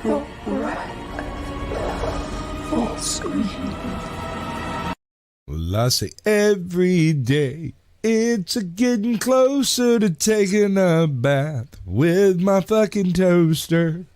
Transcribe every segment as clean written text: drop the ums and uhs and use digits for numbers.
Well, I say every day it's a getting closer to taking a bath with my fucking toaster.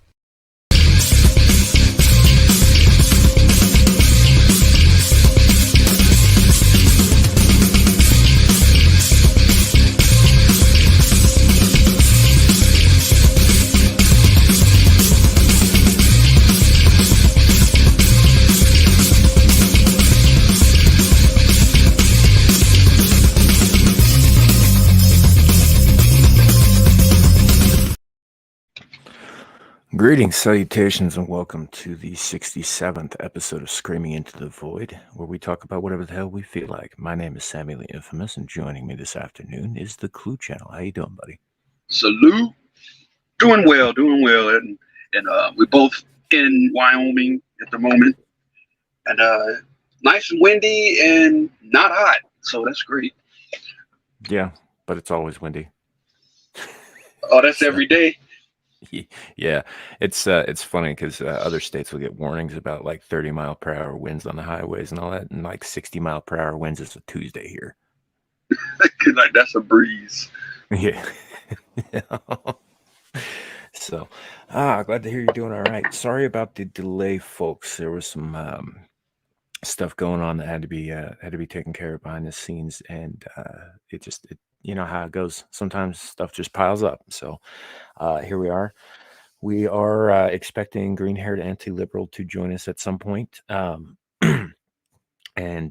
Greetings, salutations, and welcome to the 67th episode of Screaming Into the Void, where we talk about whatever the hell we feel like. My name is Sammy the Infamous, and joining me this afternoon is the Clue Channel. How you doing, buddy? Salute. Doing well, and we're both in Wyoming at the moment, and nice and windy and not hot, so that's great. Yeah, but it's always windy. Oh, that's every day. Yeah, it's funny because other states will get warnings about like 30-mile-per-hour winds on the highways and all that, and like 60-mile-per-hour winds is a Tuesday here. Like that's a breeze. Yeah. So, glad to hear you're doing all right. Sorry about the delay, folks. There was some stuff going on that had to be taken care of behind the scenes, and it you know how it goes. Sometimes stuff just piles up. So here we are. We are expecting green-haired anti-liberal to join us at some point, and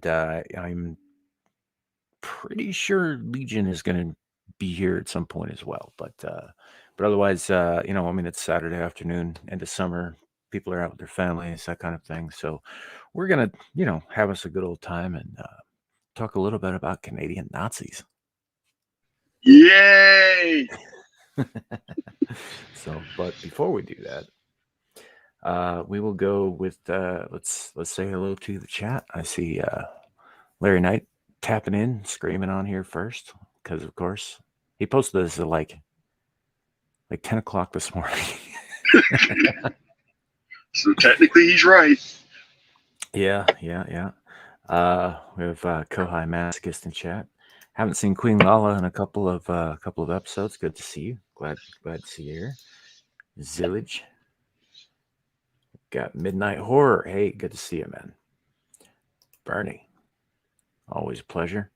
I'm pretty sure Legion is going to be here at some point as well. But otherwise, it's Saturday afternoon, end of summer. People are out with their families, that kind of thing. So we're gonna, have us a good old time and talk a little bit about Canadian Nazis. Yay! So, but before we do that, we will go with let's say hello to the chat. I see Larry Knight tapping in, screaming on here first, because of course he posted this at like 10 o'clock this morning. So technically he's right. Yeah. We have Kohai Masochist in chat. Haven't seen Queen Lala in a couple of episodes. Good to see you. Glad to see you here. Zillage. Got Midnight Horror. Hey, good to see you, man. Bernie. Always a pleasure.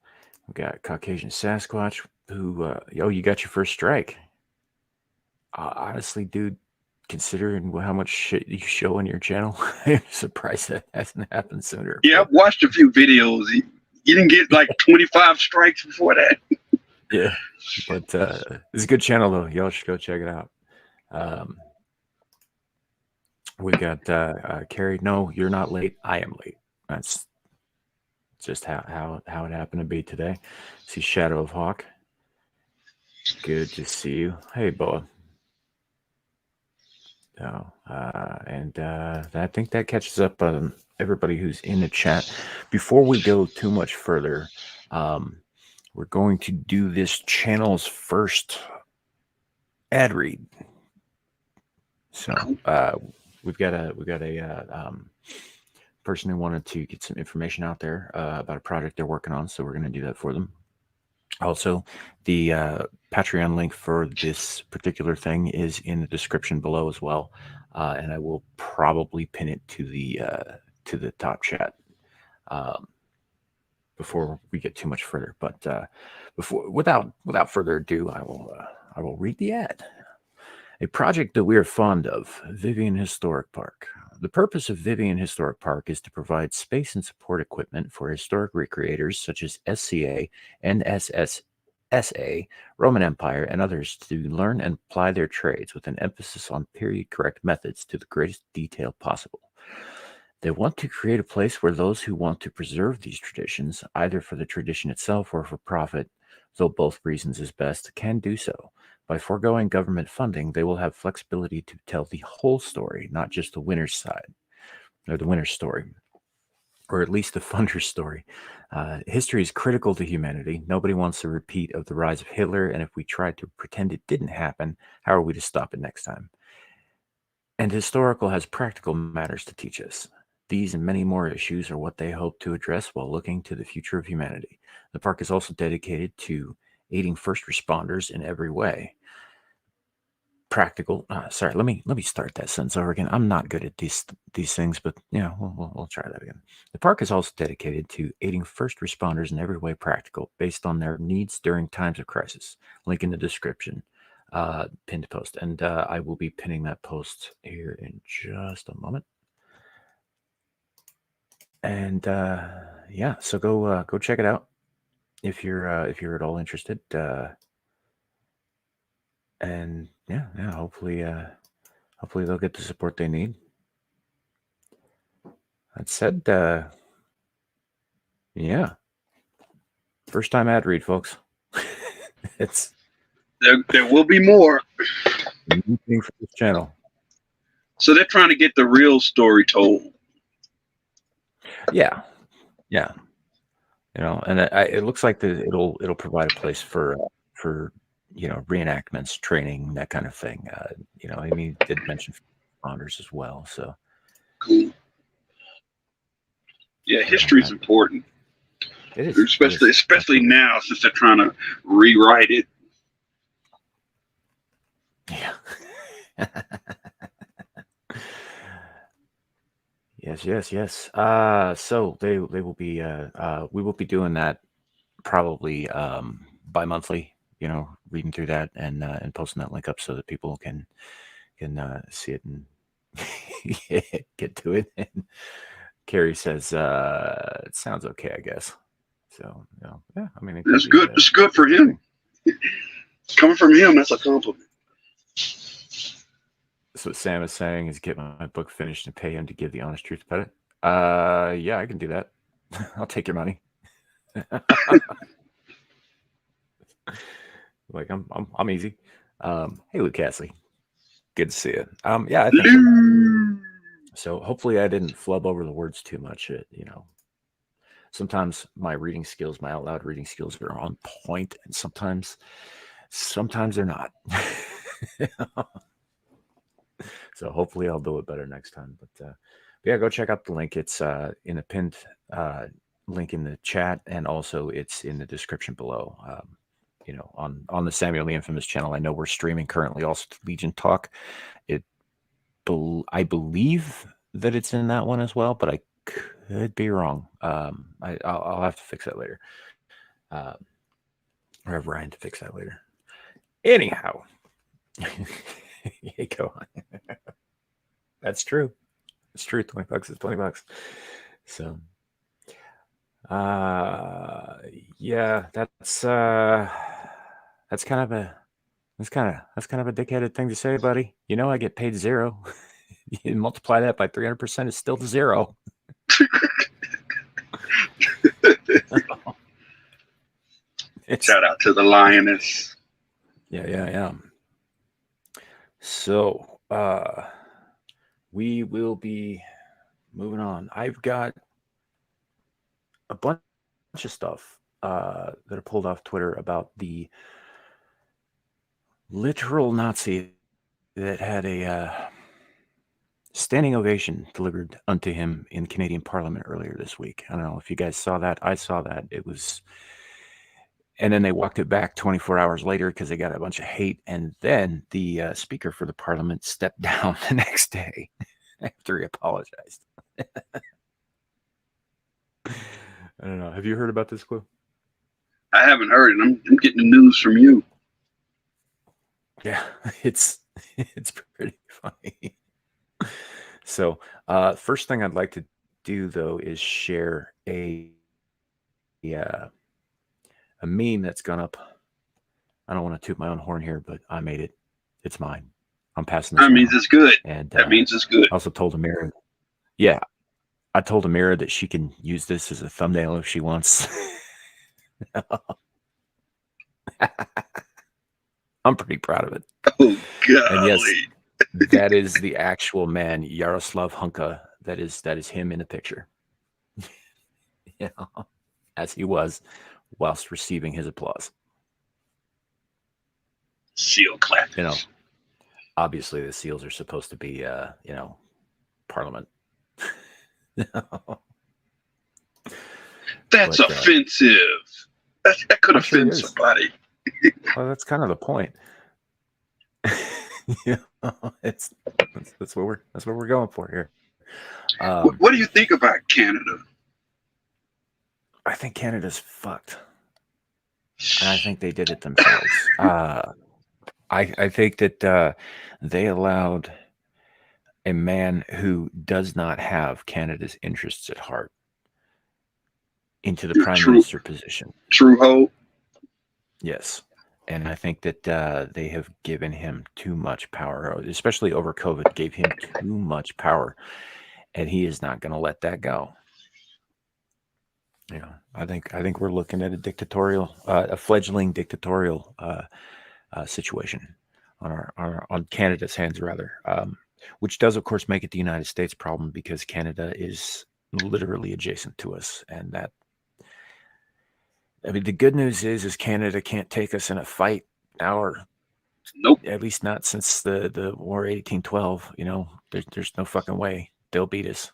We got Caucasian Sasquatch, who you got your first strike. Honestly, dude, considering how much shit you show on your channel, I'm surprised that hasn't happened sooner. Yeah, I've watched a few videos. You didn't get like 25 strikes before that. Yeah, but it's a good channel though. Y'all should go check it out. We got Carrie. No, you're not late. I am late. That's just how it happened to be today. See Shadow of Hawk. Good to see you. Hey, Boa. And I think that catches up on everybody who's in the chat. Before we go too much further, we're going to do this channel's first ad read. So we've got a person who wanted to get some information out there about a project they're working on, so we're going to do that for them. Also, the Patreon link for this particular thing is in the description below as well, and I will probably pin it to the top chat before we get too much further. But without further ado, I will read the ad. A project that we are fond of, Vivian Historic Park. The purpose of Vivian Historic Park is to provide space and support equipment for historic recreators such as SCA, NSSA, Roman Empire, and others to learn and apply their trades with an emphasis on period-correct methods to the greatest detail possible. They want to create a place where those who want to preserve these traditions, either for the tradition itself or for profit, though both reasons is best, can do so. By foregoing government funding, they will have flexibility to tell the whole story, not just the winner's side, or the winner's story, or at least the funder's story. History is critical to humanity. Nobody wants a repeat of the rise of Hitler, and if we try to pretend it didn't happen, how are we to stop it next time? And historical has practical matters to teach us. These and many more issues are what they hope to address while looking to the future of humanity. The park is also dedicated to aiding first responders in every way. Practical. Sorry, let me start that sentence over again. I'm not good at these things, but yeah, we'll try that again. The park is also dedicated to aiding first responders in every way practical, based on their needs during times of crisis. Link in the description. Pinned post, and I will be pinning that post here in just a moment. And yeah, so go check it out if you're at all interested. And yeah, hopefully they'll get the support they need. That said, yeah, first time ad read, folks. It's there will be more. a new thing for this channel. So they're trying to get the real story told. Yeah. And it looks like it'll provide a place for reenactments, training, that kind of thing. I mean, he did mention founders as well. So Cool. Yeah, history is important. it is, especially now since they're trying to rewrite it. Yeah. Yes. So they will be we will be doing that probably bi-monthly, reading through that and posting that link up so that people can see it and get to it. And Carrie says it sounds okay, I guess. So yeah, I mean, It's good. It's good for him. Coming from him, that's a compliment. So what Sam is saying is get my book finished and pay him to give the honest truth about it. Yeah, I can do that. I'll take your money. Like I'm easy. Hey, Luke Castley, good to see you. Yeah, I think so. Hopefully I didn't flub over the words too much. Sometimes my reading skills, my out loud reading skills, are on point, and sometimes they're not. So hopefully I'll do it better next time. But yeah, go check out the link. It's in a pinned link in the chat, and also it's in the description below. On the Samuel the Infamous channel. I know we're streaming currently also to Legion Talk. I believe that it's in that one as well, but I could be wrong. I'll have to fix that later. Or have Ryan to fix that later. Anyhow, go on. That's true. It's true. $20 is $20. So, yeah, that's kind of a dickheaded thing to say, buddy. I get paid $0. You multiply that by 300%, it's still $0. Shout out to the lioness. Yeah. So we will be moving on. I've got a bunch of stuff that are pulled off Twitter about the literal Nazi that had a standing ovation delivered unto him in Canadian Parliament earlier this week. I don't know if you guys saw that. I saw that. It was... And then they walked it back 24 hours later because they got a bunch of hate. And then the speaker for the parliament stepped down the next day after he apologized. I don't know. Have you heard about this, Clue? I haven't heard it. I'm getting the news from you. Yeah, it's pretty funny. So first thing I'd like to do, though, is share a meme that's gone up. I don't want to toot my own horn here, but I made it. It's mine. I'm passing this. That means it's good. And that means it's good. I also told Amira. Yeah, I told Amira that she can use this as a thumbnail if she wants. I'm pretty proud of it. Oh, golly. And yes, that is the actual man, Yaroslav Hunka. That is him in the picture. As he was whilst receiving his applause. Seal clap. obviously the SEALs are supposed to be, Parliament. That's But, offensive. That could I'm sure it offend is. somebody. Well, that's kind of the point. That's what we're going for here. What do you think about Canada? I think Canada's fucked. And I think they did it themselves. I think that they allowed a man who does not have Canada's interests at heart into the prime minister position. True hope. Yes. And I think that they have given him too much power, especially over COVID, gave him too much power. And he is not going to let that go. I think we're looking at a fledgling dictatorial situation on Canada's hands, rather, which does, of course, make it the United States problem because Canada is literally adjacent to us, and that. I mean, the good news is Canada can't take us in a fight now, or nope. At least not since the War of 1812. There's no fucking way they'll beat us,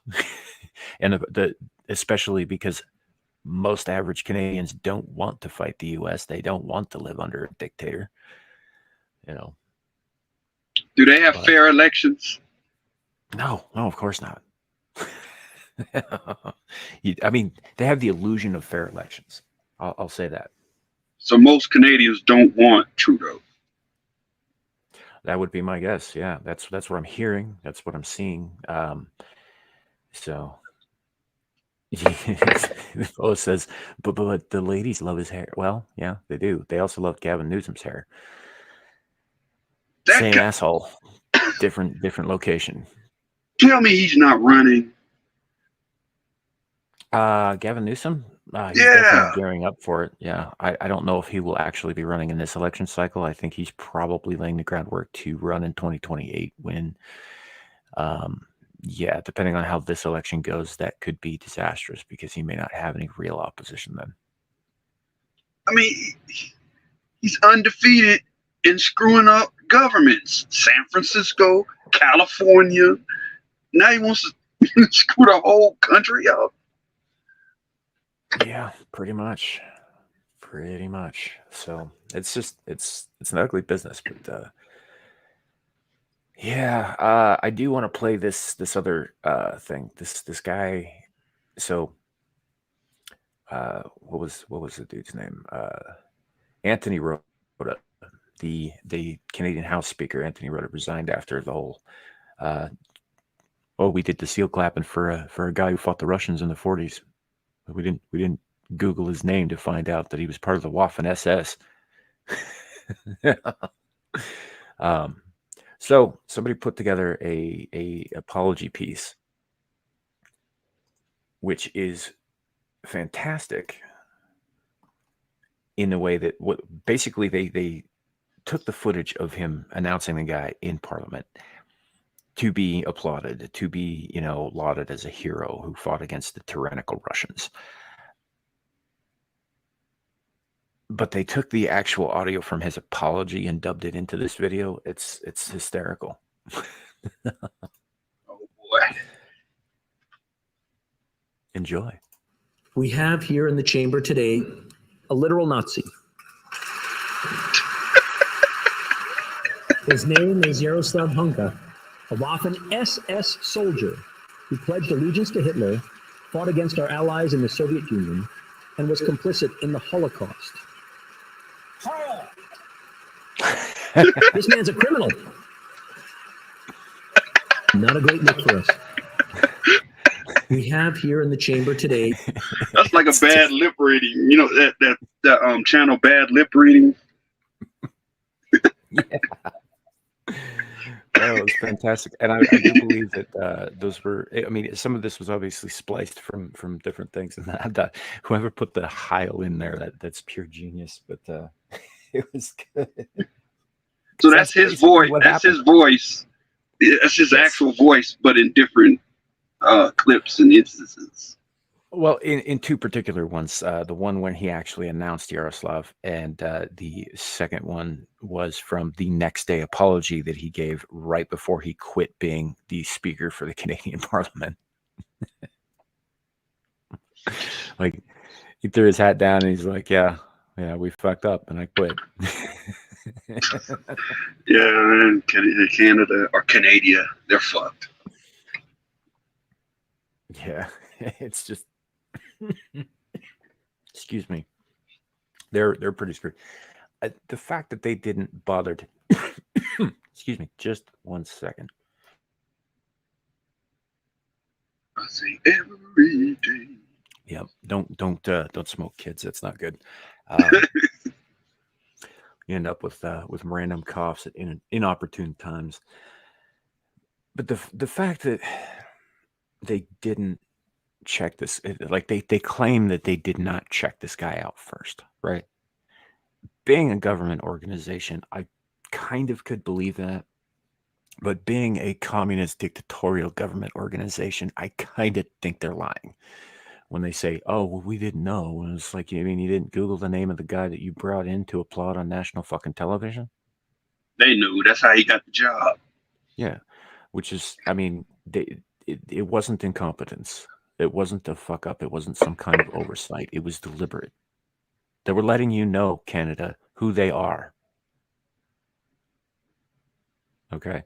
and especially because most average Canadians don't want to fight the U.S. They don't want to live under a dictator. Do they have fair elections? No, of course not. I mean, they have the illusion of fair elections. I'll say that. So most Canadians don't want Trudeau. That would be my guess. Yeah, that's what I'm hearing. That's what I'm seeing. So, Bo says, but the ladies love his hair. Well, yeah, they do. They also love Gavin Newsom's hair. Same asshole, different location. Tell me he's not running. Gavin Newsom? He's definitely gearing up for it. Yeah, I don't know if he will actually be running in this election cycle. I think he's probably laying the groundwork to run in 2028 when, depending on how this election goes, that could be disastrous because he may not have any real opposition then. I mean, he's undefeated in screwing up governments. San Francisco, California. Now he wants to screw the whole country up. Yeah, pretty much. So it's an ugly business, but I do want to play this other thing. This guy. So what was the dude's name? Anthony Rota, the Canadian House Speaker. Anthony Rota resigned after the whole. We did the seal clapping for a guy who fought the Russians in the 40s. We didn't Google his name to find out that he was part of the Waffen SS. So somebody put together a apology piece, which is fantastic in the way that basically they took the footage of him announcing the guy in Parliament to be applauded, to be, lauded as a hero who fought against the tyrannical Russians. But they took the actual audio from his apology and dubbed it into this video. It's hysterical. Oh boy. Enjoy. We have here in the chamber today a literal Nazi. His name is Yaroslav Hunka, a Waffen SS soldier who pledged allegiance to Hitler, fought against our allies in the Soviet Union, and was complicit in the Holocaust. This man's a criminal. Not a great look for us. We have here in the chamber today. That's like a bad lip reading. That channel Bad Lip Reading. Yeah. Oh, it was fantastic. And I do believe that those were, some of this was obviously spliced from different things. And whoever put the Heil in there, that's pure genius. But it was good. So that's his voice. That's his voice. That's his actual voice, but in different clips and instances. Well, in two particular ones, the one when he actually announced Yaroslav, and the second one was from the next day apology that he gave right before he quit being the speaker for the Canadian Parliament. Like, he threw his hat down and he's like, yeah, we fucked up and I quit. Yeah, and Canada or Canada, they're fucked. Yeah, it's just, excuse me, they're pretty screwed. The fact that they didn't bother to, excuse me, just 1 second. I say every day. Yeah, don't smoke, kids. That's not good. You end up with random coughs at inopportune times. But the fact that they didn't check this, like they claim that they did not check this guy out first, right? Being a government organization, I kind of could believe that. But being a communist dictatorial government organization, I kind of think they're lying when they say, oh, well, we didn't know. And it's like, I mean, you didn't Google the name of the guy that you brought in to applaud on national fucking television? They knew. That's how he got the job. Yeah. Which is, I mean, it wasn't incompetence. It wasn't a fuck up. It wasn't some kind of oversight. It was deliberate. They were letting you know, Canada, who they are. Okay.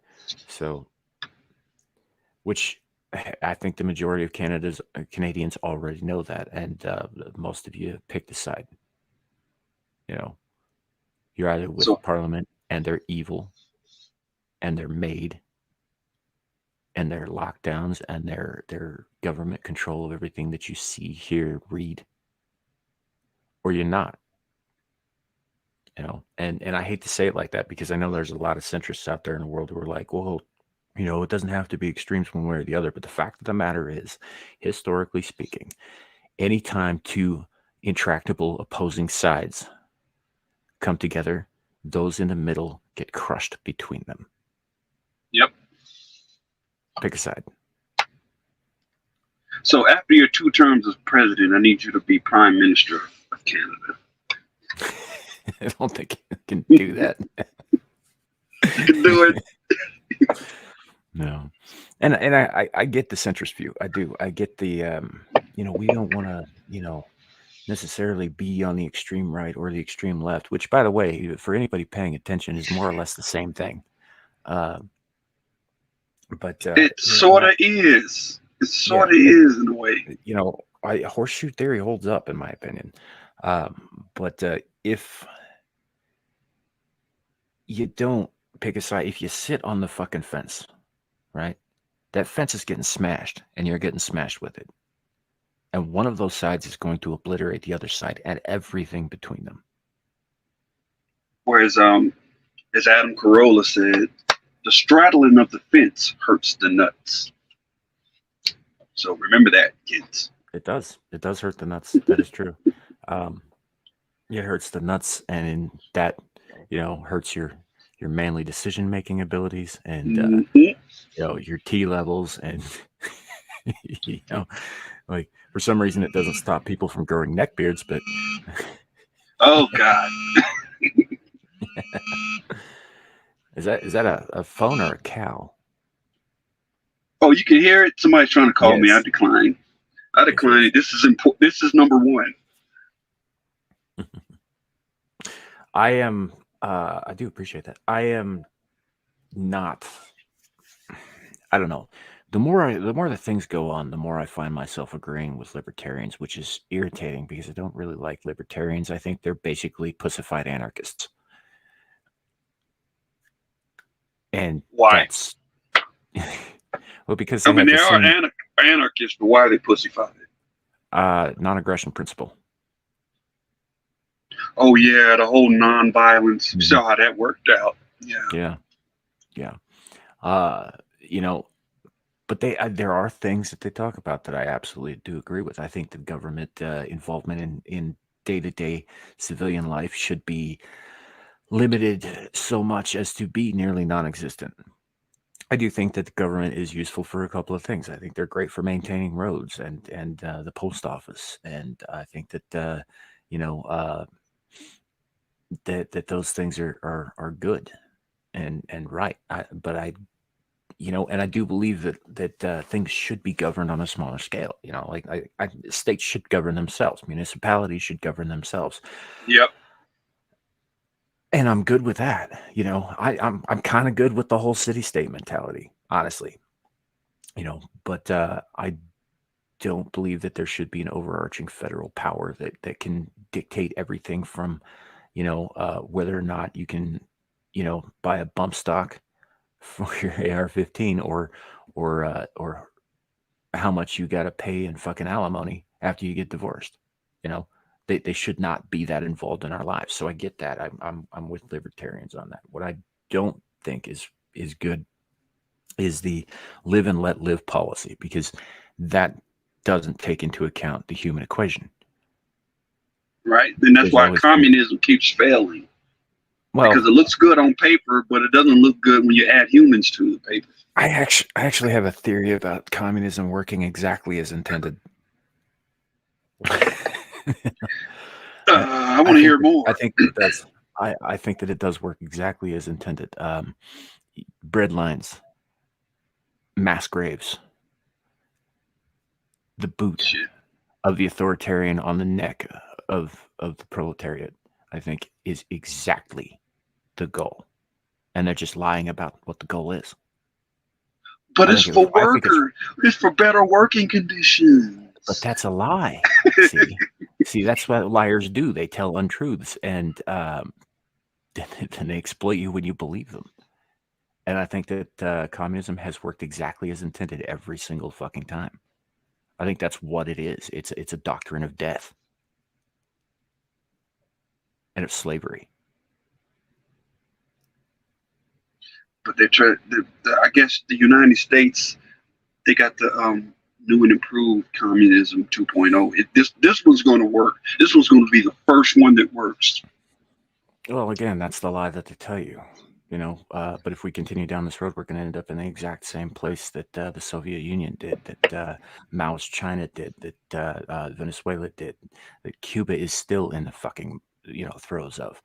So, which I think the majority of Canadians already know that, and most of you picked a side. You know, you're either with Parliament and they're evil, and they're made, and their lockdowns and their government control of everything that you see, hear, read, or you're not. You know, and I hate to say it like that because I know there's a lot of centrists out there in the world who are like, well, you know, it doesn't have to be extremes one way or the other. But the fact of the matter is, historically speaking, anytime two intractable opposing sides come together, those in the middle get crushed between them. Yep. Pick a side. So after your 2 terms as president, I need you to be prime minister of Canada. I don't think you can do that. You can do it. No. And I get the centrist view. I do. I get the, you know, we don't want to, you know, necessarily be on the extreme right or the extreme left, which, by the way, for anybody paying attention, is more or less the same thing. But it sort of is. It sort of is in a way. You know, horseshoe theory holds up, in my opinion. But if you don't pick a side, if you sit on the fucking fence, right, that fence is getting smashed, and you're getting smashed with it. And one of those sides is going to obliterate the other side and everything between them. Whereas, as Adam Carolla said, the straddling of the fence hurts the nuts. So remember that, kids. It does. It does hurt the nuts. That is true. It hurts the nuts, and in that, you know, hurts your manly decision-making abilities, and you know, your T levels, and you know, like, for some reason it doesn't stop people from growing neck beards, but oh God. Is that a phone or a cow? Oh, you can hear it. Somebody's trying to call me. I decline. It. This is important. This is number 1. I am. I do appreciate that. I am not. I don't know. The more the things go on, the more I find myself agreeing with libertarians, which is irritating because I don't really like libertarians. I think they're basically pussified anarchists. And why? Well, because I mean, they are anarchists, but why are they pussified? Non-aggression principle. Oh yeah, the whole non-violence. Mm-hmm. You saw how that worked out. Yeah. You know, but there are things that they talk about that I absolutely do agree with. I think the government involvement in day-to-day civilian life should be limited so much as to be nearly non-existent. I do think that the government is useful for a couple of things. I think they're great for maintaining roads and the post office, and I think that you know that those things are good and right. But I and I do believe that things should be governed on a smaller scale. Like states should govern themselves, municipalities should govern themselves. Yep. And I'm good with that. I'm kind of good with the whole city-state mentality, honestly. But I don't believe that there should be an overarching federal power that can dictate everything from, whether or not you can, buy a bump stock for your AR-15 or how much you got to pay in fucking alimony after you get divorced. They should not be that involved in our lives. So I get that. I'm with libertarians on that. What I don't think is good is the live and let live policy, because that doesn't take into account the human equation. Right. And that's why communism keeps failing. Well, because it looks good on paper, but it doesn't look good when you add humans to the paper. I actually have a theory about communism working exactly as intended. I want to hear more. I think I think that it does work exactly as intended. Bread lines, mass graves, the boot of the authoritarian on the neck of the proletariat, I think, is exactly the goal. And they're just lying about what the goal is. But it's for workers. It's for better working conditions. But that's a lie. See, that's what liars do. They tell untruths, and then they exploit you when you believe them. And I think that communism has worked exactly as intended every single fucking time. I think that's what it is. It's a doctrine of death and of slavery. But they try. I guess the United States, they got the new and improved communism 2.0. This one's going to work. This one's going to be the first one that works. Well, again, that's the lie that they tell you. But if we continue down this road, we're going to end up in the exact same place that the Soviet Union did, that Mao's China did, that Venezuela did, that Cuba is still in the fucking throes of.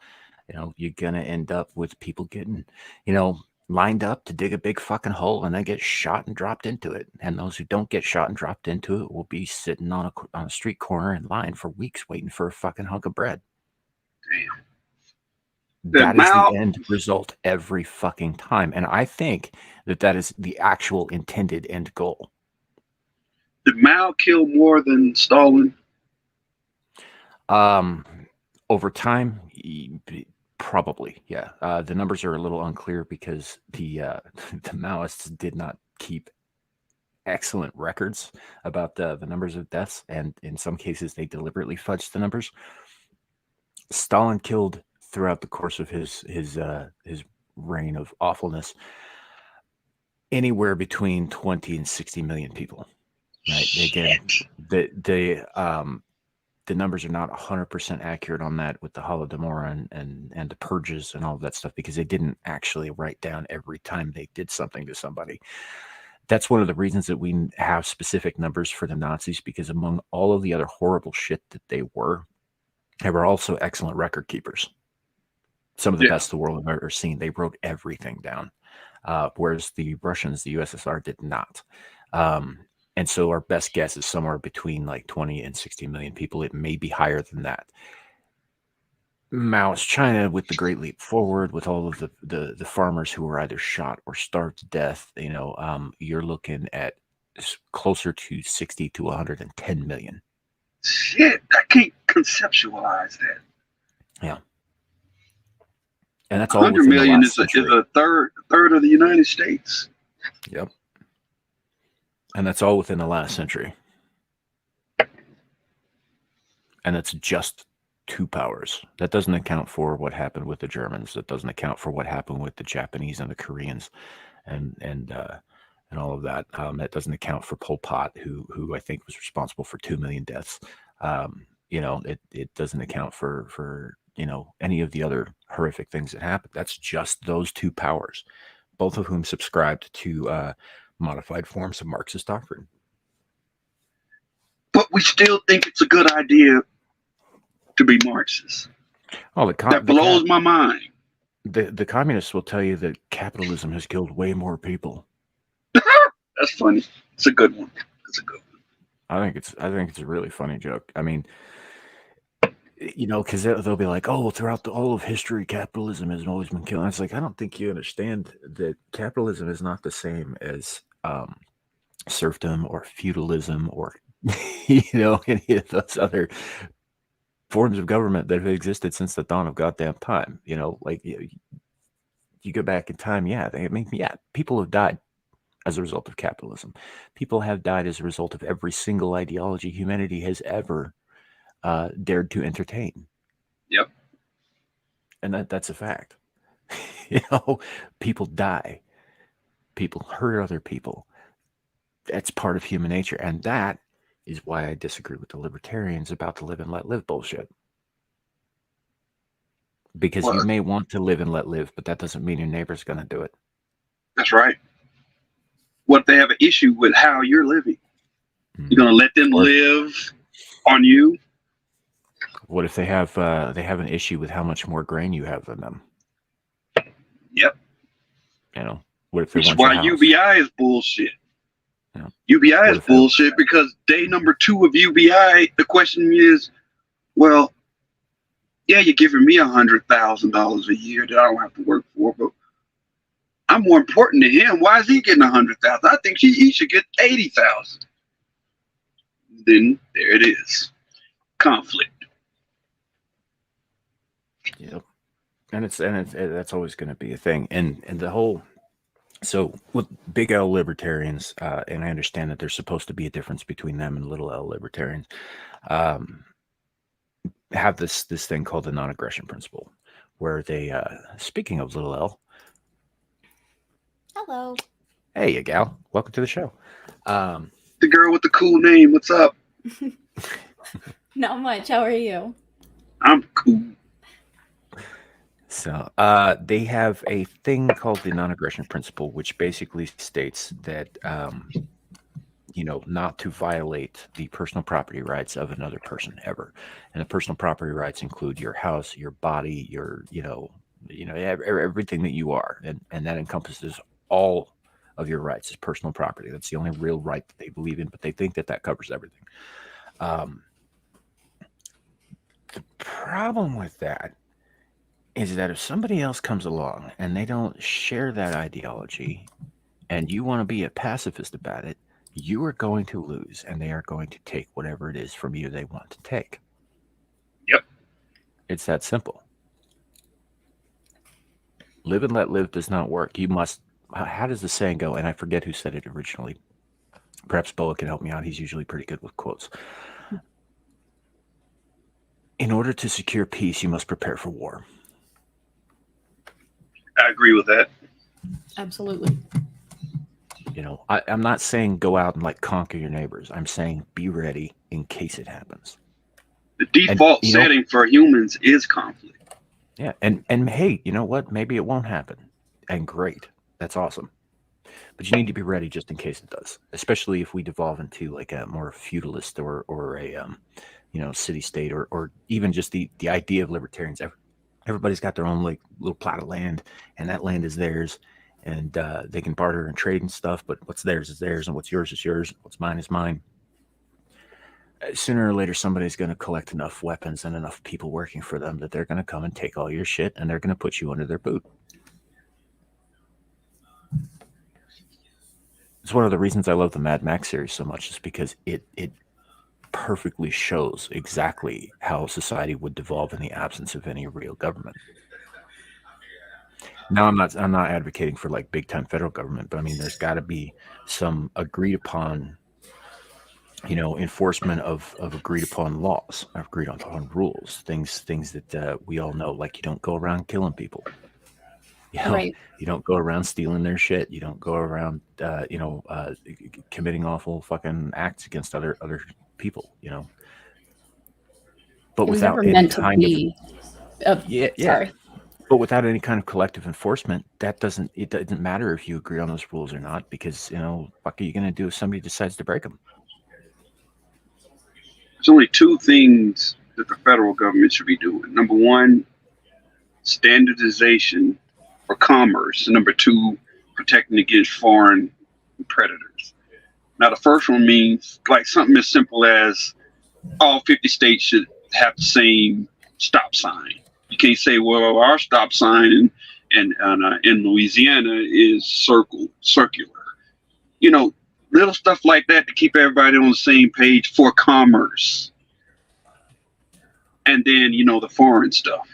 You're going to end up with people getting, lined up to dig a big fucking hole and then get shot and dropped into it. And those who don't get shot and dropped into it will be sitting on a street corner in line for weeks waiting for a fucking hunk of bread. Damn. That is the end result every fucking time. And I think that is the actual intended end goal. Did Mao kill more than Stalin? Over time, probably, yeah. The numbers are a little unclear because the Maoists did not keep excellent records about the numbers of deaths, and in some cases they deliberately fudged the numbers. Stalin killed, throughout the course of his reign of awfulness, anywhere between 20 and 60 million people. Right? Again, the numbers are not 100% accurate on that with the Holodomor and the purges and all of that stuff, because they didn't actually write down every time they did something to somebody. That's one of the reasons that we have specific numbers for the Nazis, because among all of the other horrible shit that they were also excellent record keepers. Some of the best the world have ever seen. They wrote everything down, whereas the Russians, the USSR, did not. And so our best guess is somewhere between like 20 and 60 million people. It may be higher than that. Mao's China, with the Great Leap Forward, with all of the farmers who were either shot or starved to death, you're looking at closer to 60 to 110 million. Shit, I can't conceptualize that. Yeah. And that's all 100 million is a third of the United States. Yep. And that's all within the last century. And it's just two powers. That doesn't account for what happened with the Germans. That doesn't account for what happened with the Japanese and the Koreans and all of that. That doesn't account for Pol Pot, who I think was responsible for 2 million deaths. It doesn't account for any of the other horrific things that happened. That's just those two powers both of whom subscribed to modified forms of Marxist doctrine. But we still think it's a good idea to be Marxist. Oh, That blows my mind. The communists will tell you that capitalism has killed way more people. That's funny. It's a good one. It's a good one. I think it's a really funny joke. I mean, because they'll be like, "Oh, throughout all of history, capitalism has always been killing." It's like, I don't think you understand that capitalism is not the same as serfdom or feudalism or any of those other forms of government that have existed since the dawn of goddamn time. Like you go back in time, people have died as a result of capitalism. People have died as a result of every single ideology humanity has ever dared to entertain. Yep. And that's a fact. People die. People hurt other people. That's part of human nature. And that is why I disagree with the libertarians about the live and let live bullshit. Because you may want to live and let live, but that doesn't mean your neighbor's going to do it. That's right. What if they have an issue with how you're living? You're going to let them live on you? What if they have an issue with how much more grain you have than them? Yep. What if they Which is want your why house? UBI is bullshit. Yeah. UBI is bullshit because day number 2 of UBI, the question is, well, yeah, you're giving me $100,000 a year that I don't have to work for, but I'm more important to him. Why is he getting $100,000? I think he should get $80,000. Then there it is, conflict. Yep, and that's always going to be a thing, and the whole. So with big L libertarians, and I understand that there's supposed to be a difference between them and little L libertarians, have this thing called the non-aggression principle, where they, speaking of little L. Hello. Hey, gal. Welcome to the show. The girl with the cool name. What's up? Not much. How are you? I'm cool. So they have a thing called the non-aggression principle, which basically states that, not to violate the personal property rights of another person ever. And the personal property rights include your house, your body, your, everything that you are. And that encompasses all of your rights as personal property. That's the only real right that they believe in, but they think that covers everything. The problem with that is that if somebody else comes along and they don't share that ideology and you want to be a pacifist about it, you are going to lose and they are going to take whatever it is from you they want to take. Yep. It's that simple. Live and let live does not work. You must, how does the saying go? And I forget who said it originally. Perhaps Boa can help me out. He's usually pretty good with quotes. In order to secure peace, you must prepare for war. I agree with that. Absolutely. I'm not saying go out and conquer your neighbors. I'm saying be ready in case it happens. The default setting for humans is conflict. Yeah, and hey, you know what? Maybe it won't happen. And great. That's awesome. But you need to be ready just in case it does. Especially if we devolve into a more feudalist or a city state or even just the idea of libertarians. Everybody's got their own little plot of land, and that land is theirs, and they can barter and trade and stuff. But what's theirs is theirs, and what's yours is yours. What's mine is mine. Sooner or later, somebody's going to collect enough weapons and enough people working for them that they're going to come and take all your shit, and they're going to put you under their boot. It's one of the reasons I love the Mad Max series so much, is because it perfectly shows exactly how society would devolve in the absence of any real government. Now, I'm not advocating for big time federal government, but I mean, there's got to be some agreed upon, enforcement of agreed upon laws, agreed upon rules, things that we all know. You don't go around killing people. Right. You don't go around stealing their shit. You don't go around, committing awful fucking acts against other people. But It was without never any meant to kind be. of Sorry. But without any kind of collective enforcement, it doesn't matter if you agree on those rules or not, because what are you going to do if somebody decides to break them? There's only two things that the federal government should be doing. Number one, standardization for commerce. And number two, protecting against foreign predators. Now, the first one means like something as simple as all 50 states should have the same stop sign. You can't say, well, our stop sign in Louisiana is circular. Little stuff like that to keep everybody on the same page for commerce. And then, the foreign stuff.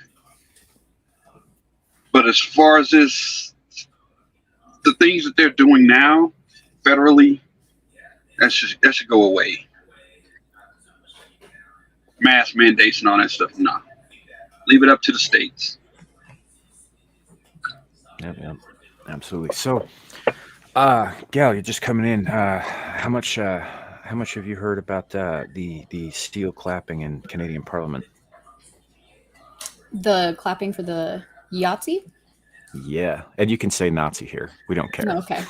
But as far as the things that they're doing now, federally, that should go away. Mass mandates and all that stuff, no. Leave it up to the states. Yep, absolutely. So, Gal, you're just coming in. How much have you heard about the steel clapping in Canadian Parliament? The clapping for the Yahtzee? Yeah, and you can say Nazi here. We don't care. No, okay.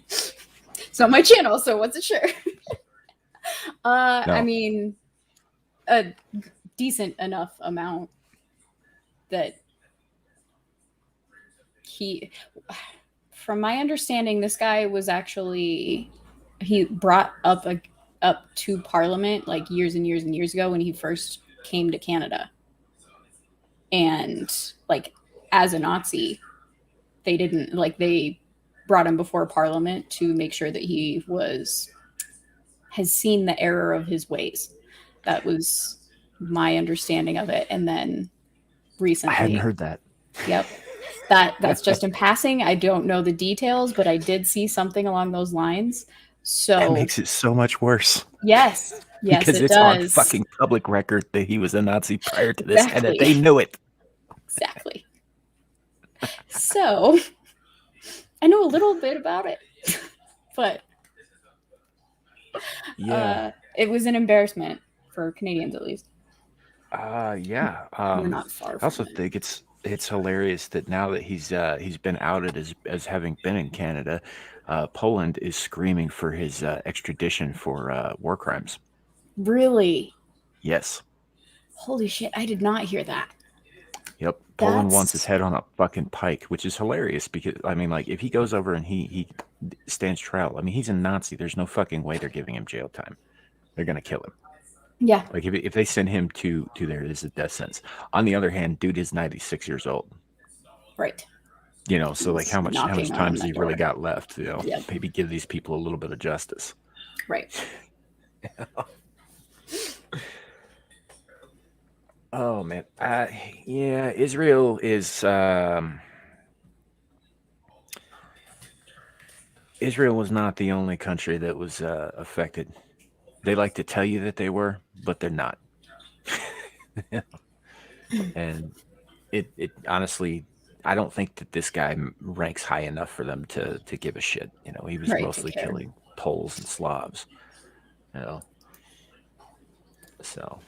It's not my channel, so what's it sure? No. I mean, a decent enough amount that from my understanding, this guy was actually, he brought up to Parliament like years and years and years ago when he first came to Canada. And like as a Nazi, they brought him before Parliament to make sure that he has seen the error of his ways. That was my understanding of it. And then recently, I hadn't heard that. Yep. That's just in passing. I don't know the details, but I did see something along those lines. So that makes it so much worse. Yes, because it it's does. on fucking public record that he was a Nazi prior to this, Exactly. and that they knew it. Exactly. So I know a little bit about it, but Yeah. it was an embarrassment for Canadians, at least. Yeah. We're not far I from also it. think it's hilarious that now that he's been outed as having been in Canada, Poland is screaming for his extradition for war crimes. Really? Yes. Holy shit! I did not hear that. Yep. Poland wants his head on a fucking pike, which is hilarious because, I mean, like, if he goes over and he stands trial, I mean, he's a Nazi. There's no fucking way they're giving him jail time. They're going to kill him. Yeah. Like, if they send him to there, this is a death sentence. On the other hand, dude is 96 years old. Right. So like how much knocking time on has he that really door. got left? Yep. Maybe give these people a little bit of justice. Right. Oh man, yeah. Israel was not the only country that was affected. They like to tell you that they were, but they're not. And it honestly, I don't think that this guy ranks high enough for them to give a shit. He was Right, to mostly care. killing Poles and Slavs. So.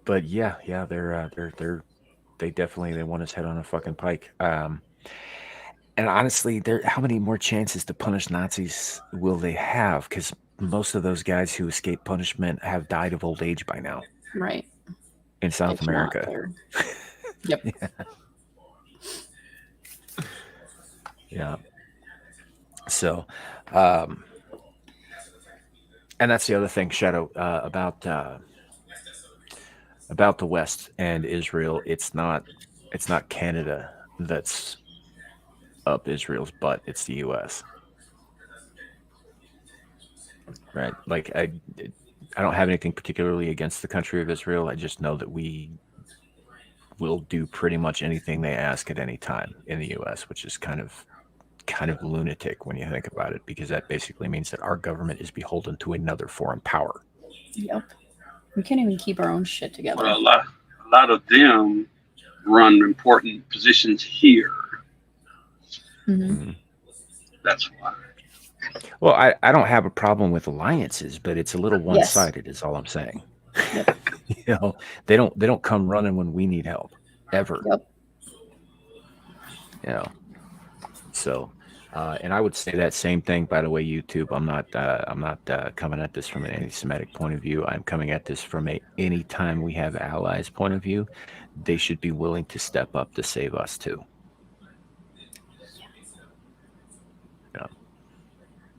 But yeah, they definitely want his head on a fucking pike. And honestly, how many more chances to punish Nazis will they have? Because most of those guys who escape punishment have died of old age by now. Right. In South If not, America. they're- Yep. Yeah. So, and that's the other thing, Shadow, about the West and Israel. It's not Canada that's up Israel's butt. It's the U.S. Right? Like I don't have anything particularly against the country of Israel. I just know that we will do pretty much anything they ask at any time in the U.S., which is kind of lunatic when you think about it, because that basically means that our government is beholden to another foreign power. Yep. We can't even keep our own shit together. Well, a lot of them run important positions here. Mm-hmm. That's why. Well, I don't have a problem with alliances, but it's a little one-sided is all I'm saying. Yep. You know, they don't come running when we need help ever. Yep. You know, so. And I would say that same thing, by the way, YouTube. I'm not coming at this from an anti-Semitic point of view. I'm coming at this from anytime we have allies point of view, they should be willing to step up to save us too. Yeah.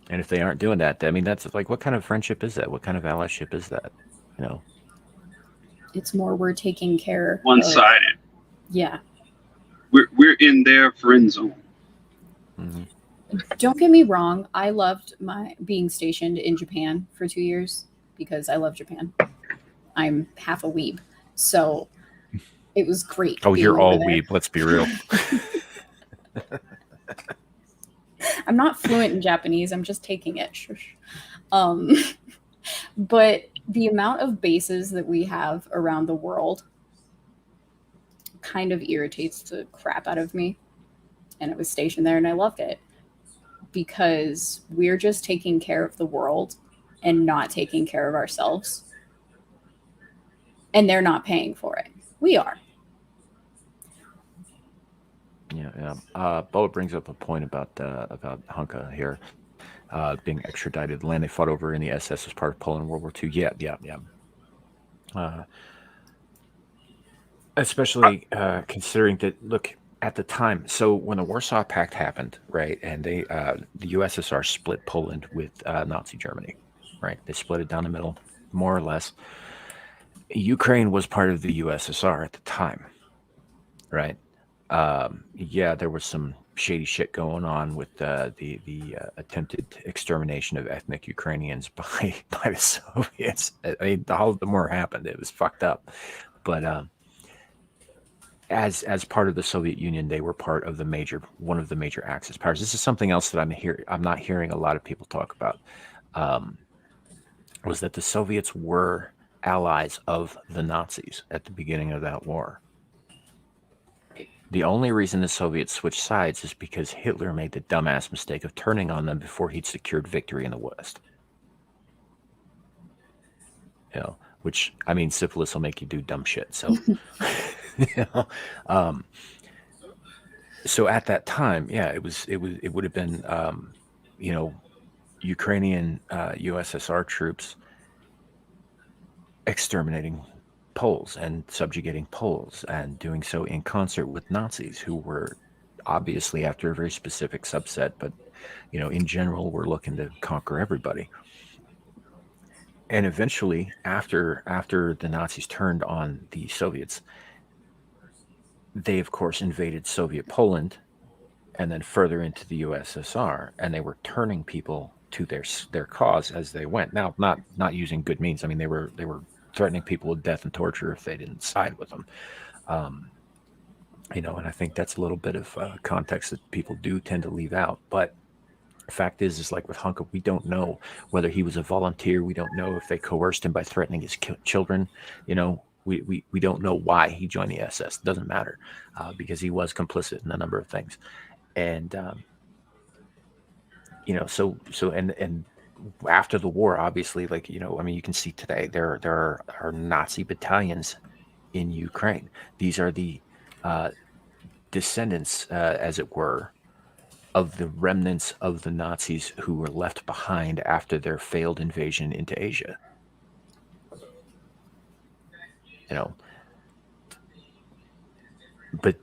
And if they aren't doing that, I mean, that's like, what kind of friendship is that? What kind of allyship is that? You know, It's more we're taking care of. One-sided. Yeah. We're in their friend zone. mm-hmm. Don't get me wrong. I loved my being stationed in Japan for 2 years because I love Japan. I'm half a weeb. So it was great. Oh, being you're all over there. weeb. Let's be real. I'm not fluent in Japanese. I'm just taking it. Shush. But the amount of bases that we have around the world kind of irritates the crap out of me. And I was stationed there and I loved it because we're just taking care of the world and not taking care of ourselves. And they're not paying for it. We are. Yeah. Bo brings up a point about Hunka here being extradited. The land they fought over in the SS was part of Poland in World War II. Yeah. Especially considering that, look, at the time, so when the Warsaw Pact happened, right, and the USSR split Poland with Nazi Germany, right? They split it down the middle, more or less. Ukraine was part of the USSR at the time, right? Yeah, there was some shady shit going on with the attempted extermination of ethnic Ukrainians by the Soviets. I mean, the Holodomor happened. It was fucked up, but as part of the Soviet Union, they were part of one of the major Axis powers. This is something else that I'm not hearing a lot of people talk about. Was that the Soviets were allies of the Nazis at the beginning of that war. The only reason the Soviets switched sides is because Hitler made the dumbass mistake of turning on them before he'd secured victory in the West. You know, which, I mean, syphilis will make you do dumb shit. So, you know, so at that time, yeah, it would have been, you know, Ukrainian USSR troops exterminating Poles and subjugating Poles and doing so in concert with Nazis who were obviously after a very specific subset, but, you know, in general, we're looking to conquer everybody. And eventually, after the Nazis turned on the Soviets, they, of course, invaded Soviet Poland and then further into the USSR, and they were turning people to their cause as they went. Now, not using good means. I mean, they were threatening people with death and torture if they didn't side with them. You know, and I think that's a little bit of context that people do tend to leave out. But the fact is like with Hunka, we don't know whether he was a volunteer. We don't know if they coerced him by threatening his children. You know, we don't know why he joined the SS. It doesn't matter because he was complicit in a number of things. And, you know, so and after the war, obviously, like, you know, I mean, you can see today there are Nazi battalions in Ukraine. These are the descendants, as it were, of the remnants of the Nazis who were left behind after their failed invasion into Asia. You know, but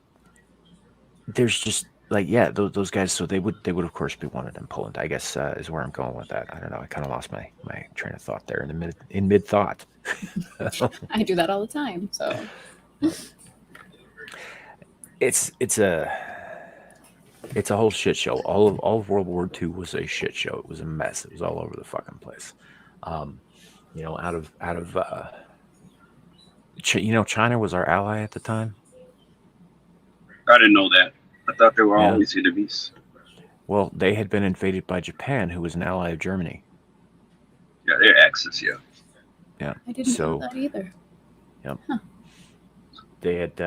there's just like, yeah, those guys. So they would of course be wanted in Poland, I guess, is where I'm going with that. I don't know. I kind of lost my train of thought there in mid thought. I do that all the time. So it's a whole shit show. All of World War II was a shit show. It was a mess. It was all over the fucking place. You know, out of you know, China was our ally at the time. I didn't know that. I thought they were always enemies. Well, they had been invaded by Japan, who was an ally of Germany. Yeah, they're Axis, yeah. Yeah. I didn't know that either. Yep. Huh. They had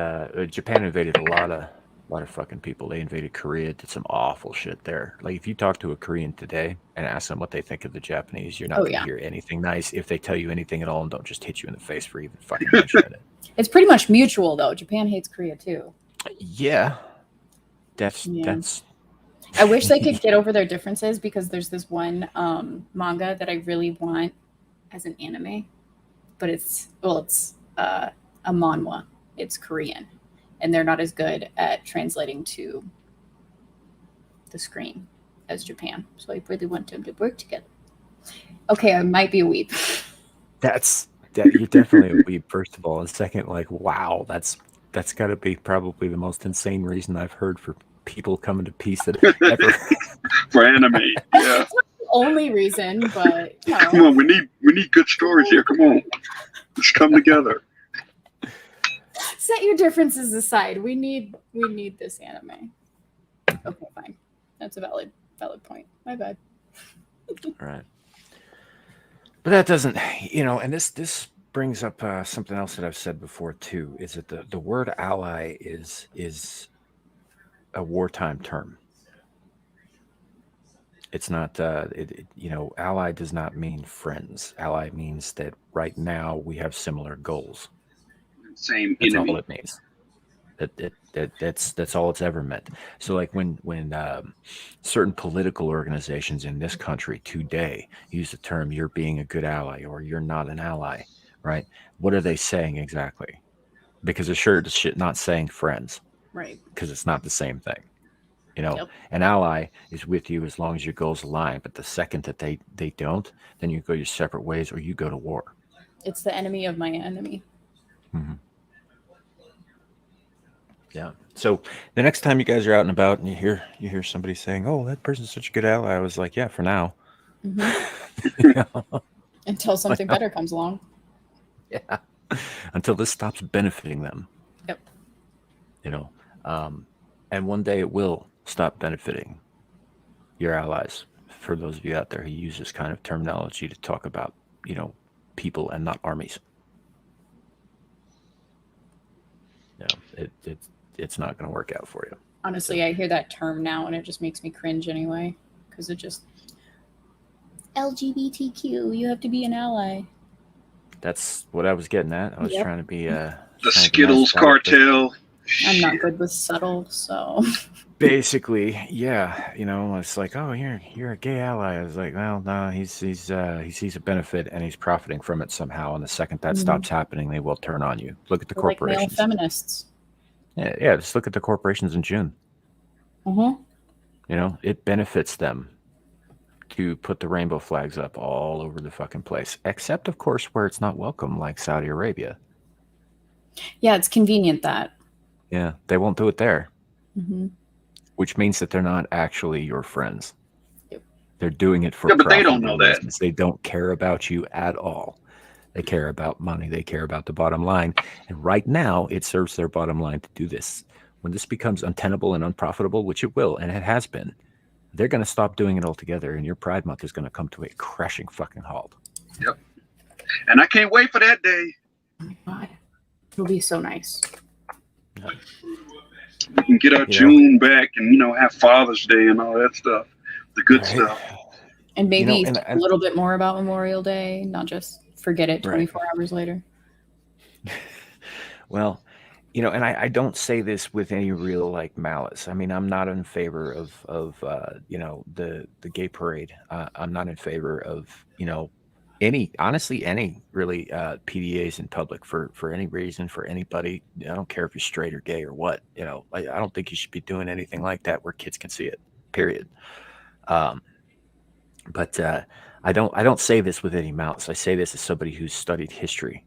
Japan invaded a lot of A lot of fucking people. They invaded Korea, did some awful shit there. Like if you talk to a Korean today and ask them what they think of the Japanese, you're not Oh, going to yeah. hear anything nice if they tell you anything at all and don't just hit you in the face for even fucking mentioning it. It's pretty much mutual, though. Japan hates Korea, too. Yeah. That's I wish they could get over their differences, because there's this one manga that I really want as an anime, but it's a manhwa. It's Korean, and they're not as good at translating to the screen as Japan. So I really want them to work together. Okay, I might be a weep. You're definitely a weeb, first of all, and second, like, wow, that's got to be probably the most insane reason I've heard for people coming to peace that ever. For anime, yeah. It's not the only reason, but you know. Come on, we need good stories here. Come on, let's come together. Set your differences aside. We need this anime. Okay, fine. That's a valid point. My bad. Right. But that doesn't, and this brings up something else that I've said before too, is that the word ally is a wartime term. It's not, ally does not mean friends. Ally means that right now we have similar goals. Same That's enemy. all it means. That's all it's ever meant. So like when certain political organizations in this country today use the term "you're being a good ally" or "you're not an ally," right? What are they saying exactly? Because they're sure as shit not saying friends, Right. because it's not the same thing. Yep. An ally is with you as long as your goals align. But the second that they don't, then you go your separate ways or you go to war. It's the enemy of my enemy. Mm-hmm. Yeah. So the next time you guys are out and about and you hear somebody saying, "Oh, that person's such a good ally," I was like, "Yeah, for now." Mm-hmm. Until something better comes along. Yeah. Until this stops benefiting them. Yep. And one day it will stop benefiting your allies. For those of you out there who use this kind of terminology to talk about, people and not armies. It's not going to work out for you. Honestly, I hear that term now and it just makes me cringe anyway, because it just LGBTQ, you have to be an ally. That's what I was getting at. I was trying to be the Skittles cartel. I'm not good with subtle, so basically, yeah, it's like, "Oh, you're a gay ally." I was like, "Well, no, he sees a benefit and he's profiting from it somehow. And the second that stops happening, they will turn on you. Look at the corporations. Like male feminists. Yeah, just look at the corporations in June. Mm-hmm. It benefits them to put the rainbow flags up all over the fucking place, except of course where it's not welcome, like Saudi Arabia. Yeah, it's convenient that. Yeah, they won't do it there. Mm-hmm. Which means that they're not actually your friends. Yep. They're doing it for but they don't know that. They don't care about you at all. They care about money. They care about the bottom line. And right now, it serves their bottom line to do this. When this becomes untenable and unprofitable, which it will, and it has been, they're going to stop doing it altogether, and your Pride Month is going to come to a crashing fucking halt. Yep. And I can't wait for that day. Oh my God. It'll be so nice. Yeah. We can get our June back and, have Father's Day and all that stuff. The good stuff. And maybe a little bit more about Memorial Day, not just forget it 24 hours later. Well, and I don't say this with any real malice. I mean, I'm not in favor of the gay parade. I'm not in favor of any really PDAs in public for any reason, for anybody. I don't care if you're straight or gay or what. I don't think you should be doing anything like that where kids can see it. Period. But I don't say this with any malice. I say this as somebody who's studied history.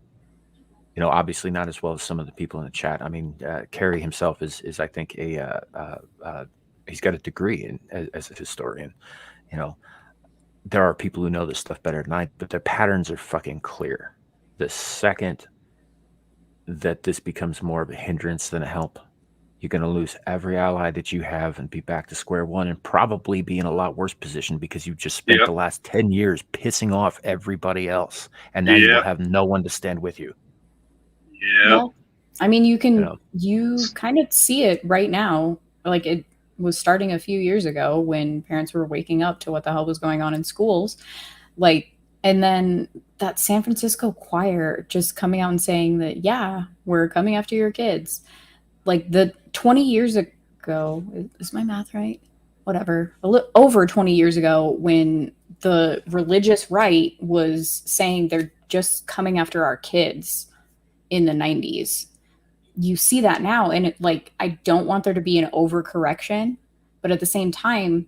Obviously not as well as some of the people in the chat. I mean, Kerry himself is I think he's got a degree as a historian. There are people who know this stuff better than I, but the patterns are fucking clear. The second that this becomes more of a hindrance than a help, you're going to lose every ally that you have and be back to square one and probably be in a lot worse position because you just spent the last 10 years pissing off everybody else. And now you will have no one to stand with you. Yeah. Well, I mean, you kind of see it right now. Like it was starting a few years ago when parents were waking up to what the hell was going on in schools. Like, and then that San Francisco choir just coming out and saying that, yeah, we're coming after your kids. Like the 20 years ago, is my math right? Whatever. Over 20 years ago when the religious right was saying they're just coming after our kids in the 90s. You see that now, and it, like, I don't want there to be an overcorrection, but at the same time,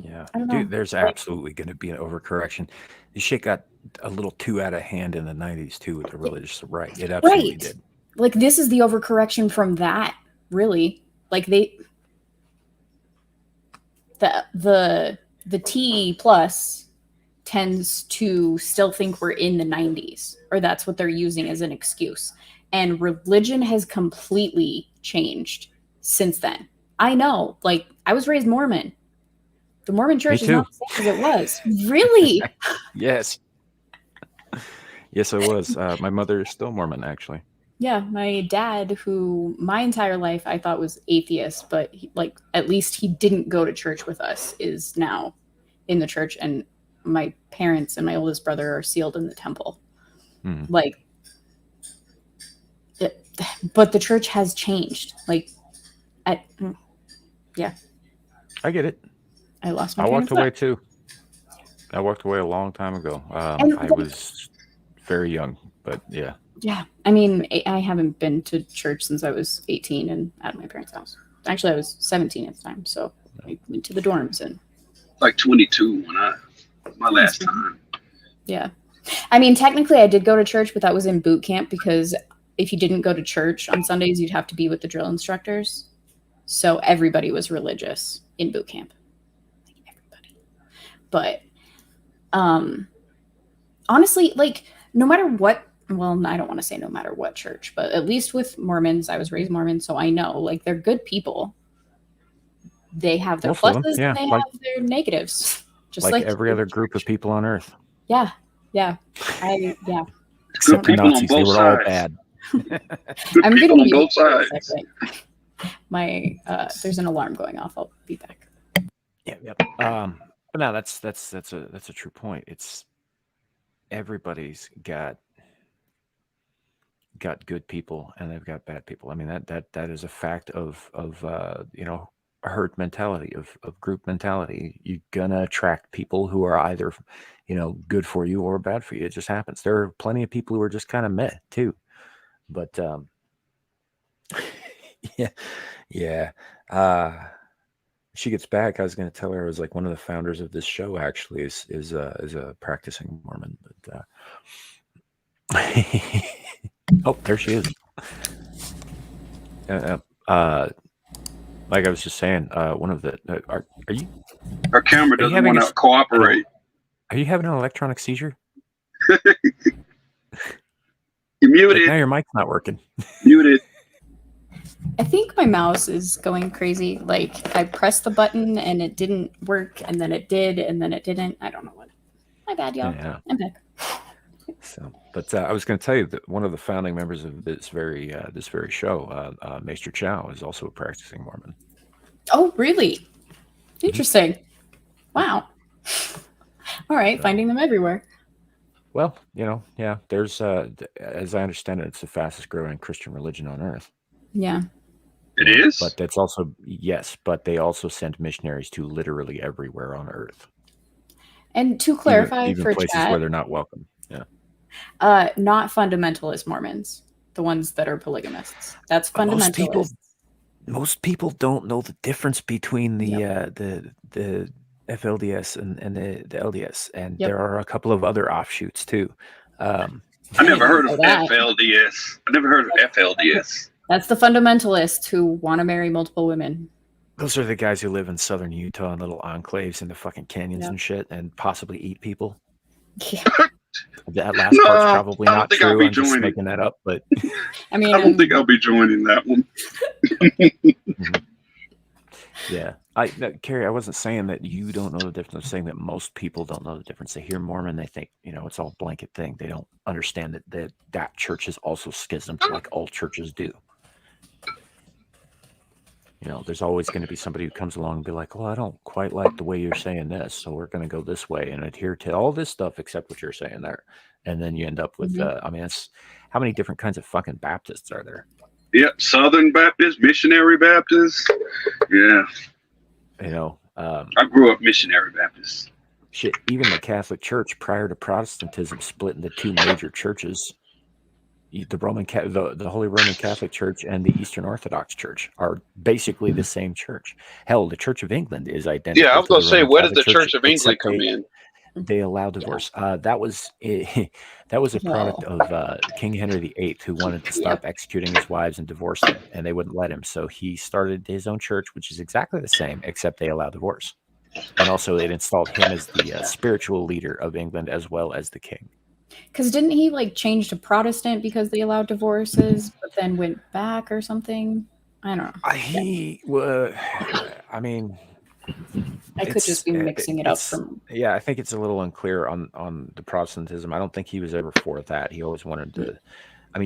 Yeah, I don't know. dude, there's absolutely going to be an overcorrection. This shit got a little too out of hand in the 90s too with the religious right. It absolutely Right. did. Like this is the overcorrection from that, really. Like the T plus tends to still think we're in the 90s, or that's what they're using as an excuse. And religion has completely changed since then. I know, like I was raised Mormon. The Mormon church is not the same as it was. Really? Yes. Yes, I was. My mother is still Mormon, actually. Yeah, my dad, who my entire life I thought was atheist, but he, like at least he didn't go to church with us, is now in the church, and my parents and my oldest brother are sealed in the temple. Like, but the church has changed. Like, yeah, I get it. I lost my. I walked away too. I walked away a long time ago. I was very young, but yeah. Yeah, I mean, I haven't been to church since I was 18 and at my parents' house. Actually, I was 17 at the time, so I went to the dorms and. Like 22 when my last time. Yeah, I mean, technically, I did go to church, but that was in boot camp because if you didn't go to church on Sundays, you'd have to be with the drill instructors. So everybody was religious in boot camp. Like everybody. But honestly, like no matter what. Well, I don't want to say no matter what church, but at least with Mormons, I was raised Mormon, so I know, like, they're good people. They have their pluses and they have their negatives. Just like every other group of people on Earth. Yeah. Yeah. Good people Nazis, on both they were sides. all bad. Good I'm people gonna on both sides. My there's an alarm going off. I'll be back. Yeah, yep. But no, that's a true point. It's everybody's got good people and they've got bad people. I mean, that is a fact of herd mentality, of group mentality. You're gonna attract people who are either good for you or bad for you. It just happens. There are plenty of people who are just kind of meh too, but yeah. She gets back. I was going to tell her I was like one of the founders of this show. Actually, is a practicing Mormon, but. Oh, there she is. Like I was just saying, one of the are you? Her camera doesn't want to cooperate. Are you having an electronic seizure? You muted. Like now your mic's not working. Muted. I think my mouse is going crazy. Like I pressed the button and it didn't work, and then it did, and then it didn't. I don't know what. My bad, y'all. Yeah. I'm back. So, but I was going to tell you that one of the founding members of this very show, Maester Chow, is also a practicing Mormon. Oh, really? Interesting. Wow. All right, finding them everywhere. Well, yeah. There's, as I understand it, it's the fastest growing Christian religion on earth. Yeah. It is? But that's also, yes, but they also send missionaries to literally everywhere on earth. And to clarify, even for places chat, where they're not welcome. Yeah. Not fundamentalist Mormons, the ones that are polygamists. That's fundamentalists. Most people don't know the difference between the FLDS and the LDS, and there are a couple of other offshoots too. I never heard of FLDS. I never heard of FLDS. That's the fundamentalists who want to marry multiple women. Those are the guys who live in southern Utah in little enclaves in the fucking canyons and shit, and possibly eat people. Yeah. That last part's probably not true. I'm just making that up, but I mean, I don't think I'll be joining that one. Yeah. Carrie, I wasn't saying that you don't know the difference. I'm saying that most people don't know the difference. They hear Mormon, they think, it's all blanket thing. They don't understand that church is also schismed like all churches do. There's always going to be somebody who comes along and be like, well, I don't quite like the way you're saying this, so we're going to go this way and adhere to all this stuff except what you're saying there. And then you end up with, it's how many different kinds of fucking Baptists are there? Yep, Southern Baptist, Missionary Baptist. Yeah. I grew up Missionary Baptist. Shit, even the Catholic Church prior to Protestantism split into two major churches. The Holy Roman Catholic Church and the Eastern Orthodox Church are basically the same church. Hell, the Church of England is identical. Yeah, I was going to say, where did the Church of England except come in? They allow divorce. That was a product of King Henry VIII, who wanted to stop executing his wives and divorce them, and they wouldn't let him. So he started his own church, which is exactly the same, except they allow divorce. And also, it installed him as the spiritual leader of England as well as the king. Because didn't he change to Protestant because they allowed divorces, but then went back or something? I don't know. I could just be mixing it up from. Yeah, I think it's a little unclear on the Protestantism. I don't think he was ever for that. He always wanted to.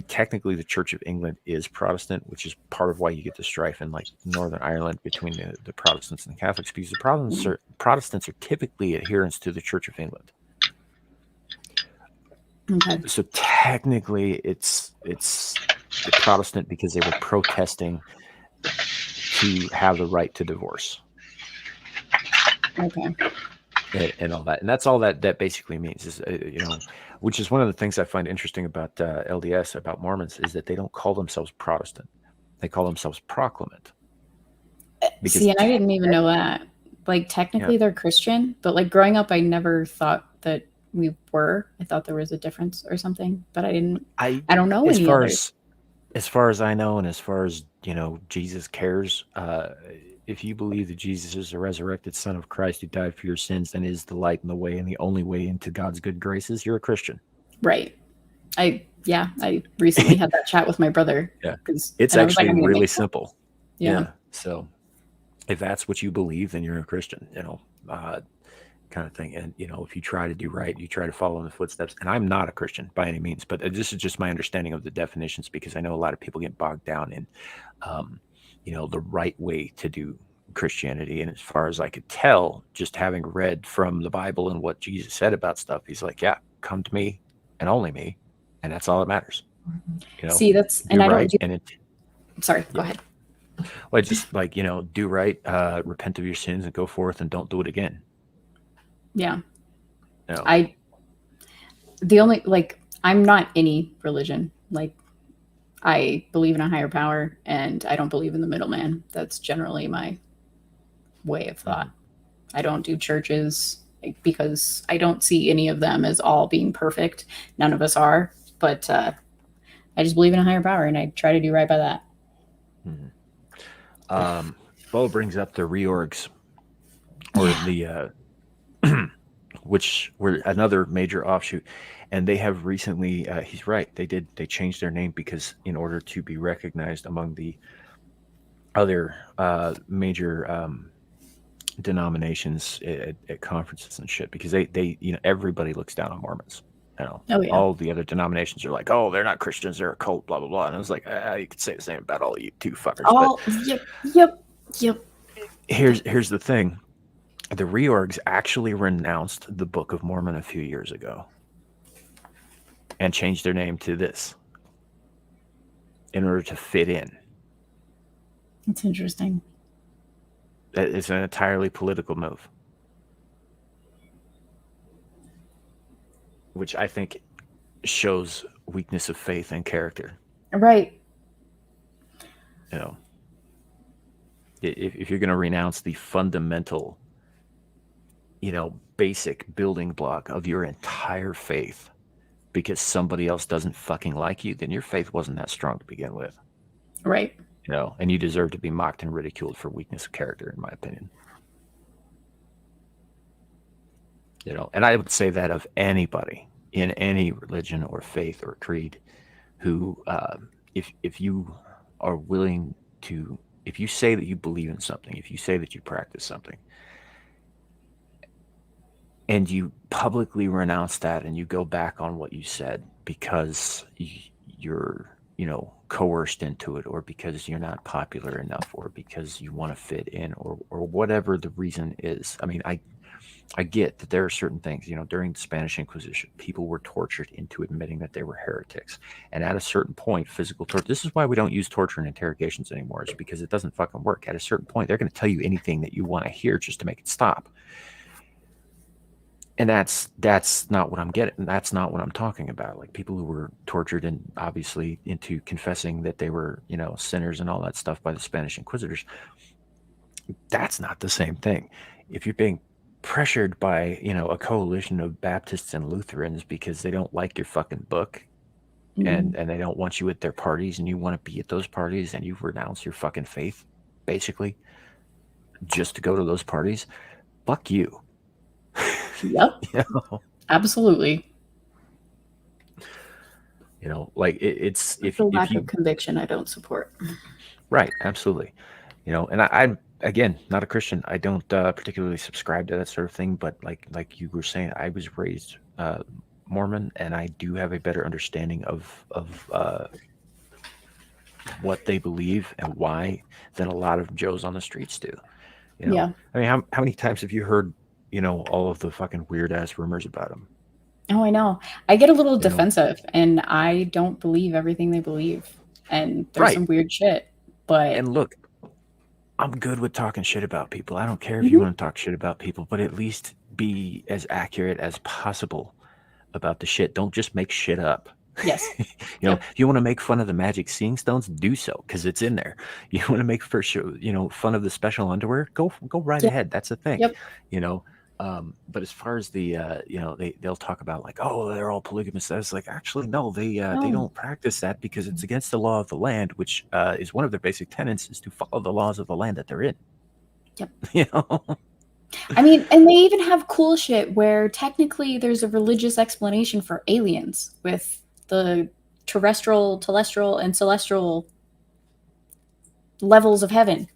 Technically, the Church of England is Protestant, which is part of why you get the strife in Northern Ireland between the Protestants and the Catholics, because the Protestants are typically adherents to the Church of England. Okay. So technically, it's Protestant because they were protesting to have the right to divorce. Okay. And all that, and that's all that basically means is which is one of the things I find interesting about LDS, about Mormons, is that they don't call themselves Protestant; they call themselves Proclamant. See, and I didn't even know that. Technically, they're Christian, but growing up, I never thought that we were. I thought there was a difference or something, but I didn't. I don't know any others. As far as I know, and as far as Jesus cares. If you believe that Jesus is the resurrected Son of Christ who died for your sins and is the light and the way and the only way into God's good graces, you're a Christian. Right. I recently had that chat with my brother. Yeah. It's actually really simple. Yeah. So if that's what you believe, then you're a Christian, kind of thing. And, if you try to do right, you try to follow in the footsteps. And I'm not a Christian by any means, but this is just my understanding of the definitions, because I know a lot of people get bogged down in, the right way to do Christianity. And as far as I could tell, just having read from the Bible and what Jesus said about stuff, he's like, yeah, come to me and only me. And that's all that matters. See, that's, and I right, don't do, sorry, go ahead. Well, just do right, repent of your sins and go forth and don't do it again. Yeah. No. I'm not any religion. I believe in a higher power, and I don't believe in the middleman. That's generally my way of thought. I don't do churches because I don't see any of them as all being perfect. None of us are, but I just believe in a higher power, and I try to do right by that. Bo brings up the reorgs, or the which were another major offshoot. And they have recently, he's right, they changed their name because in order to be recognized among the other major denominations at conferences and shit, because they everybody looks down on Mormons. All the other denominations are like, oh, they're not Christians, they're a cult, blah, blah, blah. And I was like, you could say the same about all you two fuckers. Yep. Here's the thing. The reorgs actually renounced the Book of Mormon a few years ago and changed their name to this in order to fit in. It's interesting. It's an entirely political move, which I think shows weakness of faith and character. Right. If you're going to renounce the fundamental, basic building block of your entire faith because somebody else doesn't fucking like you, then your faith wasn't that strong to begin with. Right. And you deserve to be mocked and ridiculed for weakness of character, in my opinion. And I would say that of anybody in any religion or faith or creed who, if you are willing to if you say that you believe in something, if you say that you practice something, and you publicly renounce that and you go back on what you said because you're, coerced into it, or because you're not popular enough, or because you want to fit in, or whatever the reason is. I mean, I get that there are certain things, during the Spanish Inquisition, people were tortured into admitting that they were heretics. And at a certain point, physical torture, this is why we don't use torture in interrogations anymore, is because it doesn't fucking work. At a certain point, they're going to tell you anything that you want to hear just to make it stop. And that's not what I'm getting. That's not what I'm talking about. Like, people who were tortured and obviously into confessing that they were, sinners and all that stuff by the Spanish Inquisitors. That's not the same thing. If you're being pressured by, a coalition of Baptists and Lutherans because they don't like your fucking book, and they don't want you at their parties, and you want to be at those parties, and you renounce your fucking faith, basically, just to go to those parties, fuck you. Yep. Absolutely. Like it's if the lack of conviction I don't support. Right, absolutely. And I'm again not a Christian. I don't particularly subscribe to that sort of thing. But like you were saying, I was raised Mormon, and I do have a better understanding of what they believe and why than a lot of Joes on the streets do. Yeah. I mean, how many times have you heard all of the fucking weird ass rumors about them? Oh, I know. I get a little defensive, and I don't believe everything they believe. And there's some weird shit. But and look, I'm good with talking shit about people. I don't care if you want to talk shit about people, but at least be as accurate as possible about the shit. Don't just make shit up. Yes. If you want to make fun of the magic seeing stones, do so, because it's in there. You want to make fun of the special underwear, go right ahead. That's the thing. Yep. But as far as the they'll talk about like, oh, they're all polygamous. I was like, actually no, they don't practice that because it's against the law of the land, which is one of their basic tenets, is to follow the laws of the land that they're in. Yep. I mean, and they even have cool shit where technically there's a religious explanation for aliens with the terrestrial, telestial, and celestial levels of heaven.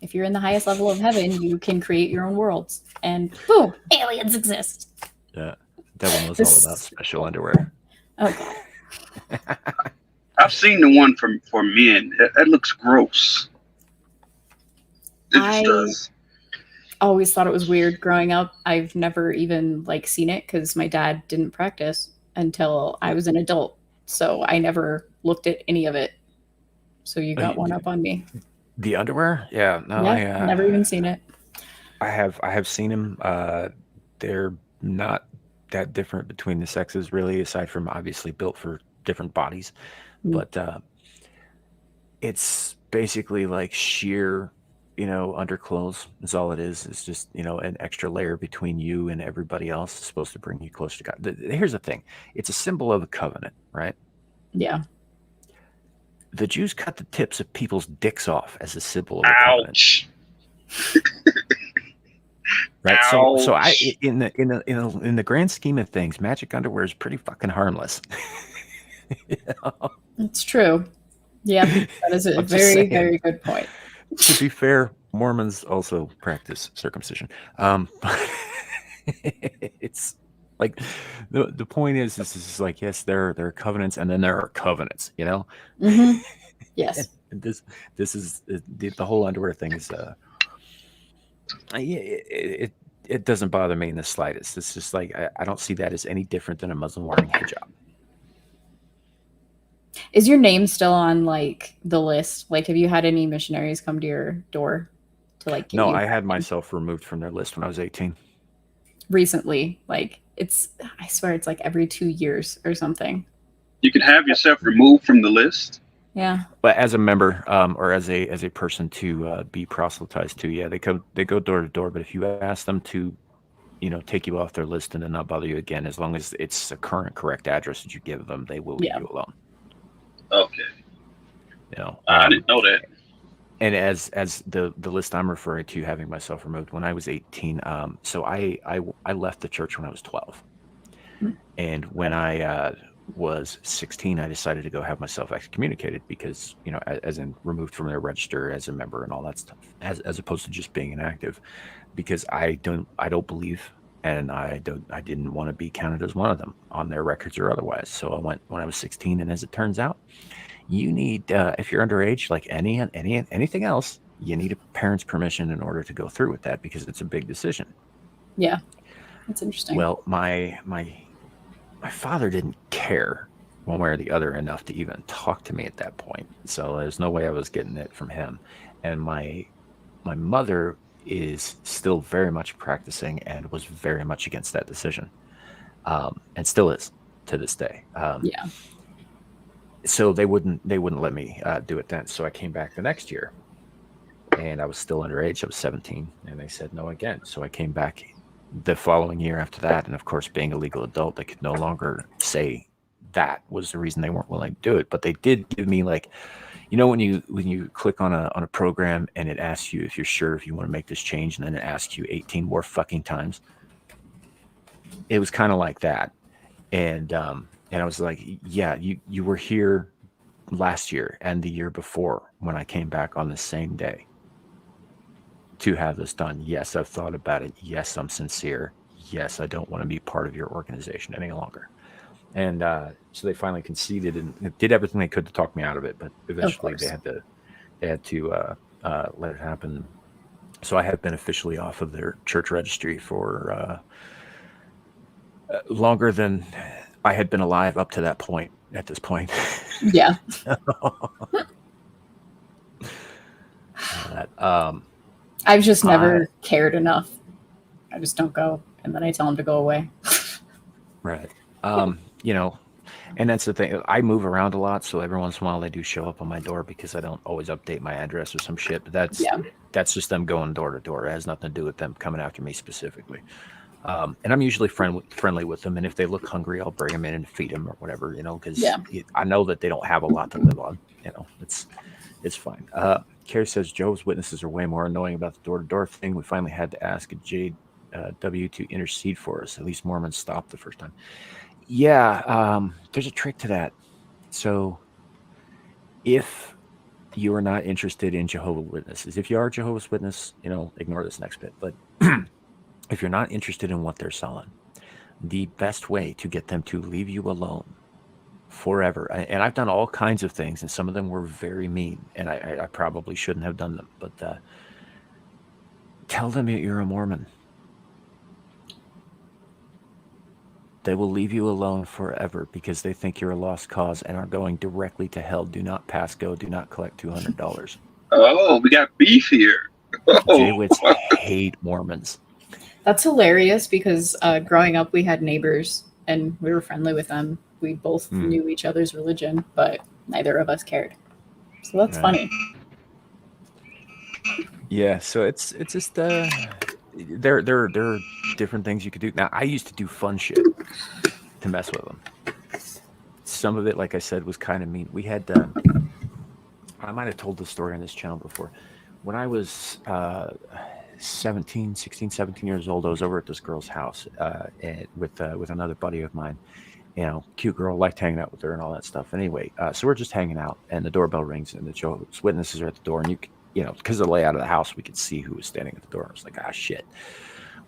If you're in the highest level of heaven, you can create your own worlds. And boom, aliens exist. Yeah. That one was all about special underwear. Okay. I've seen the one for men. That looks gross. It just does. Always thought it was weird growing up. I've never even seen it because my dad didn't practice until I was an adult. So I never looked at any of it. So you got one up on me. The underwear? Yeah. No, yeah, never even seen it. I have seen them. They're not that different between the sexes, really, aside from obviously built for different bodies. But it's basically like sheer, underclothes is all it is. It's just, an extra layer between you and everybody else. It's supposed to bring you closer to God. Here's the thing. It's a symbol of a covenant, right? Yeah. The Jews cut the tips of people's dicks off as a symbol of a covenant. Ouch. Right. So I in the grand scheme of things, magic underwear is pretty fucking harmless. It's true. Yeah, that is a very, very good point. To be fair, Mormons also practice circumcision. It's like the point is this like, yes, there are covenants, and then there are covenants, Mm-hmm. Yes. And this is the whole underwear thing is it doesn't bother me in the slightest. It's just like I don't see that as any different than a Muslim wearing hijab. Is your name still on the list? Have you had any missionaries come to your door to get No, you? I had myself removed from their list when I was 18. Recently, I swear it's every 2 years or something. You can have yourself removed from the list. Yeah. But as a member, or as a person to be proselytized to, yeah, they go door to door. But if you ask them to, take you off their list and then not bother you again, as long as it's a correct address that you give them, they will leave you alone. Okay. I didn't know that. And as the list I'm referring to, having myself removed when I was 18, so I left the church when I was 12, and when I was 16, I decided to go have myself excommunicated because, as in removed from their register as a member and all that stuff, as opposed to just being inactive, because I don't believe, and I didn't want to be counted as one of them on their records or otherwise. So I went when I was 16, and as it turns out, you need, if you're underage, like anything else, you need a parent's permission in order to go through with that because it's a big decision. Yeah, that's interesting. Well, my father didn't care one way or the other enough to even talk to me at that point. So there's no way I was getting it from him. And my mother is still very much practicing and was very much against that decision, and still is to this day. Yeah. So they wouldn't let me do it then. So I came back the next year, and I was still underage. I was 17, and they said no again. So I came back the following year after that, and of course, being a legal adult, they could no longer say that was the reason they weren't willing to do it. But they did give me, like, when you click on a program and it asks you if you're sure if you want to make this change, and then it asks you 18 more fucking times. It was kind of like that, and I was like, yeah, you were here last year and the year before when I came back on the same day to have this done. Yes, I've thought about it. Yes, I'm sincere. Yes, I don't want to be part of your organization any longer. And so they finally conceded and did everything they could to talk me out of it. But eventually they had to let it happen. So I have been officially off of their church registry for longer than I had been alive up to that point. At this point, Yeah. I've just never cared enough. I just don't go, and then I tell them to go away. Right. And that's the thing. I move around a lot, so every once in a while they do show up on my door because I don't always update my address or some shit. But that's just them going door to door. It has nothing to do with them coming after me specifically. And I'm usually friendly with them. And if they look hungry, I'll bring them in and feed them or whatever, because I know that they don't have a lot to live on. It's fine. Carrie says Jehovah's Witnesses are way more annoying about the door-to-door thing. We finally had to ask a JW to intercede for us. At least Mormons stopped the first time. Yeah, there's a trick to that. So if you are not interested in Jehovah's Witnesses, if you are a Jehovah's Witness, ignore this next bit. But if you're not interested in what they're selling, the best way to get them to leave you alone forever, and I've done all kinds of things, and some of them were very mean, and I probably shouldn't have done them, but tell them that you're a Mormon. They will leave you alone forever because they think you're a lost cause and are going directly to hell. Do not pass go. Do not collect $200. Oh, we got beef here. Jaywits hate Mormons. That's hilarious because growing up, we had neighbors and we were friendly with them. We both knew each other's religion, but neither of us cared. So that's funny. Yeah, so it's just there are different things you could do. Now, I used to do fun shit to mess with them. Some of it, like I said, was kind of mean. We had I might have told this story on this channel before. When I was 16, 17 years old, I was over at this girl's house with another buddy of mine. Cute girl, liked hanging out with her and all that stuff. Anyway, so we're just hanging out, and the doorbell rings, and the Jehovah's Witnesses are at the door, and because of the layout of the house, we could see who was standing at the door. I was like, shit.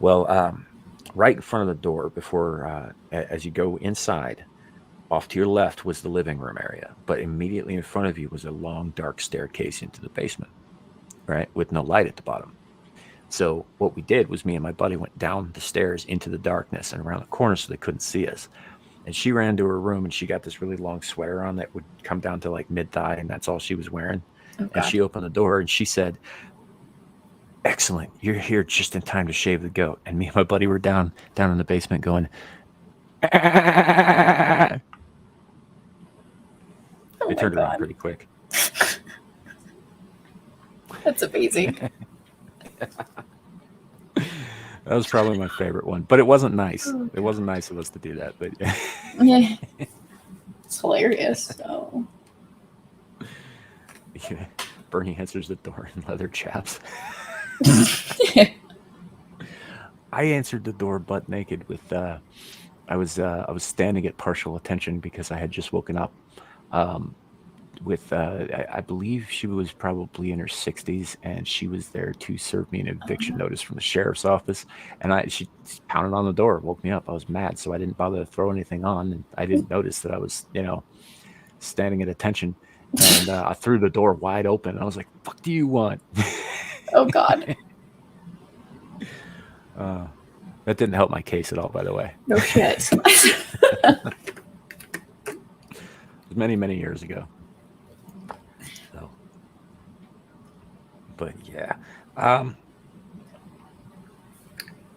Well, right in front of the door, before as you go inside, off to your left was the living room area, but immediately in front of you was a long, dark staircase into the basement, right, with no light at the bottom. So what we did was me and my buddy went down the stairs into the darkness and around the corner so they couldn't see us. And she ran to her room, and she got this really long sweater on that would come down to like mid-thigh, and that's all she was wearing. Okay. And she opened the door, and she said, "Excellent, you're here just in time to shave the goat." And me and my buddy were down in the basement going, They turned around pretty quick. That's amazing. That was probably my favorite one, but it wasn't nice. It wasn't nice of us to do that, but yeah, it's hilarious. So yeah. Bernie answers the door in leather chaps. I answered the door butt naked with I was standing at partial attention because I had just woken up. With I believe she was probably in her 60s, and she was there to serve me an eviction notice from the sheriff's office. And she pounded on the door, woke me up. I was mad, so I didn't bother to throw anything on, and I didn't notice that I was, standing at attention. And I threw the door wide open. I was like, "Fuck, do you want?" Oh God. That didn't help my case at all, by the way. No shit. It was many, many years ago. So, but yeah. I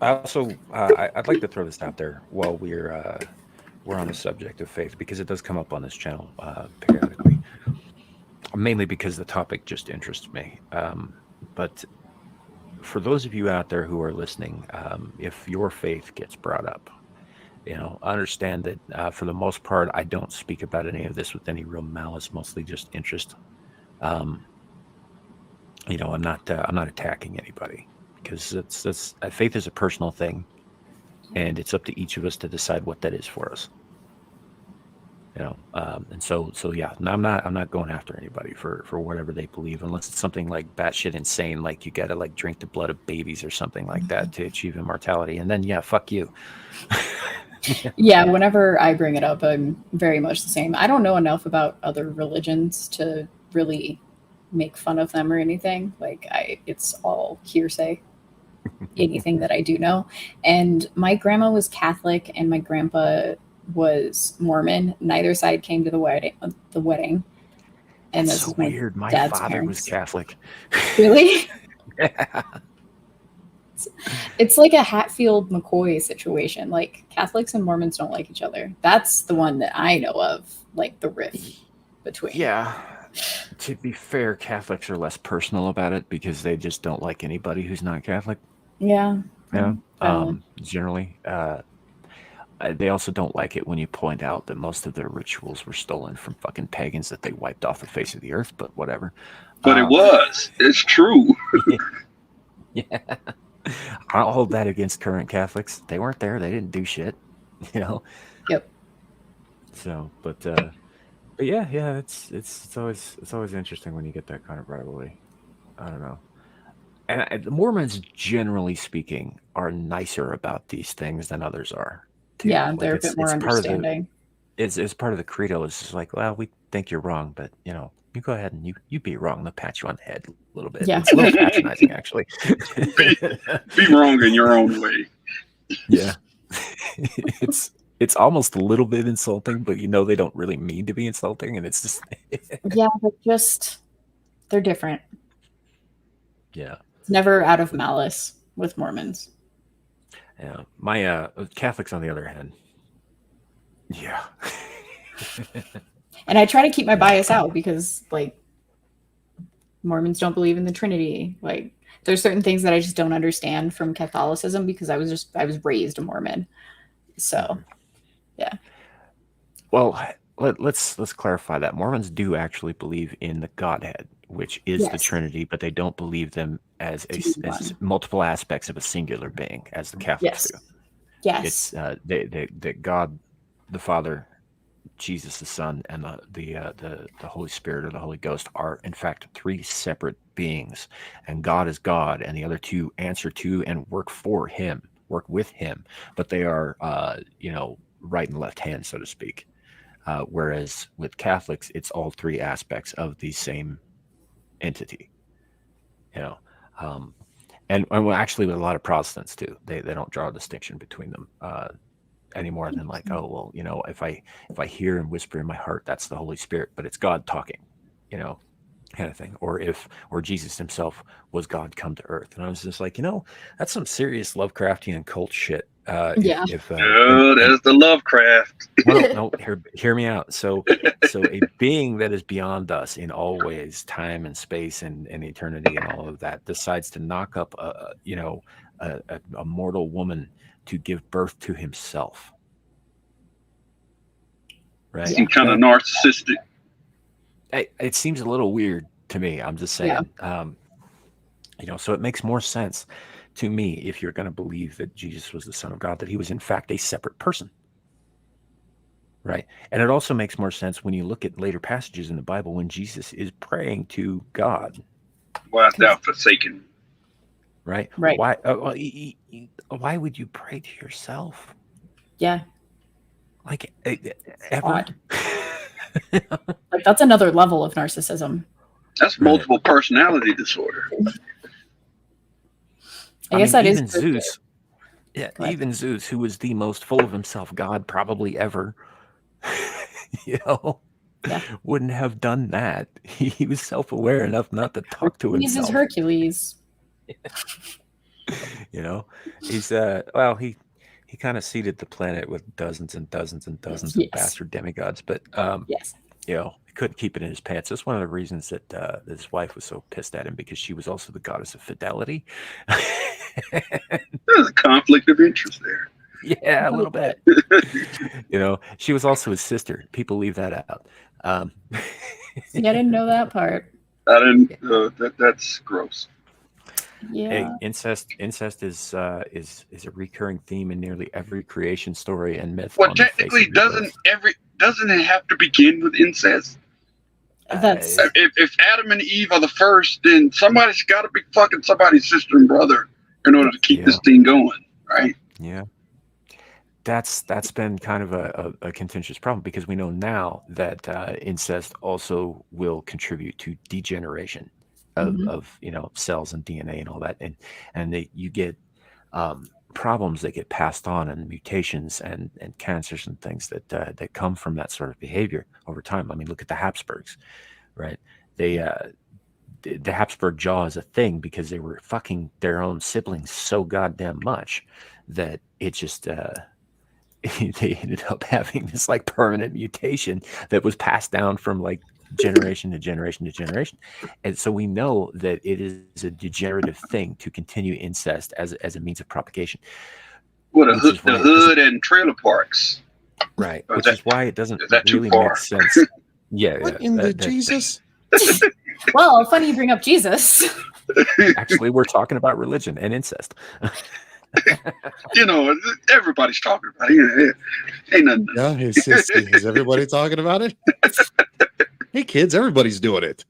also I'd like to throw this out there while we're on the subject of faith, because it does come up on this channel periodically. Mainly because the topic just interests me. But for those of you out there who are listening, if your faith gets brought up, understand that for the most part, I don't speak about any of this with any real malice, mostly just interest. I'm not attacking anybody, because faith is a personal thing, and it's up to each of us to decide what that is for us. And so yeah, I'm not going after anybody for whatever they believe, unless it's something like batshit insane, like you gotta like drink the blood of babies or something like that to achieve immortality, and then yeah, fuck you. Yeah, whenever I bring it up, I'm very much the same. I don't know enough about other religions to really make fun of them or anything. Like it's all hearsay. Anything that I do know. And my grandma was Catholic and my grandpa was Mormon. Neither side came to the wedding. And That's this so is my weird. My dad's father parents. was Catholic. Really? Yeah. It's like a Hatfield-McCoy situation. Like Catholics and Mormons don't like each other. That's the one that I know of, like the rift between. Yeah. To be fair, Catholics are less personal about it because they just don't like anybody who's not Catholic. Yeah. Generally. They also don't like it when you point out that most of their rituals were stolen from fucking pagans that they wiped off the face of the earth, but whatever. But it's true. Yeah. I don't hold that against current Catholics. They weren't there. They didn't do shit, Yep. So, but yeah, it's always interesting when you get that kind of rivalry. I don't know. And the Mormons, generally speaking, are nicer about these things than others are. Too. Yeah, like they're a bit more understanding. It's part of the credo. It's just like, well, we think you're wrong, but you go ahead and you be wrong. They'll pat you on the head a little bit. Yeah. It's a little patronizing, actually. Be wrong in your own way. Yeah. It's almost a little bit insulting, but they don't really mean to be insulting, and it's just Yeah, but they're different. Yeah. It's never out of malice with Mormons. Yeah. My Catholics, on the other hand, yeah. And I try to keep my bias out because, like, Mormons don't believe in the Trinity. Like, there's certain things that I just don't understand from Catholicism because I was raised a Mormon. So, yeah. Well, let's clarify that Mormons do actually believe in the Godhead, which is the Trinity, but they don't believe them as multiple aspects of a singular being, as the Catholics do. Yes. It's that God, the Father, Jesus the Son, and the Holy Spirit or the Holy Ghost are in fact three separate beings, and God is God, and the other two answer to and work with Him, but they are right and left hand, so to speak. Whereas with Catholics, it's all three aspects of the same entity. And actually with a lot of Protestants too, they don't draw a distinction between them any more than like, oh well, if I hear and whisper in my heart, that's the Holy Spirit, but it's God talking, kind of thing. Or Jesus himself was God come to earth. And I was just like, that's some serious Lovecraftian cult shit. That's the Lovecraft. No, hear me out. So a being that is beyond us in all ways, time and space and eternity and all of that, decides to knock up a mortal woman to give birth to himself. Right? Seems kind of narcissistic. It seems a little weird to me. I'm just saying. So it makes more sense to me if you're going to believe that Jesus was the Son of God, that he was in fact a separate person. Right. And it also makes more sense when you look at later passages in the Bible when Jesus is praying to God. Why thou forsaken? Right. Right. Why? Why would you pray to yourself? Yeah. Like ever? Odd. Like that's another level of narcissism. That's multiple personality disorder. I guess that even is Zeus. Yeah, even Zeus, who was the most full of himself God probably ever, wouldn't have done that. He was self-aware enough not to talk to himself. He's Hercules. He's he kind of seeded the planet with dozens and dozens and dozens of bastard demigods, but he couldn't keep it in his pants. That's one of the reasons that his wife was so pissed at him, because she was also the goddess of fidelity. There's a conflict of interest there. Yeah, a little bit. She was also his sister. People leave that out. See, I didn't know that part. I didn't. That's gross. Yeah. Hey, incest is a recurring theme in nearly every creation story and myth. Well, technically, doesn't it have to begin with incest? That's if Adam and Eve are the first, then somebody's got to be fucking somebody's sister and brother in order to keep this thing going, right? Yeah. That's been kind of a contentious problem, because we know now that incest also will contribute to degeneration of cells and DNA and all that, and you get problems that get passed on, and mutations and cancers and things that come from that sort of behavior over time. I mean, look at the Habsburgs, right? The Habsburg jaw is a thing because they were fucking their own siblings so goddamn much that it just they ended up having this like permanent mutation that was passed down from like generation to generation to generation. And so we know that it is a degenerative thing to continue incest as a means of propagation. Well, the hood and trailer parks. Right. Which is why it doesn't really make sense. Yeah. What in the Jesus? Well, funny you bring up Jesus. Actually, we're talking about religion and incest. Everybody's talking about it. Ain't nothing. Yeah, is everybody talking about it? Hey, kids, everybody's doing it.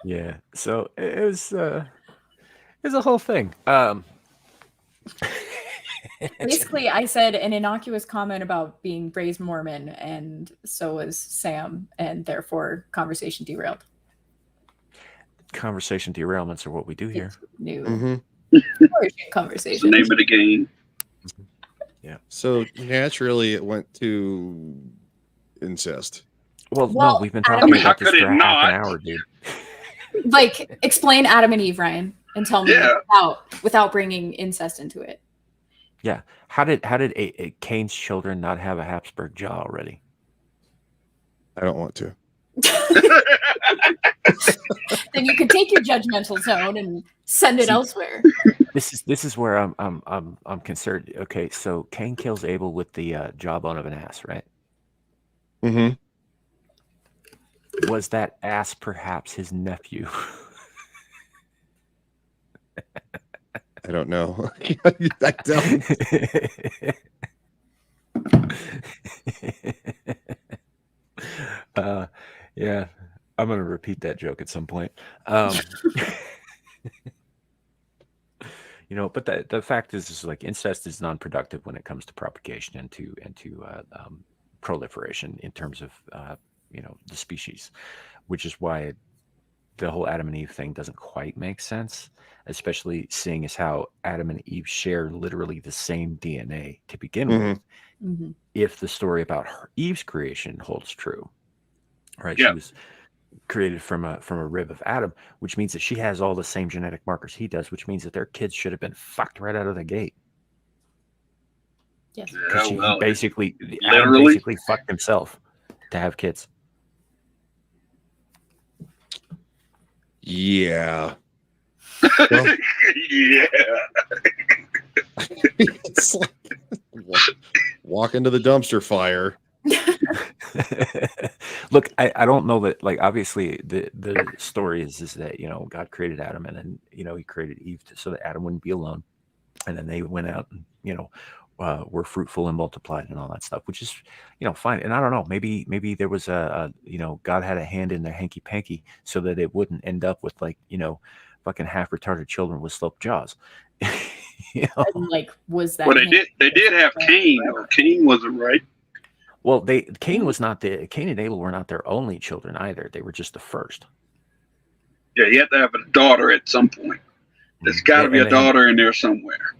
Yeah. So it was a whole thing. Basically, I said an innocuous comment about being raised Mormon, and so was Sam, and therefore conversation derailed. Conversation derailments are what we do here. New conversation. The name of the game. Yeah. So naturally, it went to incest. Well, no, we've been talking about this for half an hour, dude. Like, explain Adam and Eve, Ryan, and tell me without bringing incest into it. Yeah. How did Cain's children not have a Habsburg jaw already? I don't want to. Then you could take your judgmental tone and send it elsewhere. This is where I'm concerned. Okay, so Cain kills Abel with the jawbone of an ass, right? Mm-hmm. Was that ass perhaps his nephew? I don't know. I don't. Yeah, I'm gonna repeat that joke at some point. But the fact is like incest is non-productive when it comes to propagation and to proliferation in terms of the species, which is why the whole Adam and Eve thing doesn't quite make sense, especially seeing as how Adam and Eve share literally the same DNA to begin with. Mm-hmm. If the story about Eve's creation holds true, right? Yeah. She was created from a rib of Adam, which means that she has all the same genetic markers he does, which means that their kids should have been fucked right out of the gate. Yes. Yeah, Adam basically fucked himself to have kids. Yeah. Well, yeah. It's like walk into the dumpster fire. Look, I don't know that, like, obviously the story is that God created Adam, and then he created Eve so that Adam wouldn't be alone, and then they went out and were fruitful and multiplied and all that stuff, which is, fine. And I don't know, maybe there was God had a hand in their hanky panky so that it wouldn't end up with fucking half retarded children with sloped jaws. And, like, was that? Well, they did have Cain. Though. Cain wasn't right. Well, Cain and Abel were not their only children either. They were just the first. Yeah, you have to have a daughter at some point. There's got to be a daughter in there somewhere.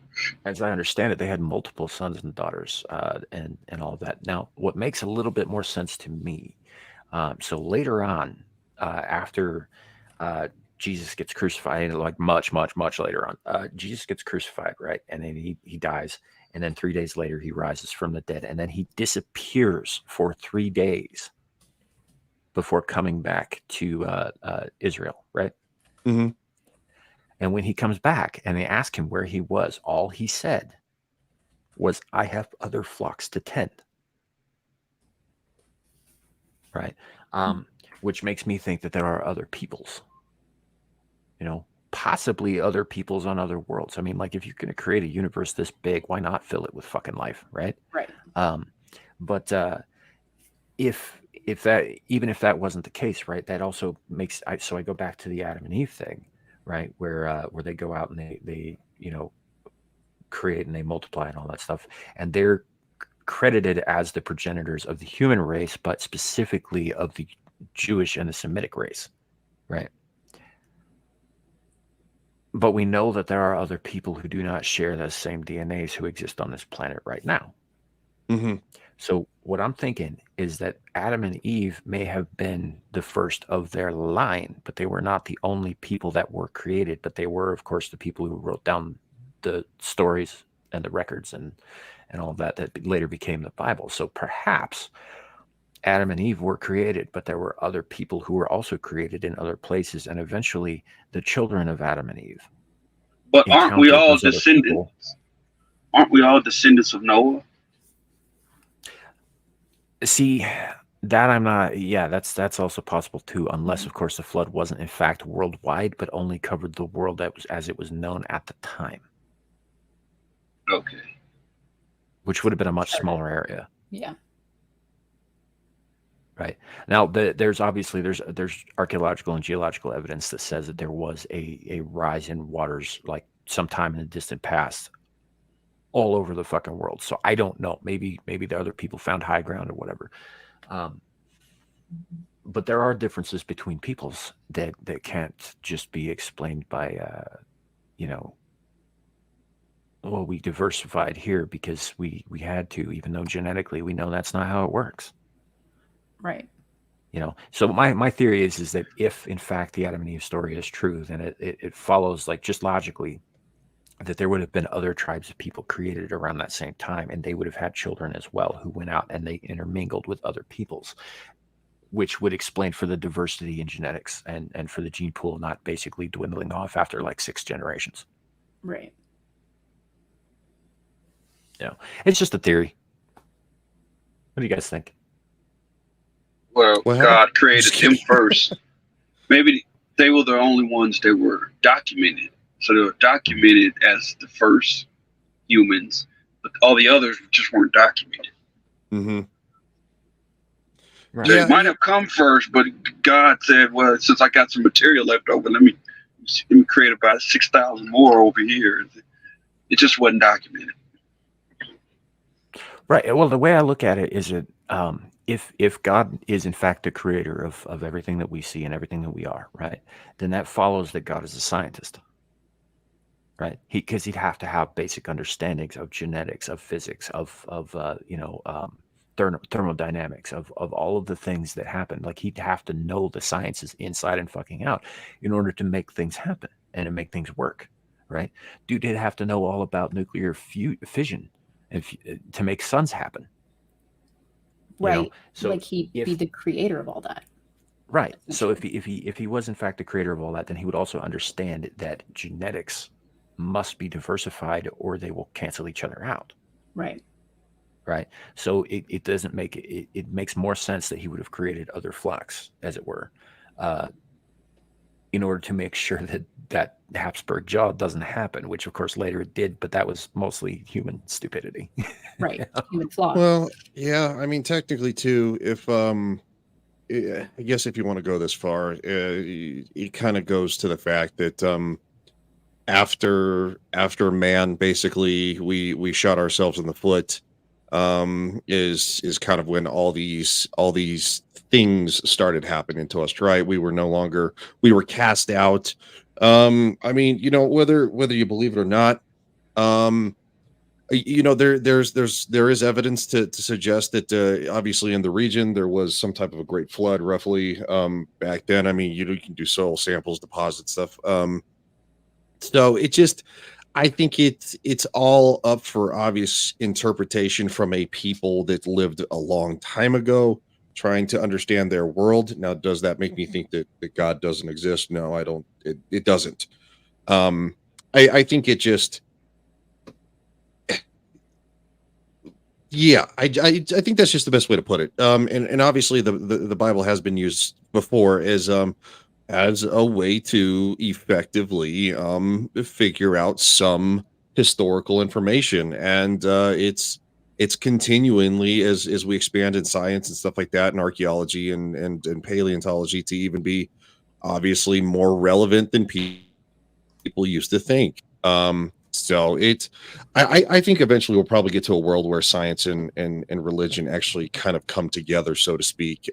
As I understand it, they had multiple sons and daughters, and all of that. Now, what makes a little bit more sense to me, so later on, after Jesus gets crucified, like much later on, Jesus gets crucified, right? And then he dies, and then 3 days later, he rises from the dead, and then he disappears for 3 days before coming back to Israel, right? Mm-hmm. And when he comes back and they ask him where he was, all he said was, I have other flocks to tend. Right? Which makes me think that there are other peoples, possibly other peoples on other worlds. I mean, like, if you're going to create a universe this big, why not fill it with fucking life? Right. Right. But if that wasn't the case, right, that also makes, so I go back to the Adam and Eve thing, right, where they go out and they create and they multiply and all that stuff, and they're credited as the progenitors of the human race, but specifically of the Jewish and the Semitic race, right? But we know that there are other people who do not share the same DNAs who exist on this planet right now. Mm-hmm. So what I'm thinking is that Adam and Eve may have been the first of their line, but they were not the only people that were created, but they were, of course, the people who wrote down the stories and the records and all of that later became the Bible. So perhaps Adam and Eve were created, but there were other people who were also created in other places, and eventually the children of Adam and Eve. But aren't we all descendants? Aren't we all descendants of Noah? See, that I'm not. Yeah, that's also possible too, unless of course the flood wasn't in fact worldwide, but only covered the world that was as it was known at the time. Okay. Which would have been a much smaller area. Yeah. Right. Now, there's obviously there's archaeological and geological evidence that says that there was a rise in waters like sometime in the distant past, all over the fucking world. So I don't know. Maybe the other people found high ground or whatever. But there are differences between peoples that can't just be explained by well, we diversified here because we had to, even though genetically we know that's not how it works. Right. So my theory is that if in fact the Adam and Eve story is true, then it follows, like, just logically, that there would have been other tribes of people created around that same time, and they would have had children as well who went out and they intermingled with other peoples, which would explain for the diversity in genetics and for the gene pool not basically dwindling off after like 6 generations. Right. It's just a theory. What do you guys think? Well, God created them first. Maybe they were the only ones that were documented. So they were documented as the first humans, but all the others just weren't documented. Mm-hmm. Right. They might have come first, but God said, well, since I got some material left over, let me create about 6,000 more over here. It just wasn't documented. Right. Well, the way I look at it is that if God is in fact the creator of everything that we see and everything that we are, right, then that follows that God is a scientist, right? Because he'd have to have basic understandings of genetics, of physics, of thermodynamics, of all of the things that happen. Like, he'd have to know the sciences inside and fucking out in order to make things happen and to make things work, right? Dude did have to know all about nuclear fission to make suns happen. Right. So like he'd be the creator of all that. Right. So if he was in fact the creator of all that, then he would also understand that genetics must be diversified or they will cancel each other out. Right. Right. So it doesn't make it makes more sense that he would have created other flocks, as it were, in order to make sure that that Habsburg jaw doesn't happen, which of course later it did, but that was mostly human stupidity. Right. Human flaw. Well, yeah, I mean, technically too, if I guess if you want to go this far, it kind of goes to the fact that after man, basically we shot ourselves in the foot, is kind of when all these things started happening to us, right? We were cast out. I mean, whether you believe it or not, there is evidence to suggest that obviously in the region there was some type of a great flood roughly back then. I mean, you can do soil samples, deposit stuff. So it just, I think it's all up for obvious interpretation from a people that lived a long time ago, trying to understand their world. Now, does that make me think that God doesn't exist? No, I don't. It doesn't. I think it just, yeah, I think that's just the best way to put it. And obviously the Bible has been used before as a way to effectively figure out some historical information, and it's continually as we expand in science and stuff like that, and archaeology and paleontology, to even be obviously more relevant than people used to think. So it's, I think eventually we'll probably get to a world where science and religion actually kind of come together, so to speak.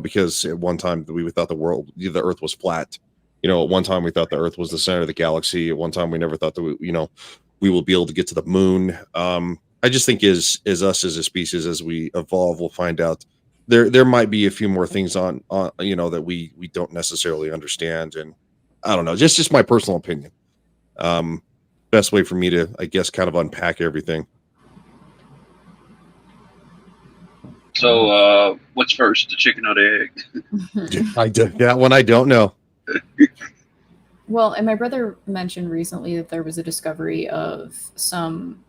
Because at one time we thought the Earth was flat. At one time we thought the Earth was the center of the galaxy. At one time we never thought that we will be able to get to the moon. I just think as us as a species, as we evolve, we'll find out there might be a few more things on that we don't necessarily understand. And I don't know, just my personal opinion. Best way for me to, I guess, kind of unpack everything. So, what's first, the chicken or the egg? That one I don't know. Well, and my brother mentioned recently that there was a discovery of some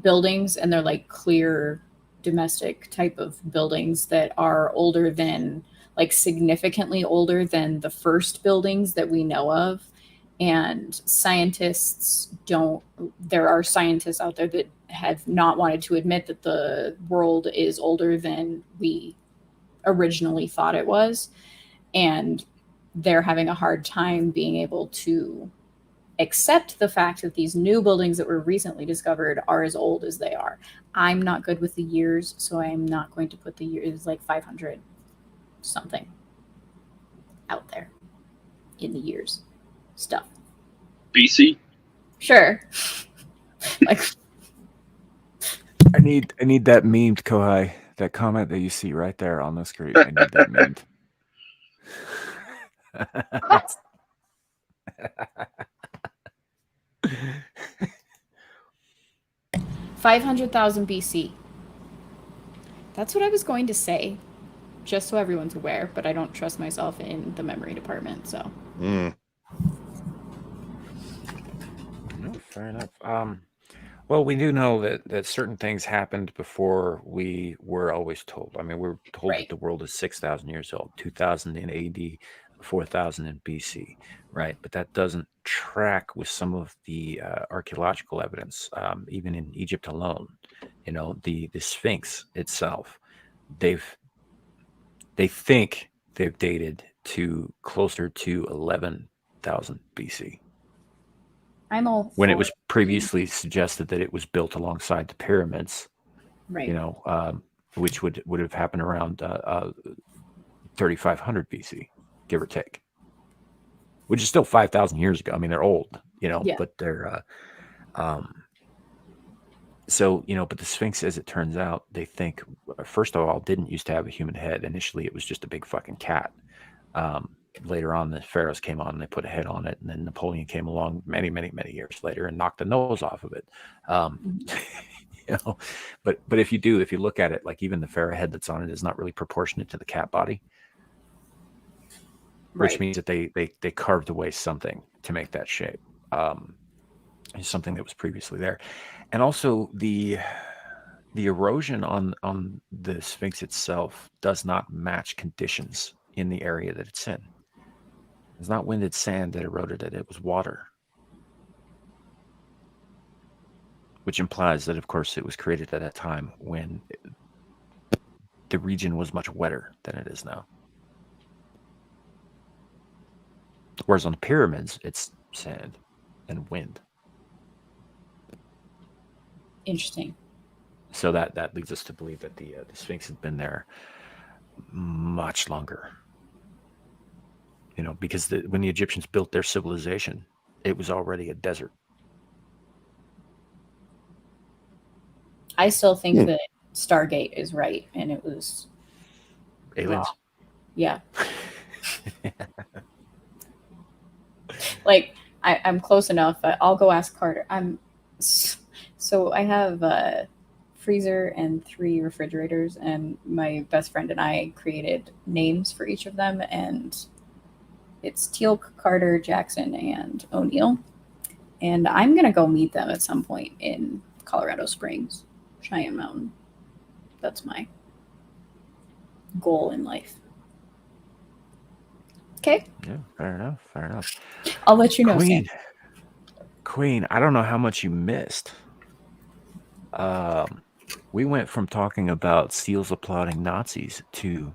buildings, and they're like clear domestic type of buildings that are older than, like significantly older than the first buildings that we know of. And there are scientists out there that have not wanted to admit that the world is older than we originally thought it was. And they're having a hard time being able to accept the fact that these new buildings that were recently discovered are as old as they are. I'm not good with the years, so I'm not going to put the years, like 500 something out there in the years stuff. BC? Sure. Like, I need that memed, Kohai. That comment that you see right there on the screen. I need that memed. 500,000 BC. That's what I was going to say, just so everyone's aware, but I don't trust myself in the memory department, so. No, fair enough. Well, we do know that certain things happened before we were always told. I mean, we're told Right. that the world is 6,000 years old, 2,000 in AD, 4,000 in BC, right? But that doesn't track with some of the archaeological evidence, even in Egypt alone. The Sphinx itself, they think they've dated to closer to 11,000 BC. I'm all When it for was previously suggested that it was built alongside the pyramids, right. which would have happened around 3,500 BC, give or take, which is still 5,000 years ago. I mean, they're old, Yeah. but they're but the Sphinx, as it turns out, they think, first of all, didn't used to have a human head. Initially, it was just a big fucking cat. Later on, the pharaohs came on and they put a head on it, and then Napoleon came along many, many, many years later and knocked the nose off of it. But if you look at it, like even the pharaoh head that's on it is not really proportionate to the cat body, which Right. means that they carved away something to make that shape. Something that was previously there, and also the erosion on the Sphinx itself does not match conditions in the area that it's in. It's not winded sand that eroded it. It was water. Which implies that, of course, it was created at a time when the region was much wetter than it is now. Whereas on the pyramids, it's sand and wind. Interesting. So that leads us to believe that the Sphinx had been there much longer. You know, because when the Egyptians built their civilization, it was already a desert. I still think that Stargate is right, and it was aliens. wrong. Yeah. Like I'm close enough. I'll go ask Carter. So I have a freezer and 3 refrigerators, and my best friend and I created names for each of them, and it's Teal, Carter, Jackson, and O'Neill. And I'm gonna go meet them at some point in Colorado Springs, Cheyenne Mountain. That's my goal in life. Okay. Yeah, fair enough. Fair enough. I'll let you know. Queen, I don't know how much you missed. We went from talking about seals applauding Nazis to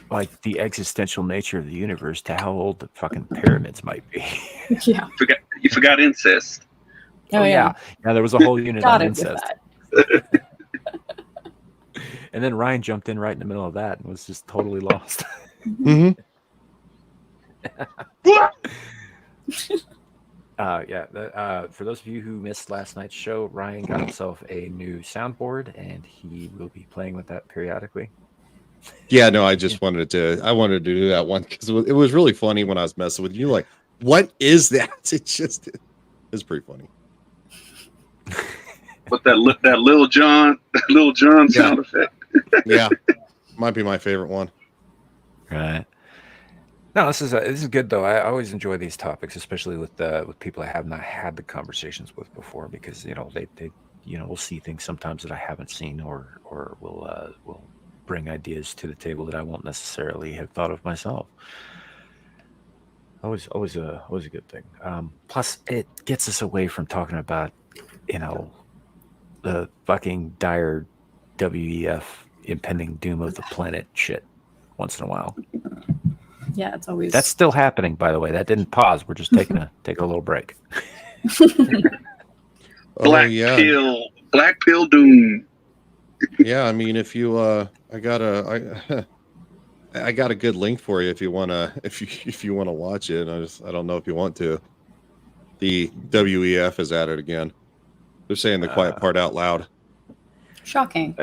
like the existential nature of the universe to how old the fucking pyramids might be. Yeah. You forgot incest. Oh yeah. Yeah, there was a whole unit on incest. And then Ryan jumped in right in the middle of that and was just totally lost. Mm-hmm. For those of you who missed last night's show, Ryan got himself a new soundboard, and he will be playing with that periodically. Yeah, no, I wanted to do that one because it was really funny when I was messing with you. Like, what is that? It's pretty funny. What that Lil Jon sound effect? Yeah, might be my favorite one. Right. No, this is good though. I always enjoy these topics, especially with people I have not had the conversations with before, because they will see things sometimes that I haven't seen, or will bring ideas to the table that I won't necessarily have thought of myself. Always a good thing. Plus, it gets us away from talking about the fucking dire WEF impending doom of the planet shit once in a while. Yeah, it's always that's still happening, by the way. That didn't pause. We're just taking a little break. Black pill doom. Yeah, I mean, if you I got a good link for you if you wanna watch it. I don't know if you want to. The WEF is at it again. They're saying the quiet part out loud. shocking.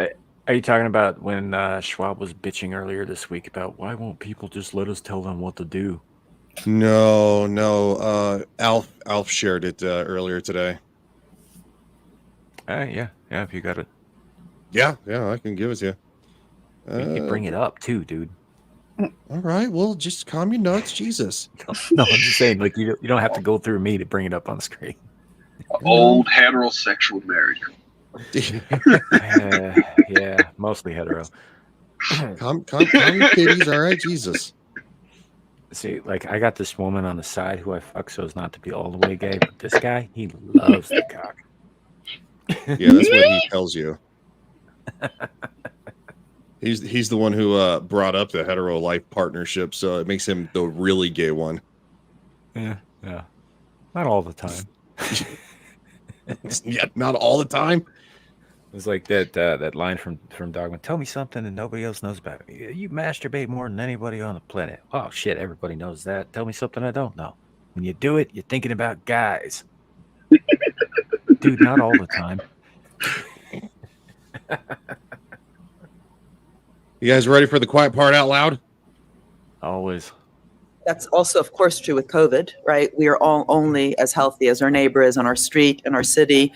Are you talking about when Schwab was bitching earlier this week about why won't people just let us tell them what to do? No. Alf shared it earlier today. Yeah, if you got it. Yeah, I can give it to you. You can bring it up too, dude. All right, well, just calm your nuts, Jesus. No, I'm just saying, like you don't have to go through me to bring it up on the screen. Old heterosexual marriage. Yeah, mostly hetero. Calm your kitties, all right, Jesus. See, like I got this woman on the side who I fuck so as not to be all the way gay, but this guy, he loves the cock. Yeah, that's what he tells you. He's the one who brought up the hetero life partnership, so it makes him the really gay one. Yeah. Not all the time. Yeah, not all the time. It was like that line from Dogma. Tell me something that nobody else knows about me. You masturbate more than anybody on the planet. Oh shit, everybody knows that. Tell me something I don't know. When you do it, you're thinking about guys. Dude, not all the time. You guys ready for the quiet part out loud? Always. That's also, of course, true with COVID, right? We are all only as healthy as our neighbor is on our street, in our city.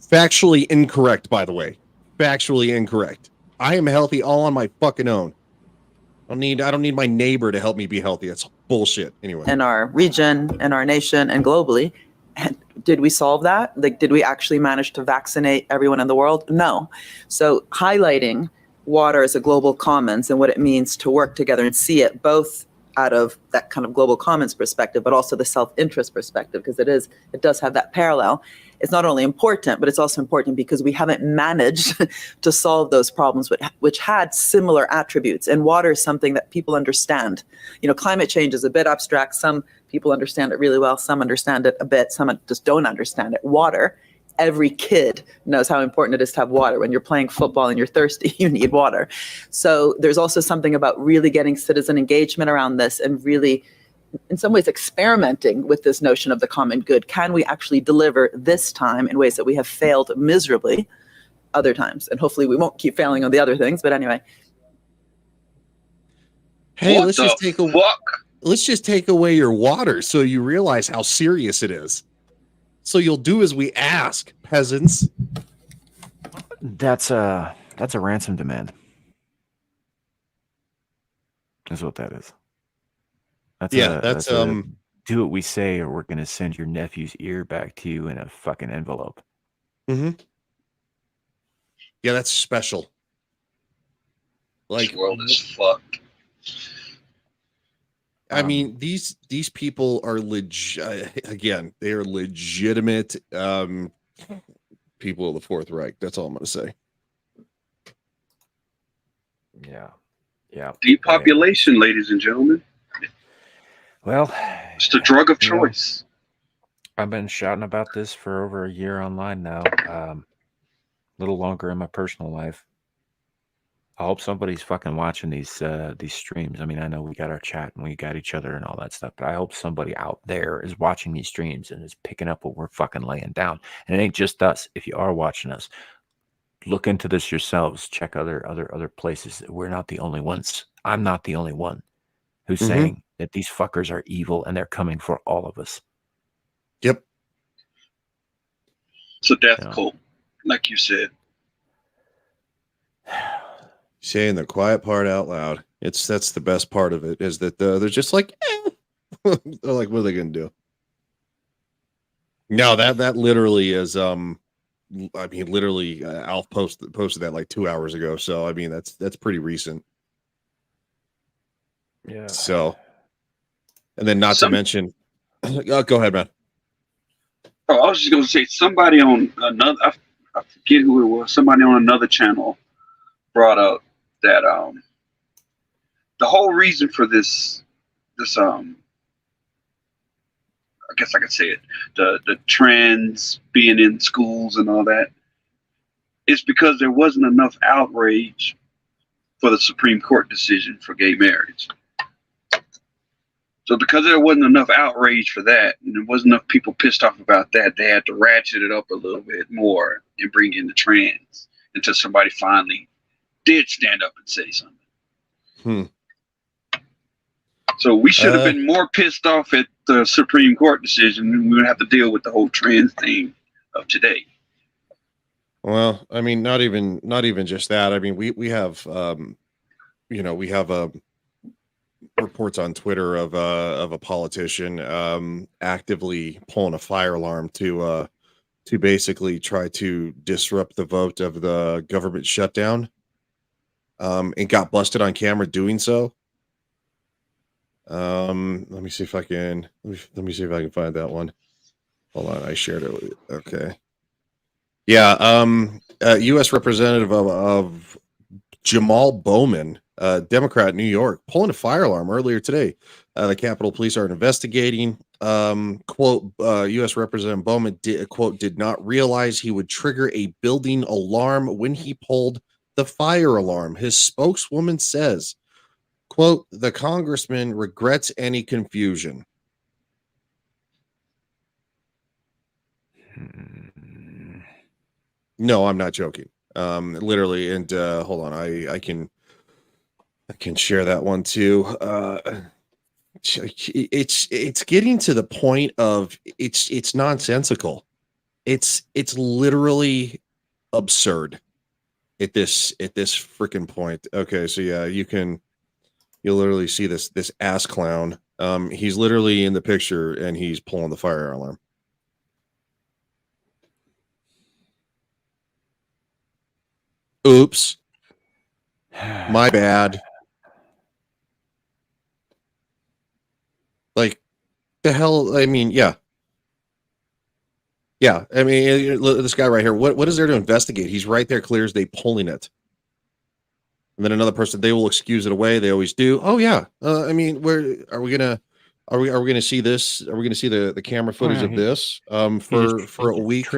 Factually incorrect, by the way. Factually incorrect. I am healthy all on my fucking own. I don't need my neighbor to help me be healthy. That's bullshit. Anyway. In our region, in our nation, and globally. And did we solve that? Like, did we actually manage to vaccinate everyone in the world? No. So highlighting water as a global commons and what it means to work together and see it both out of that kind of global commons perspective, but also the self-interest perspective, because it does have that parallel. It's not only important, but it's also important because we haven't managed to solve those problems which had similar attributes. And water is something that people understand. Climate change is a bit abstract. Some people understand it really well. Some understand it a bit. Some just don't understand it. Water, every kid knows how important it is to have water. When you're playing football and you're thirsty, you need water. So there's also something about really getting citizen engagement around this and really, in some ways, experimenting with this notion of the common good. Can we actually deliver this time in ways that we have failed miserably other times? And hopefully we won't keep failing on the other things. But anyway. Hey, What let's the just take away your water so you realize how serious it is. So you'll do as we ask, peasants. That's a ransom demand. That's what that is. That's do what we say, or we're gonna send your nephew's ear back to you in a fucking envelope. Mm-hmm. Yeah, that's special. This world is fucked. I mean, these people are again, they are legitimate people of the Fourth Reich. That's all I'm going to say. Yeah. Depopulation, ladies and gentlemen. Well, it's the drug of choice. I've been shouting about this for over a year online now. A little longer in my personal life. I hope somebody's fucking watching these streams. I mean, I know we got our chat and we got each other and all that stuff, but I hope somebody out there is watching these streams and is picking up what we're fucking laying down. And it ain't just us. If you are watching us, look into this yourselves. Check other places. We're not the only ones. I'm not the only one who's saying that these fuckers are evil and they're coming for all of us. Yep. It's a death cult, like you said. Saying the quiet part out loud. That's the best part of it, is that they're just like, they're like, what are they gonna do? No, that literally is literally Alf posted that like 2 hours ago. So I mean that's pretty recent. Yeah. So, and then not to mention, go ahead, man. Oh, I was just gonna say, somebody on another, I forget who it was. Somebody on another channel brought up that the whole reason for this I guess I could say it, the trends being in schools and all that, is because there wasn't enough outrage for the Supreme Court decision for gay marriage. So because there wasn't enough outrage for that, and there wasn't enough people pissed off about that, they had to ratchet it up a little bit more and bring in the trans until somebody finally did stand up and say something. So we should have been more pissed off at the Supreme Court decision, and we would have to deal with the whole trans thing of today. Well, I mean, not even just that. I mean, we have we have reports on Twitter of a politician actively pulling a fire alarm to basically try to disrupt the vote of the government shutdown, and got busted on camera doing so. Let me see if I can find that one. Hold on, I shared it with you. Okay. Yeah, U.S. Representative of Jamal Bowman, Democrat, New York, pulling a fire alarm earlier today. The Capitol Police are investigating. Quote, U.S. Representative Bowman did not realize he would trigger a building alarm when he pulled the fire alarm. His spokeswoman says, quote, the congressman regrets any confusion. No, I'm not joking. Literally, and hold on, I can share that one too. It's getting to the point of it's nonsensical. It's literally absurd at this freaking point. Okay, so yeah, you'll literally see this ass clown. He's literally in the picture and he's pulling the fire alarm. Oops. My bad. Like, the hell? I mean, yeah. Yeah. I mean, this guy right here, what is there to investigate? He's right there, clear as day, pulling it. And then another person, they will excuse it away. They always do. Oh, yeah. I mean, where are we going to? Are we going to see this? Are we going to see the camera footage of this for a week?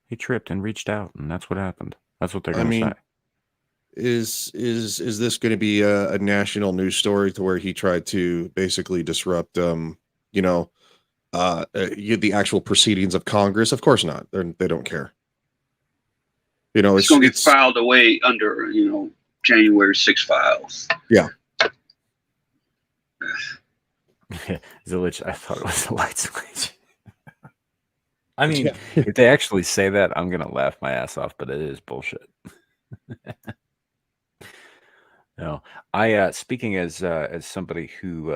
He tripped and reached out, and that's what happened. That's what they're going to say. Is this going to be a national news story to where he tried to basically disrupt, the actual proceedings of Congress? Of course not. They don't care. It's going to get filed away under, January 6 files. Yeah. Zillich, I thought it was a light switch. I mean, if they actually say that, I'm going to laugh my ass off, but it is bullshit. No, speaking as somebody who,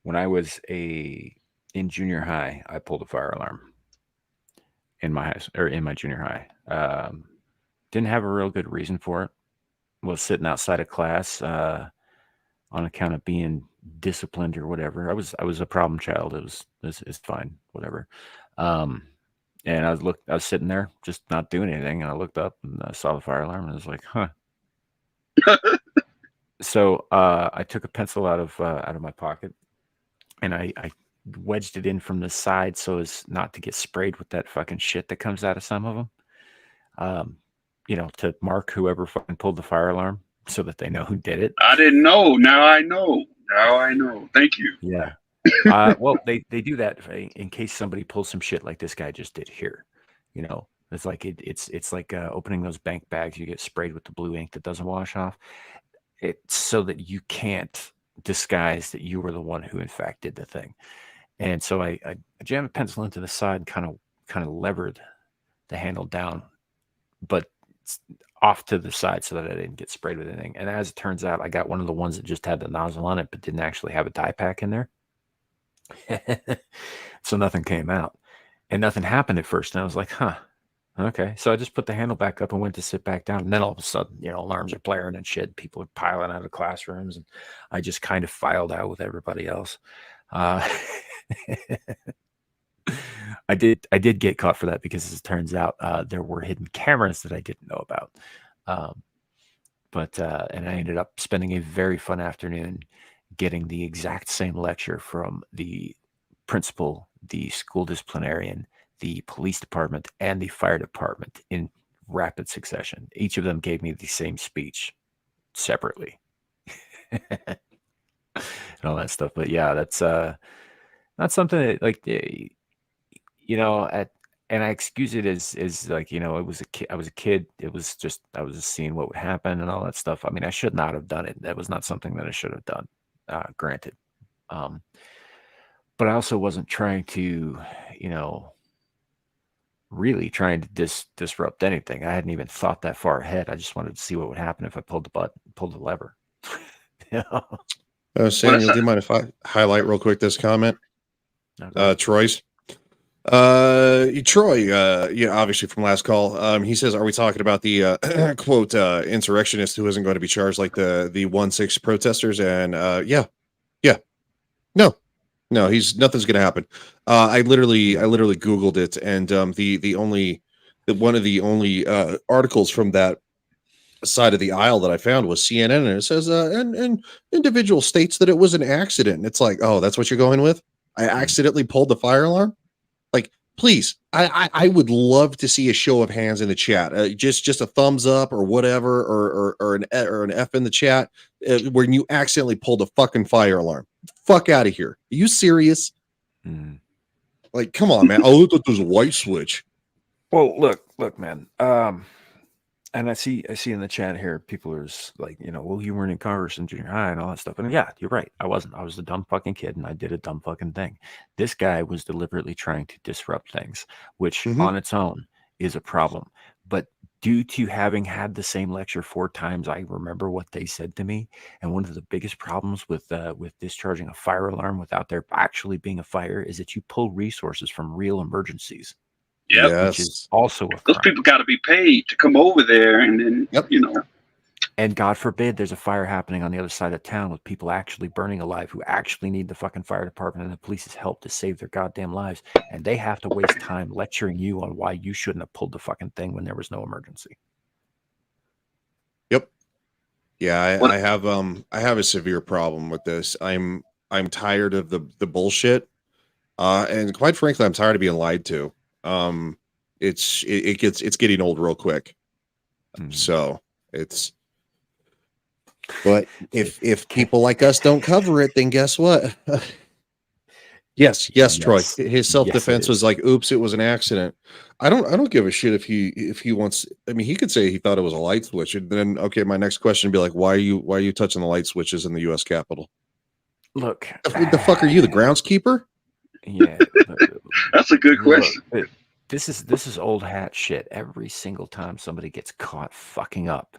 when I was in junior high, I pulled a fire alarm in my junior high. Didn't have a real good reason for it. Was sitting outside of class on account of being disciplined or whatever. I was a problem child. It's fine, whatever. And I was sitting there just not doing anything, and I looked up and I saw the fire alarm, and I was like, huh. So I took a pencil out of my pocket, and I wedged it in from the side so as not to get sprayed with that fucking shit that comes out of some of them. To mark whoever fucking pulled the fire alarm so that they know who did it. I didn't know. Now I know. Thank you. Yeah. Well, they do that in case somebody pulls some shit like this guy just did here. It's like it's like opening those bank bags. You get sprayed with the blue ink that doesn't wash off. It's so that you can't disguise that you were the one who in fact did the thing. And so I jammed a pencil into the side and kind of levered the handle down, but off to the side so that I didn't get sprayed with anything. And as it turns out, I got one of the ones that just had the nozzle on it, but didn't actually have a dye pack in there. So nothing came out and nothing happened at first. And I was like, huh, okay. So I just put the handle back up and went to sit back down. And then all of a sudden, alarms are blaring and shit. People are piling out of classrooms. And I just kind of filed out with everybody else. I did get caught for that because, as it turns out, there were hidden cameras that I didn't know about. And I ended up spending a very fun afternoon getting the exact same lecture from the principal, the school disciplinarian, the police department, and the fire department in rapid succession. Each of them gave me the same speech separately. And all that stuff. But yeah, that's not something that, like, and I excuse it as like, I was a kid. It was just, I was just seeing what would happen and all that stuff. I mean, I should not have done it. That was not something that I should have done. Granted. But I also wasn't trying to, really trying to disrupt anything. I hadn't even thought that far ahead. I just wanted to see what would happen if I pulled the lever. Samuel, do you mind if I highlight real quick this comment? Okay. Troy's. Troy, obviously from last call, he says, are we talking about the quote insurrectionist who isn't going to be charged like the 1-6 protesters? And no, nothing's going to happen. I literally Googled it, and one of the only articles from that side of the aisle that I found was CNN, and it says an individual states that it was an accident. And it's like, oh, that's what you're going with? I accidentally pulled the fire alarm. Like, please, I would love to see a show of hands in the chat. Just a thumbs up or whatever, or an F in the chat when you accidentally pulled a fucking fire alarm. Fuck out of here. Are you serious? Mm. Like, come on, man. Oh, look, there's a white switch. Well, look, man. And I see in the chat here, people are like, well, you weren't in Congress in junior high and all that stuff. And yeah, you're right. I wasn't. I was a dumb fucking kid, and I did a dumb fucking thing. This guy was deliberately trying to disrupt things, which on its own is a problem. But due to having had the same lecture 4 times, I remember what they said to me. And one of the biggest problems with discharging a fire alarm without there actually being a fire is that you pull resources from real emergencies. Yep. Yes. Which is also a crime. Those people got to be paid to come over there, and then And God forbid there's a fire happening on the other side of town with people actually burning alive who actually need the fucking fire department and the police's help to save their goddamn lives. And they have to waste time lecturing you on why you shouldn't have pulled the fucking thing when there was no emergency. Yep. Yeah, I have a severe problem with this. I'm tired of the bullshit. And quite frankly, I'm tired of being lied to. It's getting old real quick. So it's, but if people like us don't cover it, then guess what? yes, Troy. His self-defense was like, oops, it was an accident. I don't give a shit if he wants. I mean, he could say he thought it was a light switch, and then okay, my next question would be like, why are you touching the light switches in the U.S. Capitol? Look, the fuck are you, the groundskeeper? Yeah, that's a good question. Look, this is old hat shit. Every single time somebody gets caught fucking up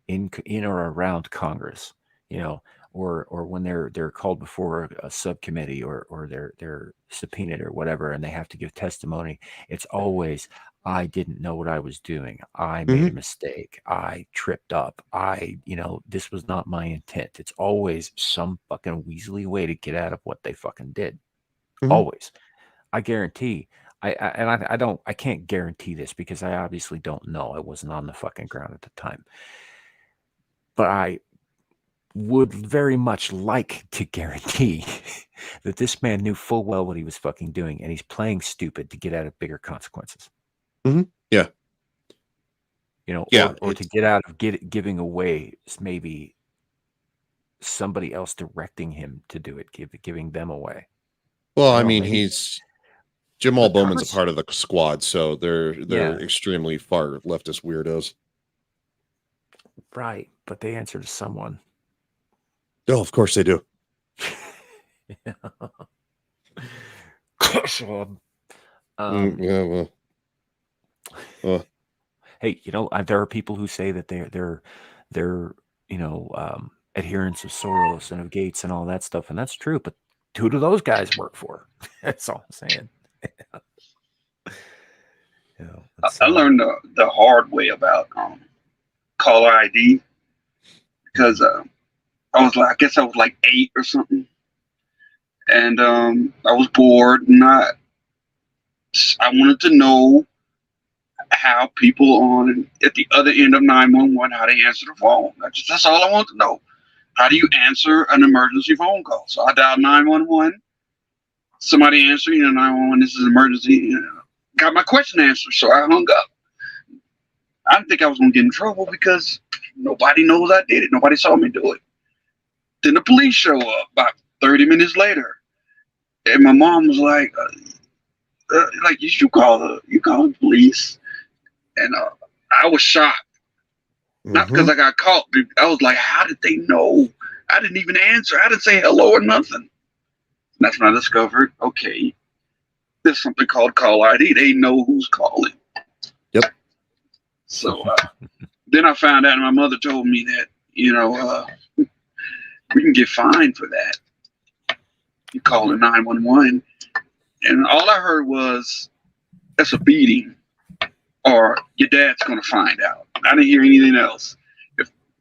in or around Congress, you know, or when they're called before a subcommittee or they're subpoenaed or whatever, and they have to give testimony, it's always, I didn't know what I was doing. I made a mistake. I tripped up. This was not my intent. It's always some fucking weaselly way to get out of what they fucking did. Always. I guarantee. I can't guarantee this because I obviously don't know. I wasn't on the fucking ground at the time. But I would very much like to guarantee that this man knew full well what he was fucking doing, and he's playing stupid to get out of bigger consequences. Yeah. Or to get out of giving away maybe somebody else directing him to do it, giving them away. Well, I mean, Jamal Bowman's a part of the squad, so they're extremely far leftist weirdos. Right, but they answer to someone. Oh, of course they do. Hey, there are people who say that they're adherents of Soros and of Gates and all that stuff, and that's true. But who do those guys work for? That's all I'm saying. I learned the hard way about caller ID because I guess I was like 8 or something, and I was bored, and I wanted to know how people at the other end of 911, how they answer the phone. That's all I want to know. How do you answer an emergency phone call? So I dialed 911. Somebody answered, 911, this is an emergency. Got my question answered, so I hung up. I didn't think I was going to get in trouble because nobody knows I did it. Nobody saw me do it. Then the police show up about 30 minutes later. And my mom was like, you call the police. And I was shocked. Not because I got caught. I was like, how did they know? I didn't even answer. I didn't say hello or nothing. And that's when I discovered, okay, there's something called call ID. They know who's calling. Yep. So then I found out, and my mother told me that, we can get fined for that. You call 911. And all I heard was, that's a beating, or your dad's going to find out. I didn't hear anything else.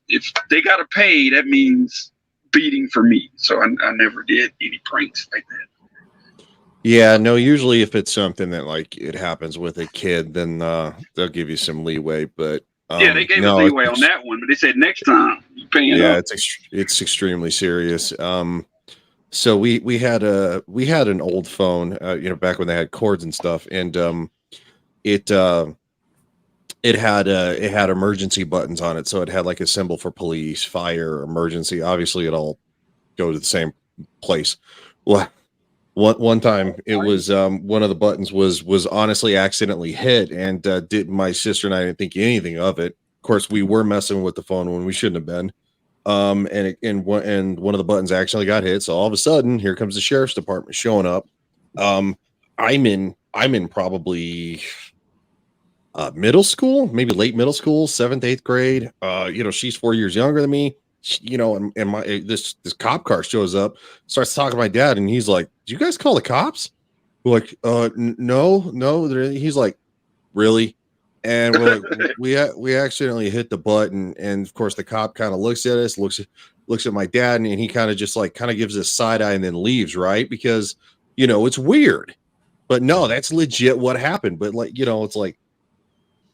If they got to pay, that means beating for me. So I never did any pranks like that. Yeah, no, usually if it's something that like it happens with a kid, then they'll give you some leeway. But they gave me leeway on that one, but they said next time you paying up. It's extremely serious. So we had an old phone, back when they had cords and stuff, and it had emergency buttons on it. So it had like a symbol for police, fire, emergency. Obviously, it all go to the same place. Well, one time it was one of the buttons was honestly accidentally hit, and my sister and I didn't think anything of it. Of course, we were messing with the phone when we shouldn't have been. And one of the buttons actually got hit. So all of a sudden, here comes the sheriff's department showing up. I'm in probably middle school, maybe late middle school, 7th, 8th grade. She's 4 years younger than me. And my this cop car shows up, starts talking to my dad, and he's like, "Did you guys call the cops?" We're like, no. He's like, "Really?" And we're like, we accidentally hit the button, and of course the cop kind of looks at us, looks at my dad, and he kind of just like kind of gives us side eye and then leaves, right? Because it's weird. But no, that's legit what happened. But like, it's like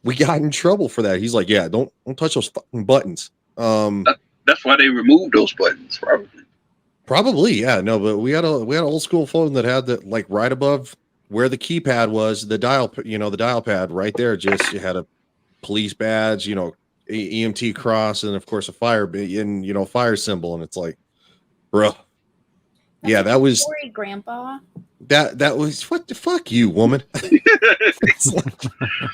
we got in trouble for that. He's like, yeah, don't touch those fucking buttons. That's why they removed those buttons, Probably, yeah. No, but we had an old school phone that had that like right above where the keypad was, the dial pad right there. Just you had a police badge, EMT cross, and of course a fire fire symbol, and it's like, bro, yeah, that was story, Grandpa. That was what the fuck, you woman. It's like,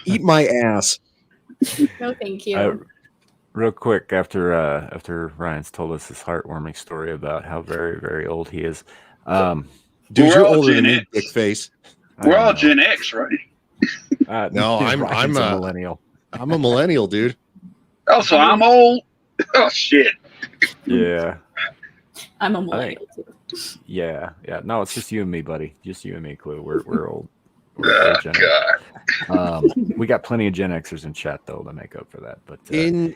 eat my ass. No, thank you. Real quick, after Ryan's told us his heartwarming story about how very, very old he is. Dude, you're older than me, big face. We're all Gen X, right? No, I'm a millennial. I'm a millennial, dude. Oh, so I'm old? Oh, shit. Yeah. I'm a millennial, too. Yeah. No, it's just you and me, buddy. Just you and me, Clue. We're old. Oh, God. We got plenty of Gen Xers in chat, though, to make up for that. But in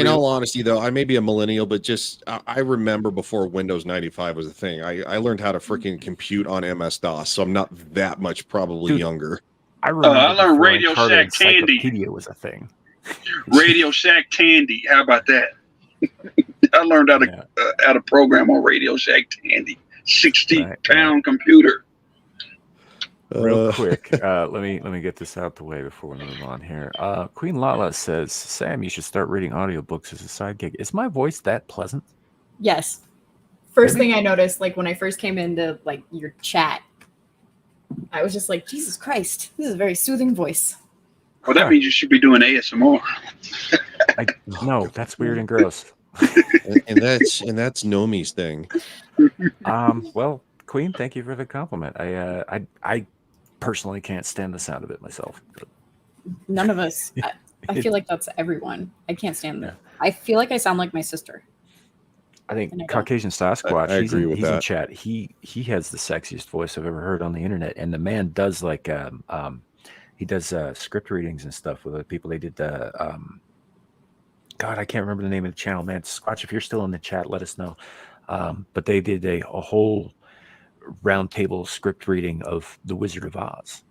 all honesty, though, I may be a millennial, but just I remember before Windows 95 was a thing. I learned how to freaking compute on MS-DOS, so I'm not that much probably younger. I remember I learned Radio Shack Candy. Encyclopedia was a thing. Radio Shack Candy. How about that? I learned how to program on Radio Shack Candy. 60-pound computer. Real quick, let me get this out the way before we move on here. Queen Lala says, Sam, you should start reading audiobooks as a side gig. Is my voice that pleasant? Yes. First thing I noticed, like when I first came into like your chat, I was just like, Jesus Christ, this is a very soothing voice. Well, that means you should be doing ASMR. No, that's weird and gross. and that's Nomi's thing. Well, Queen, thank you for the compliment. I personally can't stand the sound of it myself. But. None of us. I feel like that's everyone. I can't stand that. I feel like I sound like my sister. I think Caucasian Sasquatch. I agree with that. In chat. He has the sexiest voice I've ever heard on the internet, and the man does like he does script readings and stuff with other people. They did the God, I can't remember the name of the channel, man. Squatch, if you're still in the chat, let us know. But they did a whole roundtable script reading of The Wizard of Oz.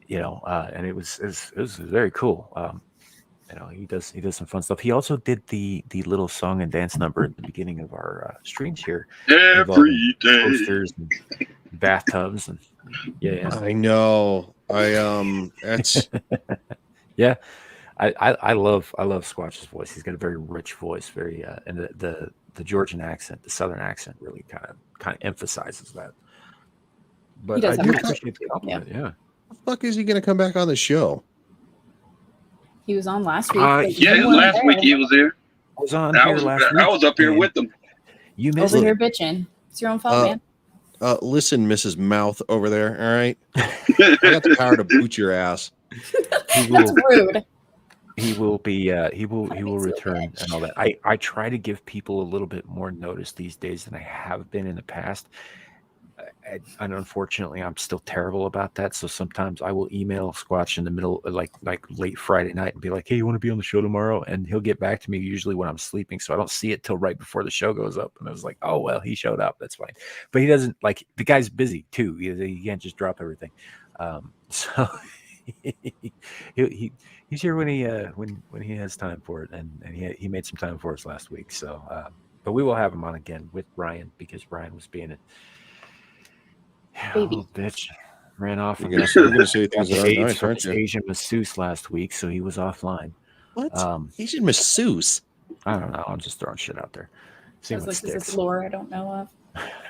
And it was very cool. He does some fun stuff. He also did the little song and dance number at the beginning of our streams here. Every day. Posters and bathtubs and I know. That's yeah. I love Squatch's voice. He's got a very rich voice, very and the Georgian accent, the Southern accent, really kind of emphasizes that. But I do appreciate the compliment. Yeah. The fuck is he going to come back on the show? He was on last week. Last week he was there. I was on last week. I was up here with them. You missed over here bitching. It's your own fault, man. Listen, Mrs. Mouth over there. All right, I got the power to boot your ass. That's rude. He will be. He will return and all that. I try to give people a little bit more notice these days than I have been in the past. And unfortunately, I'm still terrible about that. So sometimes I will email Squatch in the middle, like late Friday night, and be like, "Hey, you want to be on the show tomorrow?" And he'll get back to me usually when I'm sleeping, so I don't see it till right before the show goes up. And I was like, "Oh well, he showed up. That's fine." But he doesn't like the guy's busy too. He can't just drop everything. So he's here when he has time for it, and he made some time for us last week. So, but we will have him on again with Brian because Brian was being a little bitch, ran off. You're gonna say things that aren't nice, aren't you? Asian masseuse last week, so he was offline. What? Asian masseuse? I don't know. I'm just throwing shit out there. I was like, is this lore I don't know of?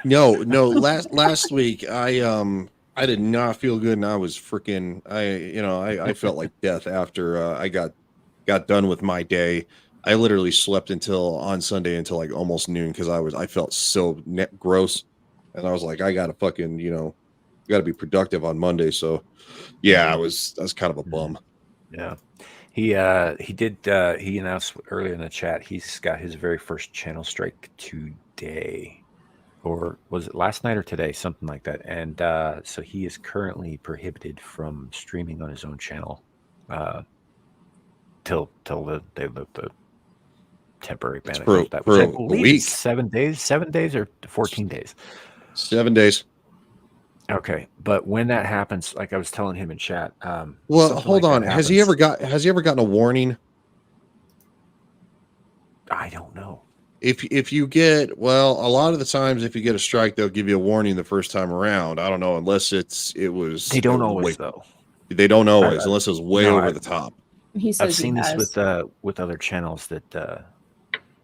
No. Last week I did not feel good, and I was freaking. I felt like death after I got done with my day. I literally slept on Sunday until like almost noon because I felt so gross. And I was like, I gotta fucking, gotta be productive on Monday. So, yeah, I was kind of a bum. Yeah, he announced earlier in the chat he's got his very first channel strike today. or was it last night or today, something like that. And so he is currently prohibited from streaming on his own channel till they lift the temporary ban. I think that was, I a believe, week. it's 7 days or 14 days. 7 days. Okay, but when that happens, like I was telling him in chat, well, hold on. Has he ever gotten a warning? I don't know. If you get, a lot of the times if you get a strike, they'll give you a warning the first time around. I don't know, unless it was. They don't always though. They don't always, unless it was way over the top. He says I've seen he this has. with other channels that.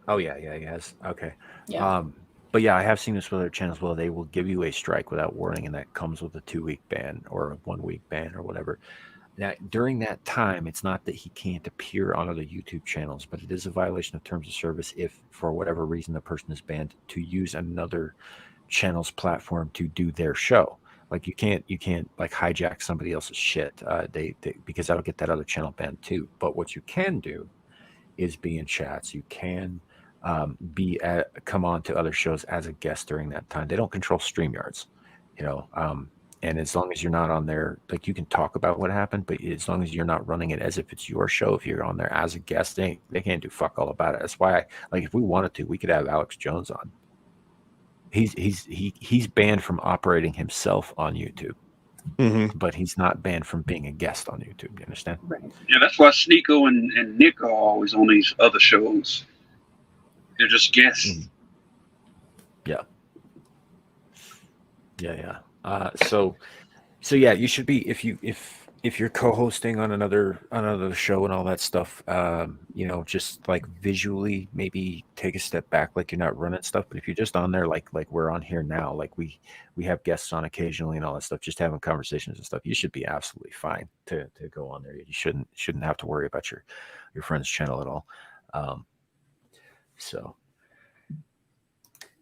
Oh yeah, he has. Okay. Yeah. But yeah, I have seen this with other channels. Well, they will give you a strike without warning, and that comes with a 2-week ban or a 1-week ban or whatever. Now, during that time, it's not that he can't appear on other YouTube channels, but it is a violation of terms of service if, for whatever reason, the person is banned to use another channel's platform to do their show. Like you can't like hijack somebody else's shit. They because that'll get that other channel banned too. But what you can do is be in chats. You can come on to other shows as a guest during that time. They don't control StreamYards, you know. And as long as you're not on there, like you can talk about what happened, but as long as you're not running it as if it's your show, if you're on there as a guest, they can't do fuck all about it. That's why, if we wanted to, we could have Alex Jones on. He's banned from operating himself on YouTube, but he's not banned from being a guest on YouTube. You understand? Right. Yeah, that's why Sneeko and Nick are always on these other shows. They're just guests. Yeah. So yeah, you should be if you're co-hosting on another show and all that stuff. Just like visually, maybe take a step back, like you're not running stuff. But if you're just on there, like we're on here now, like we have guests on occasionally and all that stuff, just having conversations and stuff, you should be absolutely fine to go on there. You shouldn't have to worry about your friend's channel at all. So.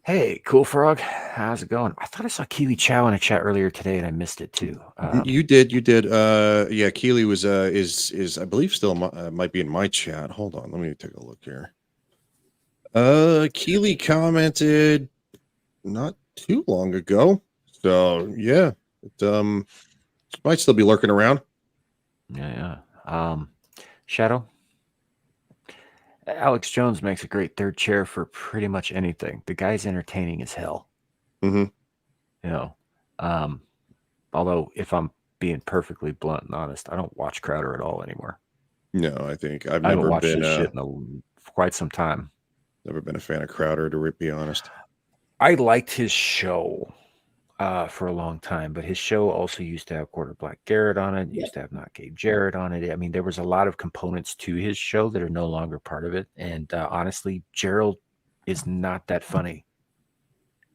Hey, Cool Frog, how's it going? I thought I saw Keely Chow in a chat earlier today, and I missed it too. You did. Yeah, Keely was is I believe still might be in my chat. Hold on, let me take a look here. Keely commented not too long ago, so yeah, it might still be lurking around. Yeah. Shadow. Alex Jones makes a great third chair for pretty much anything. The guy's entertaining as hell. Although if I'm being perfectly blunt and honest, I don't watch Crowder at all anymore. No, I think I haven't watched this shit in quite some time. Never been a fan of Crowder, to be honest. I liked his show for a long time, but his show also used to have Quarter Black Garrett on it. Used to have Not Gay Jared on it. I mean, there was a lot of components to his show that are no longer part of it. And honestly, Gerald is not that funny.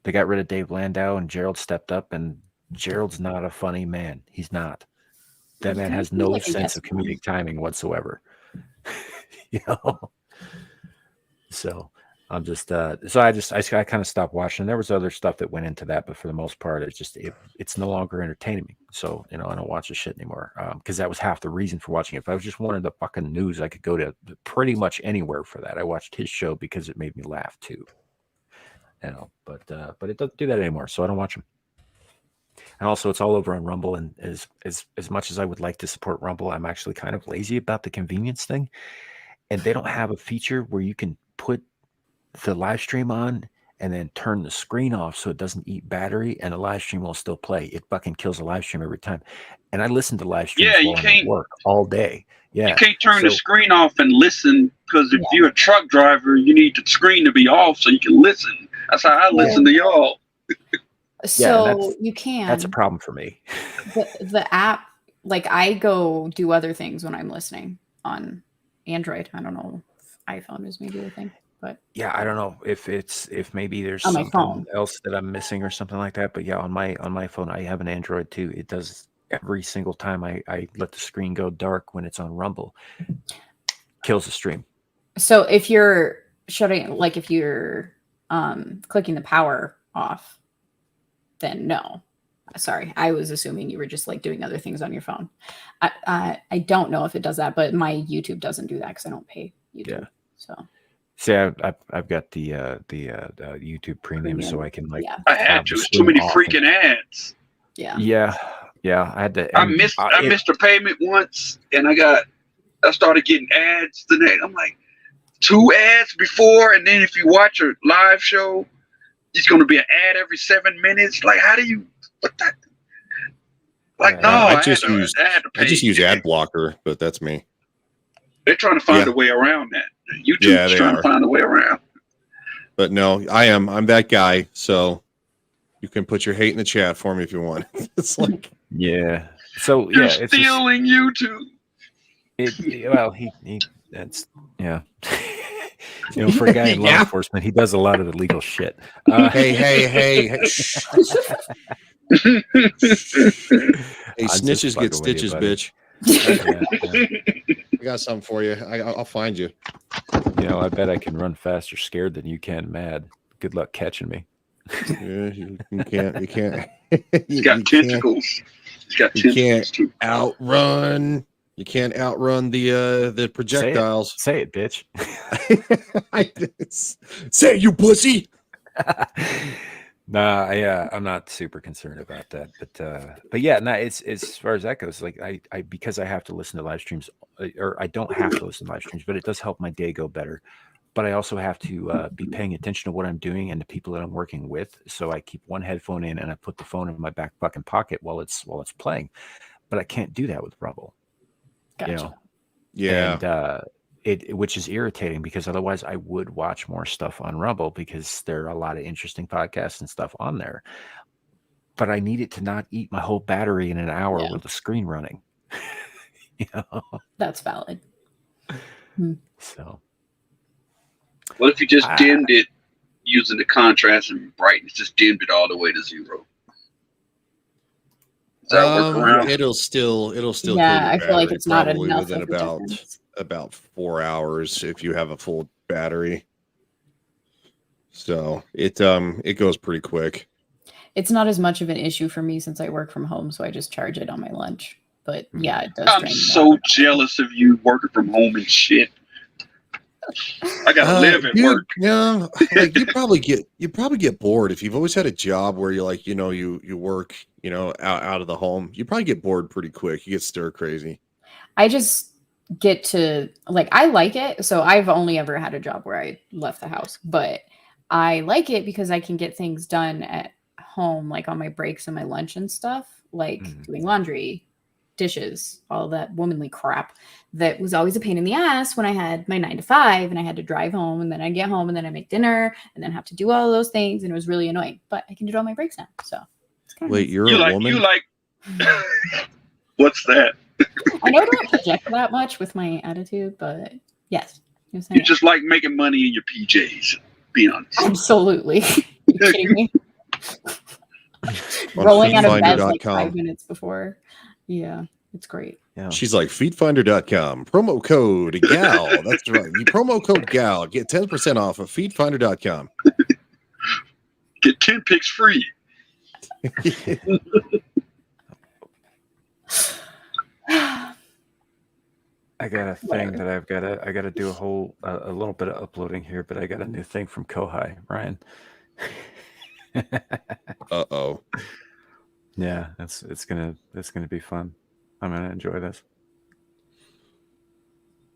They got rid of Dave Landau, and Gerald stepped up, and Gerald's not a funny man. He's not. That man has no sense of comedic timing whatsoever. So I'm just I kind of stopped watching. There was other stuff that went into that, but for the most part, it's no longer entertaining me. So I don't watch the shit anymore because that was half the reason for watching it. If I was just wanting the fucking news, I could go to pretty much anywhere for that. I watched his show because it made me laugh too. But it doesn't do that anymore, so I don't watch him. And also, it's all over on Rumble. And as much as I would like to support Rumble, I'm actually kind of lazy about the convenience thing. And they don't have a feature where you can put the live stream on and then turn the screen off so it doesn't eat battery, and the live stream will still play. It fucking kills the live stream every time. And I listen to live streams while I'm at work all day. Yeah, you can't turn the screen off and listen, because if you're a truck driver, you need the screen to be off so you can listen. That's how I listen to y'all. So you can. That's a problem for me. The app, like I go do other things when I'm listening on Android. I don't know if iPhone is maybe a thing, but yeah, I don't know if maybe there's something else that I'm missing or something like that. But yeah, on my phone, I have an Android too. It does every single time I let the screen go dark when it's on Rumble, kills the stream. So if you're shutting, like if you're clicking the power off, then no. Sorry, I was assuming you were just like doing other things on your phone. I don't know if it does that, but my YouTube doesn't do that because I don't pay YouTube. Yeah. So See, I've got the YouTube premium, so I can like. Yeah. I had have to. the It's too many stream off freaking ads. Yeah. Yeah. I had to. I and, missed it- missed a payment once, and I started getting ads the next. I'm like, 2 ads before, and then if you watch a live show, it's going to be an ad every 7 minutes. Like, how do you? What that? Like, no, I I just had to pay. I just use ad blocker, but that's me. They're trying to find Yeah. a way around that. YouTube's Yeah, they trying are. to find a way around. But no, I'm that guy. So you can put your hate in the chat for me if you want. It's like, yeah. So You're yeah, it's just, stealing YouTube. well, he that's yeah. For a guy in law Yeah. enforcement, he does a lot of illegal shit. hey, shh. Hey, I'm just snitches fucking get with you, stitches, buddy. bitch. Yeah. I got something for you. I'll find you. I bet I can run faster scared than you can mad. Good luck catching me. Yeah, you can't. He's got tentacles. He's got You tentacles can't too. outrun. You can't outrun the projectiles. Say it, bitch. Say it, you pussy. Nah, yeah, I'm not super concerned about that, but yeah, no, it's as far as that goes. Like I because I have to listen to live streams, or I don't have to listen to live streams, but it does help my day go better. But I also have to be paying attention to what I'm doing and the people that I'm working with. So I keep one headphone in and I put the phone in my back fucking pocket while it's playing. But I can't do that with Rumble. Gotcha. Yeah. And which is irritating because otherwise I would watch more stuff on Rumble because there are a lot of interesting podcasts and stuff on there. But I need it to not eat my whole battery in an hour with the screen running. That's valid. So What if you just dimmed it using the contrast and brightness? Just dimmed it all the way to 0. Does that work around? It'll still. Yeah, kill your I feel like battery it's not probably enough within of a difference. about 4 hours if you have a full battery. So it goes pretty quick. It's not as much of an issue for me since I work from home, so I just charge it on my lunch. But yeah, it does. I'm drain me so out. jealous of you working from home and shit. I gotta live at Dude, work. No, like you probably get bored if you've always had a job where you like you work out of the home. You probably get bored pretty quick. You get stir crazy. I just get to I like it. So I've only ever had a job where I left the house, but I like it because I can get things done at home, like on my breaks and my lunch and stuff, like doing laundry, dishes, all that womanly crap that was always a pain in the ass when I had my 9 to 5 and I had to drive home and then I get home and then I make dinner and then have to do all those things. And it was really annoying, but I can do it on my breaks now. So it's kind of Wait, you're You a like woman? you like what's that? I know I don't project that much with my attitude, but yes. Yes, I You am. just like making money in your PJs. Be honest. Absolutely. You kidding me? Rolling out of bed like feedfinder.com. 5 minutes before. Yeah, it's great. yeah. She's like feedfinder.com. Promo code GAL. That's right. You promo code GAL. Get 10% off of feedfinder.com. Get 10 picks free. I got a thing that I gotta do a little bit of uploading here, but I got a new thing from Kohai, Ryan. Uh-oh. Yeah, it's gonna be fun. I'm gonna enjoy this.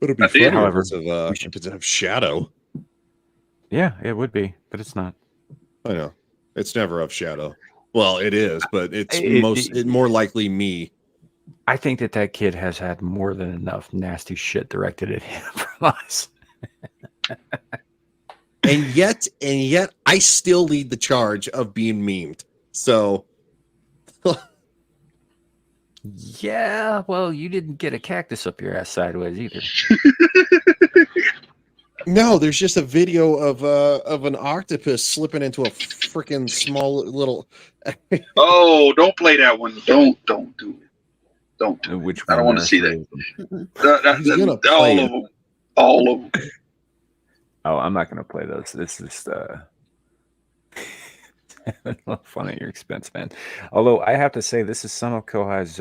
But it'd be I did, funny however, if it's of Shadow. Yeah, it would be, but it's not. I know. It's never of Shadow. Well, it is, but it's It- more likely me. I think that kid has had more than enough nasty shit directed at him from us. And yet I still lead the charge of being memed. So Yeah, well, you didn't get a cactus up your ass sideways either. no, there's just a video of an octopus slipping into a freaking small little Oh, don't play that one. Don't do it. Don't do it. Which I don't one want to see that. He's gonna play All it. of them. All of them. Oh, I'm not gonna play those. This is fun at your expense, man. Although I have to say, this is some of Kohai's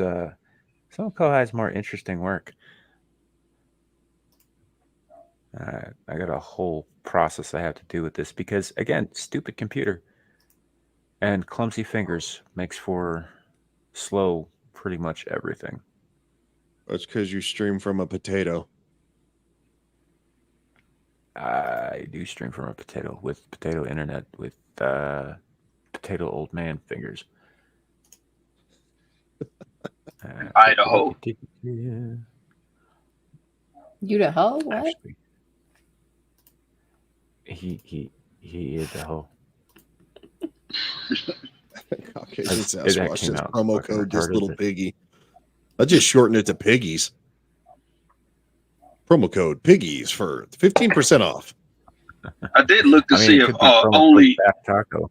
more interesting work. I got a whole process I have to do with this because, again, stupid computer and clumsy fingers makes for slow pretty much everything. That's because you stream from a potato. I do stream from a potato with potato internet with potato old man fingers. Idaho. Idaho? What? Actually, he is a hoe. Caucasian That Sasquatch came says out promo fucking code just retarded. little piggy. I just shortened it to piggies. Promo code piggies for 15% off. I did look to see it if could be promo code only. Fat Taco.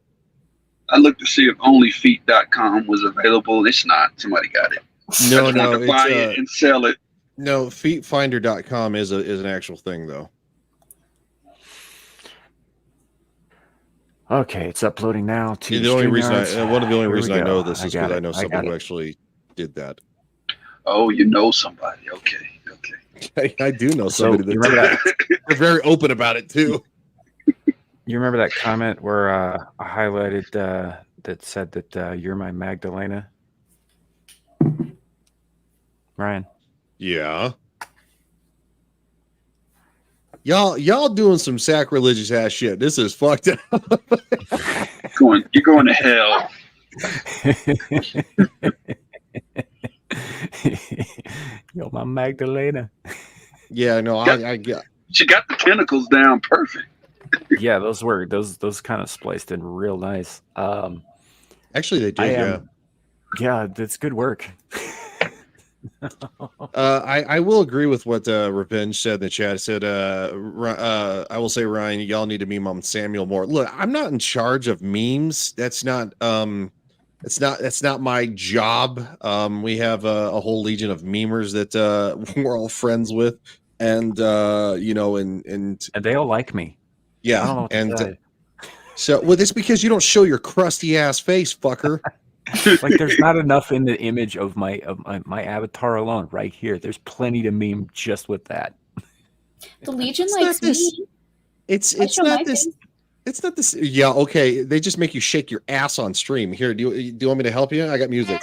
I looked to see if onlyfeet.com was available. It's not. Somebody got it. No, I just wanted to buy it's it and sell it. no. Feetfinder.com is an actual thing though. Okay, it's uploading now to The only reason StreamYards. one of the only Here we reasons I go. know this is got because I it. know got somebody who it. actually did that. Oh, you know somebody. Okay. I do know So, somebody that you remember did that. They're very open about it too. You remember that comment where I highlighted that said that you're my Magdalena? Ryan. Yeah. Y'all doing some sacrilegious ass shit. This is fucked up. You're going to hell. Yo, my Magdalena. Yeah, no, I get. She got the tentacles down perfect. Yeah, those kind of spliced in real nice. Actually, they did. Yeah, that's good work. I will agree with what Revenge said in the chat. It said, I will say, Ryan, y'all need to meme on Samuel more. Look, I'm not in charge of memes. That's not my job. We have a whole legion of memers that we're all friends with, and and they all like me. Yeah, I don't know what to say. So it's because you don't show your crusty ass face, fucker. Like there's not enough in the image of my avatar alone right here. There's plenty to meme just with that. The Legion likes me. It's not this. It's not this. Yeah, okay. They just make you shake your ass on stream. Here, do you want me to help you? I got music.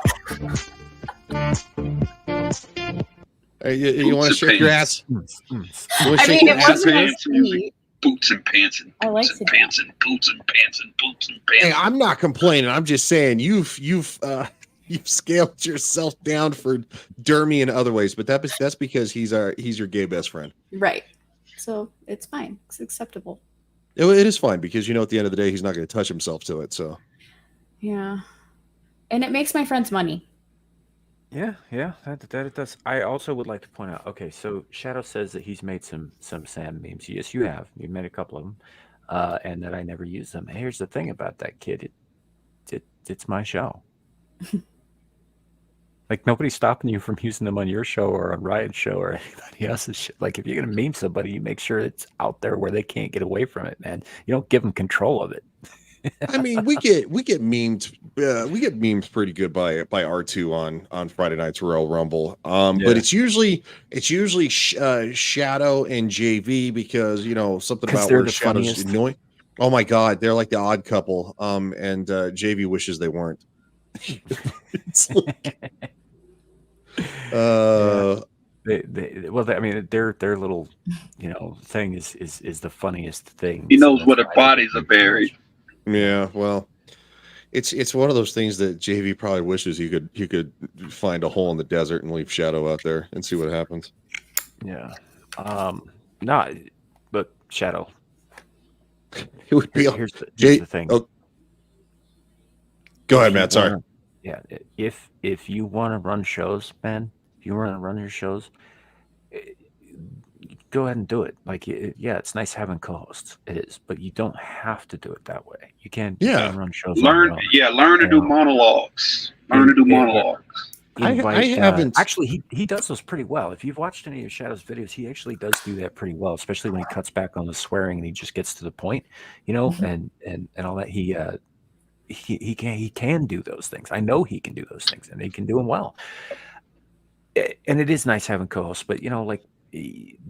You want to shake your ass? I mean, it wasn't nice music. Boots and pants and boots and pants and boots and pants and boots and pants. Hey, I'm not complaining. I'm just saying you've scaled yourself down for Dermy in other ways, but that's because he's your gay best friend. Right. So it's fine. It's acceptable. It is fine because at the end of the day he's not going to touch himself to it. So yeah, and it makes my friends money. Yeah, that it does. I also would like to point out. Okay, so Shadow says that he's made some Sam memes. Yes, you have. You've made a couple of them, and that I never use them. Here's the thing about that kid. It's my show. Like nobody's stopping you from using them on your show or on Riot's show or anybody else's show. Like if you're gonna meme somebody, you make sure it's out there where they can't get away from it, man. You don't give them control of it. I mean, we get memed. We get memes pretty good by R2 on Friday Night's Royal Rumble. But it's usually Shadow and JV because something about where Shadow's annoying. Oh my god, they're like the odd couple. And JV wishes they weren't. It's like, I mean, their little thing is the funniest thing. He knows where the bodies are buried. Yeah, well, it's one of those things that JV probably wishes he could find a hole in the desert and leave Shadow out there and see what happens. Yeah, no, but Shadow. It would be here's the thing. Oh, go ahead, Matt. Sorry. Yeah, if you want to run shows, man, if you want to run your shows, go ahead and do it. Like, it's nice having co-hosts. It is, but you don't have to do it that way. You can run shows. Learn to do monologues. Learn to do monologues. I haven't actually. He does those pretty well. If you've watched any of Shadow's videos, he actually does do that pretty well, especially when he cuts back on the swearing and he just gets to the point, and all that. He can do those things. I know he can do those things, and he can do them well. And it is nice having co-hosts, but like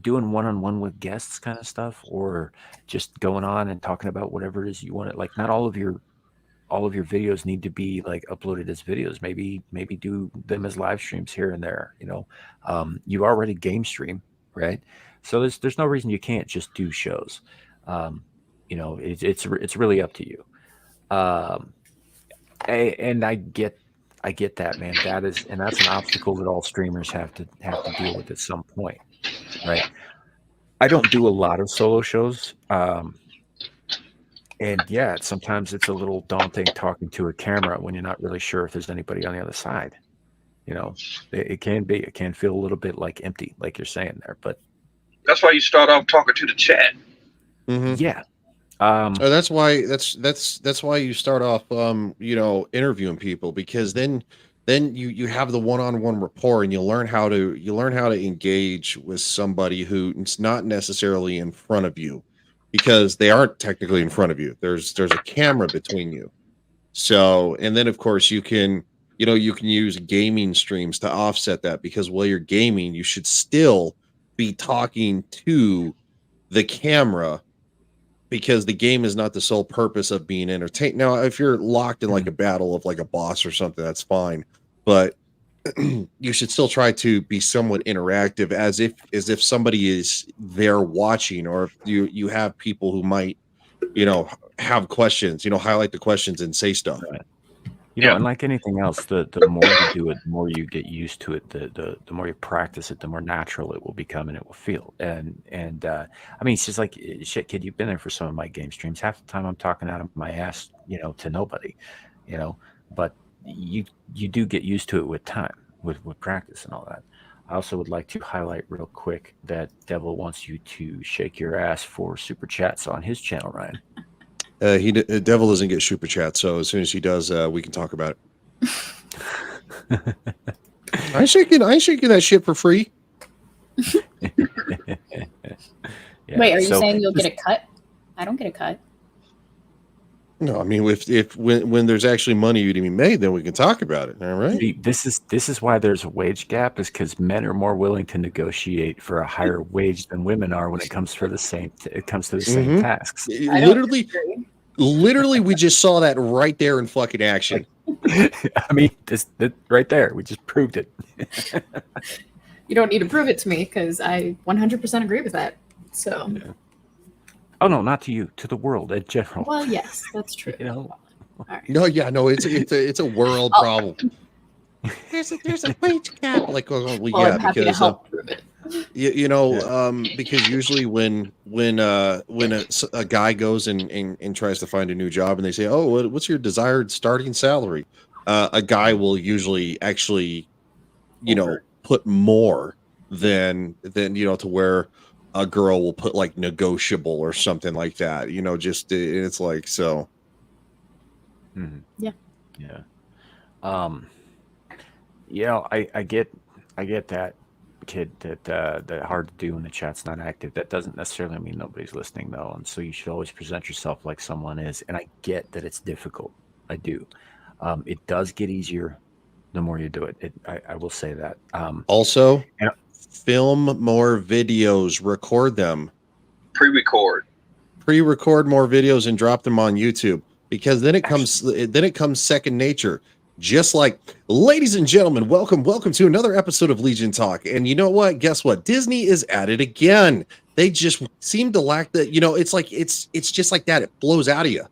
doing one-on-one with guests kind of stuff, or just going on and talking about whatever it is you want to, like, not all of your videos need to be like uploaded as videos. Maybe do them as live streams here and there. You already game stream, right? So there's no reason you can't just do shows. It's really up to you. And I get that, man. That's an obstacle that all streamers have to deal with at some point, right? I don't do a lot of solo shows. And yeah, sometimes it's a little daunting talking to a camera when you're not really sure if there's anybody on the other side. It can feel a little bit like empty, like you're saying there, but that's why you start off talking to the chat. Mm-hmm. Yeah. That's why you start off, interviewing people, because then you have the one-on-one rapport, and you learn how to engage with somebody who's not necessarily in front of you, because they aren't technically in front of you. There's a camera between you. So, and then of course you can use gaming streams to offset that, because while you're gaming, you should still be talking to the camera, because the game is not the sole purpose of being entertained. Now, if you're locked in like a battle of like a boss or something, that's fine. But you should still try to be somewhat interactive, as if somebody is there watching, or if you have people who might, have questions, highlight the questions and say stuff. Right. And like anything else, the more you do it, the more you get used to it, the more you practice it, the more natural it will become and it will feel. And I mean, it's just like, shit, kid, you've been there for some of my game streams. Half the time I'm talking out of my ass, to nobody, but you do get used to it with time, with practice and all that. I also would like to highlight real quick that Devil wants you to shake your ass for super chats on his channel, Ryan. Devil doesn't get super chat, so as soon as he does, we can talk about it. I ain't shaking that shit for free. Yeah. Wait, are you saying you'll get a cut? I don't get a cut. No, I mean, when there's actually money to be made, then we can talk about it. All right. See, this is why there's a wage gap, is because men are more willing to negotiate for a higher wage than women are when it comes to the same tasks. Literally, we just saw that right there in fucking action. I mean, this right there, we just proved it. You don't need to prove it to me, because I 100% agree with that. So. Yeah. Oh no, not to you, to the world in general. Well, yes, that's true. Right. No, it's a world problem. There's a wage gap. Like, I'm happy to help prove it. Because usually when a guy goes and tries to find a new job, and they say, "Oh, what's your desired starting salary?" A guy will usually actually, put more than to where a girl will put like negotiable or something like that. It's like so. Mm-hmm. Yeah. I get that, kid, that hard to do when the chat's not active. That doesn't necessarily mean nobody's listening, though, and so you should always present yourself like someone is. And I get that it's difficult. I do. It does get easier the more you do it. I will say that. Also, film more videos, record them, pre-record more videos, and drop them on YouTube, because then it comes second nature. Just like, ladies and gentlemen, welcome to another episode of Legion Talk. And you know what? Guess what? Disney is at it again. They just seem to lack the, it's like, it's just like that. It blows out of you,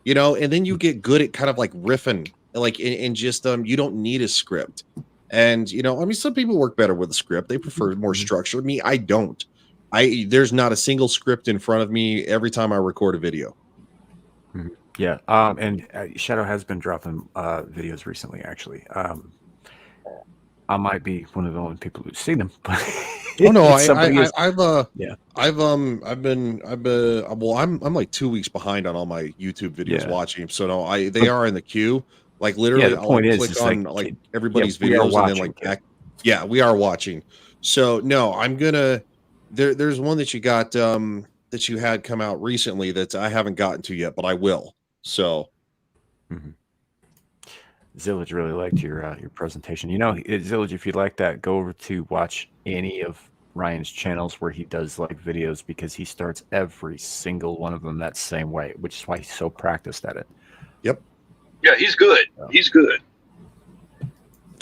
and then you get good at kind of like riffing, like, and just, you don't need a script. And, some people work better with a script. They prefer more structure. Me, I don't. There's not a single script in front of me every time I record a video. Mm-hmm. Yeah, and Shadow has been dropping videos recently. Actually, I might be one of the only people who've seen them. But I'm like 2 weeks behind on all my YouTube videos watching. So no, they are in the queue. Like literally, the point I'll click on like everybody's videos and then like back. Yeah, we are watching. So no, I'm gonna. There's one that you got that you had come out recently that I haven't gotten to yet, but I will. So, Zillage really liked your presentation. Zillage, if you like that, go over to watch any of Ryan's channels where he does like videos, because he starts every single one of them that same way, which is why he's so practiced at it. Yep. Yeah, he's good. He's good.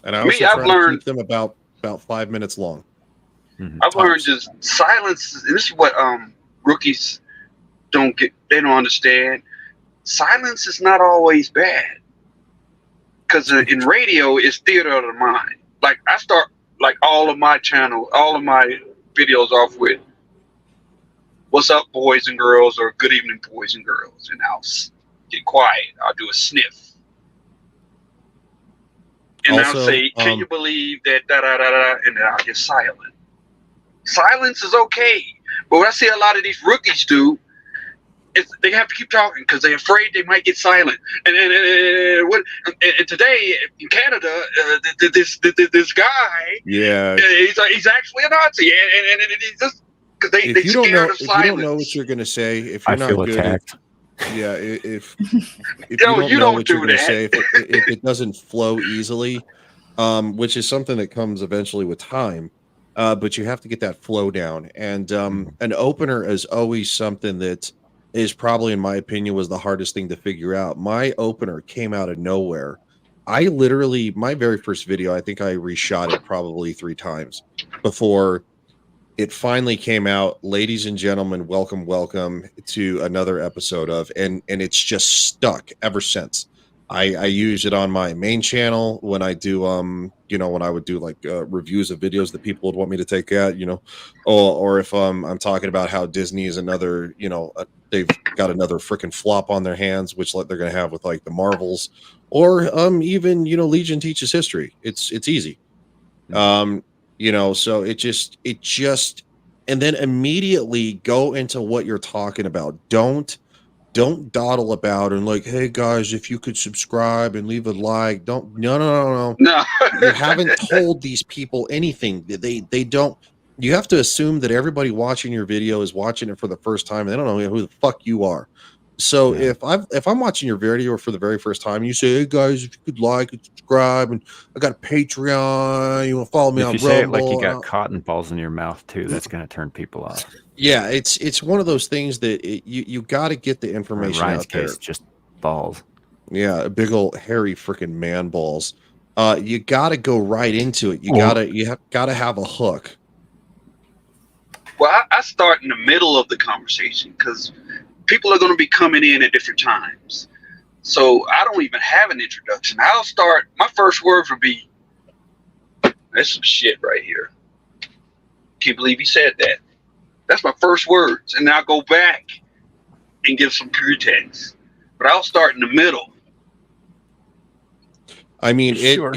And I Me, also I've try to learned- keep them about 5 minutes long. I've learned just silence. This is what rookies don't get. They don't understand. Silence is not always bad. Because in radio, it's theater of the mind. Like I start like all of my videos off with "What's up, boys and girls," or "Good evening, boys and girls," and I'll get quiet. I'll do a sniff, and Also, I'll say, "Can you believe that?" Da da da da, and then I'll get silent. Silence is okay, but what I see a lot of these rookies do is they have to keep talking because they're afraid they might get silent. And today in Canada, this guy, he's actually a Nazi, and he's just because they scared of silence. If you don't know what you're going to say, if you're not good, attacked. If you don't know what you're going to say, if it doesn't flow easily, which is something that comes eventually with time. But you have to get that flow down. And an opener is always something that is probably, in my opinion, was the hardest thing to figure out. My opener came out of nowhere. I literally, my very first video, I think I reshot it probably 3 times before it finally came out. Ladies and gentlemen, welcome to another episode of, and it's just stuck ever since. I use it on my main channel when I do, when I would do like reviews of videos that people would want me to take at, or if I'm talking about how Disney is another, they've got another freaking flop on their hands, which they're going to have with like the Marvels, or even, Legion teaches history. It's easy. So it just, and then immediately go into what you're talking about. Don't dawdle about and like, hey guys, if you could subscribe and leave a like. No. You haven't told these people anything. They don't. You have to assume that everybody watching your video is watching it for the first time. They don't know who the fuck you are. So if I'm watching your video for the very first time, you say, hey guys, if you could like and subscribe, and I got a Patreon, you want to follow me on If you say it Rumble, like you got cotton balls in your mouth too, that's going to turn people off. Yeah, it's one of those things that you got to get the information In Ryan's out there. case, just balls. Yeah, big old hairy freaking man balls. You got to go right into it. You gotta have a hook. Well, I start in the middle of the conversation because people are going to be coming in at different times. So I don't even have an introduction. I'll start. My first words will be, "That's some shit right here. Can't believe he said that." That's my first words. And then I'll go back and give some pretext. But I'll start in the middle. I mean, Sure.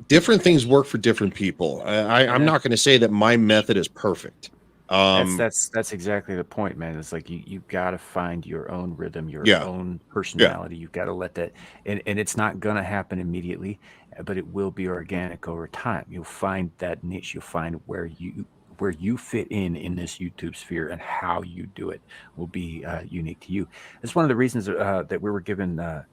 different things work for different people. I'm not going to say that my method is perfect. That's exactly the point, man. It's like you got to find your own rhythm, your own personality. You've got to let that, and it's not going to happen immediately, but it will be organic over time. You'll find that niche. You'll find where you fit in this YouTube sphere, and how you do it will be unique to you. That's one of the reasons that we were giving the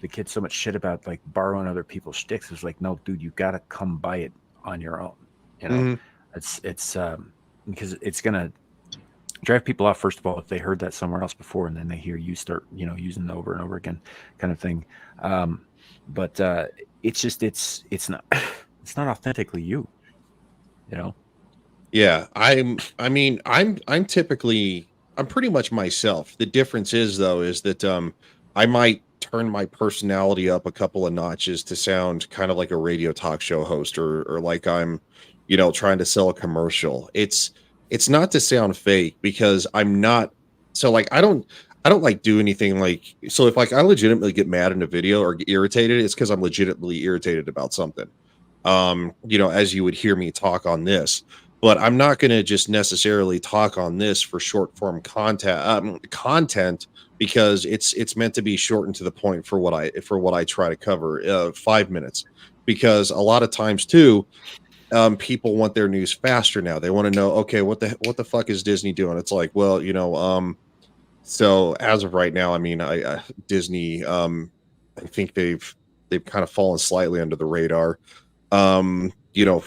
kids so much shit about like borrowing other people's sticks. It's like, no, dude, you got to come by it on your own. It's because it's gonna drive people off, first of all, if they heard that somewhere else before, and then they hear you start using it over and over again, kind of thing. But it's just it's not authentically you. Yeah, I'm pretty much myself. The difference is that I might turn my personality up a couple of notches to sound kind of like a radio talk show host, or like I'm trying to sell a commercial. It's not to sound fake, because I'm not. So like I don't like do anything like, so if like I legitimately get mad in a video or get irritated, it's because I'm legitimately irritated about something. As you would hear me talk on this. But I'm not going to just necessarily talk on this for short form content, because it's meant to be short and to the point for what I try to cover, 5 minutes, because a lot of times too, people want their news faster now. They want to know, okay, what the fuck is Disney doing? It's like, well, so as of right now, I mean, Disney, I think they've kind of fallen slightly under the radar. You know,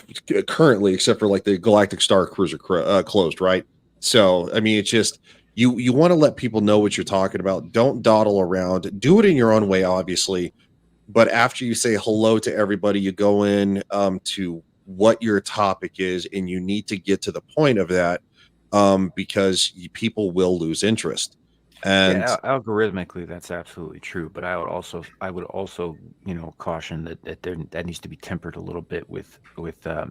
currently, except for like the Galactic Star Cruiser closed, right? So, I mean, it's just you want to let people know what you're talking about. Don't dawdle around. Do it in your own way, obviously. But after you say hello to everybody, you go in to what your topic is, and you need to get to the point of that because people will lose interest. And Yeah, algorithmically, that's absolutely true. But I would also, caution that needs to be tempered a little bit with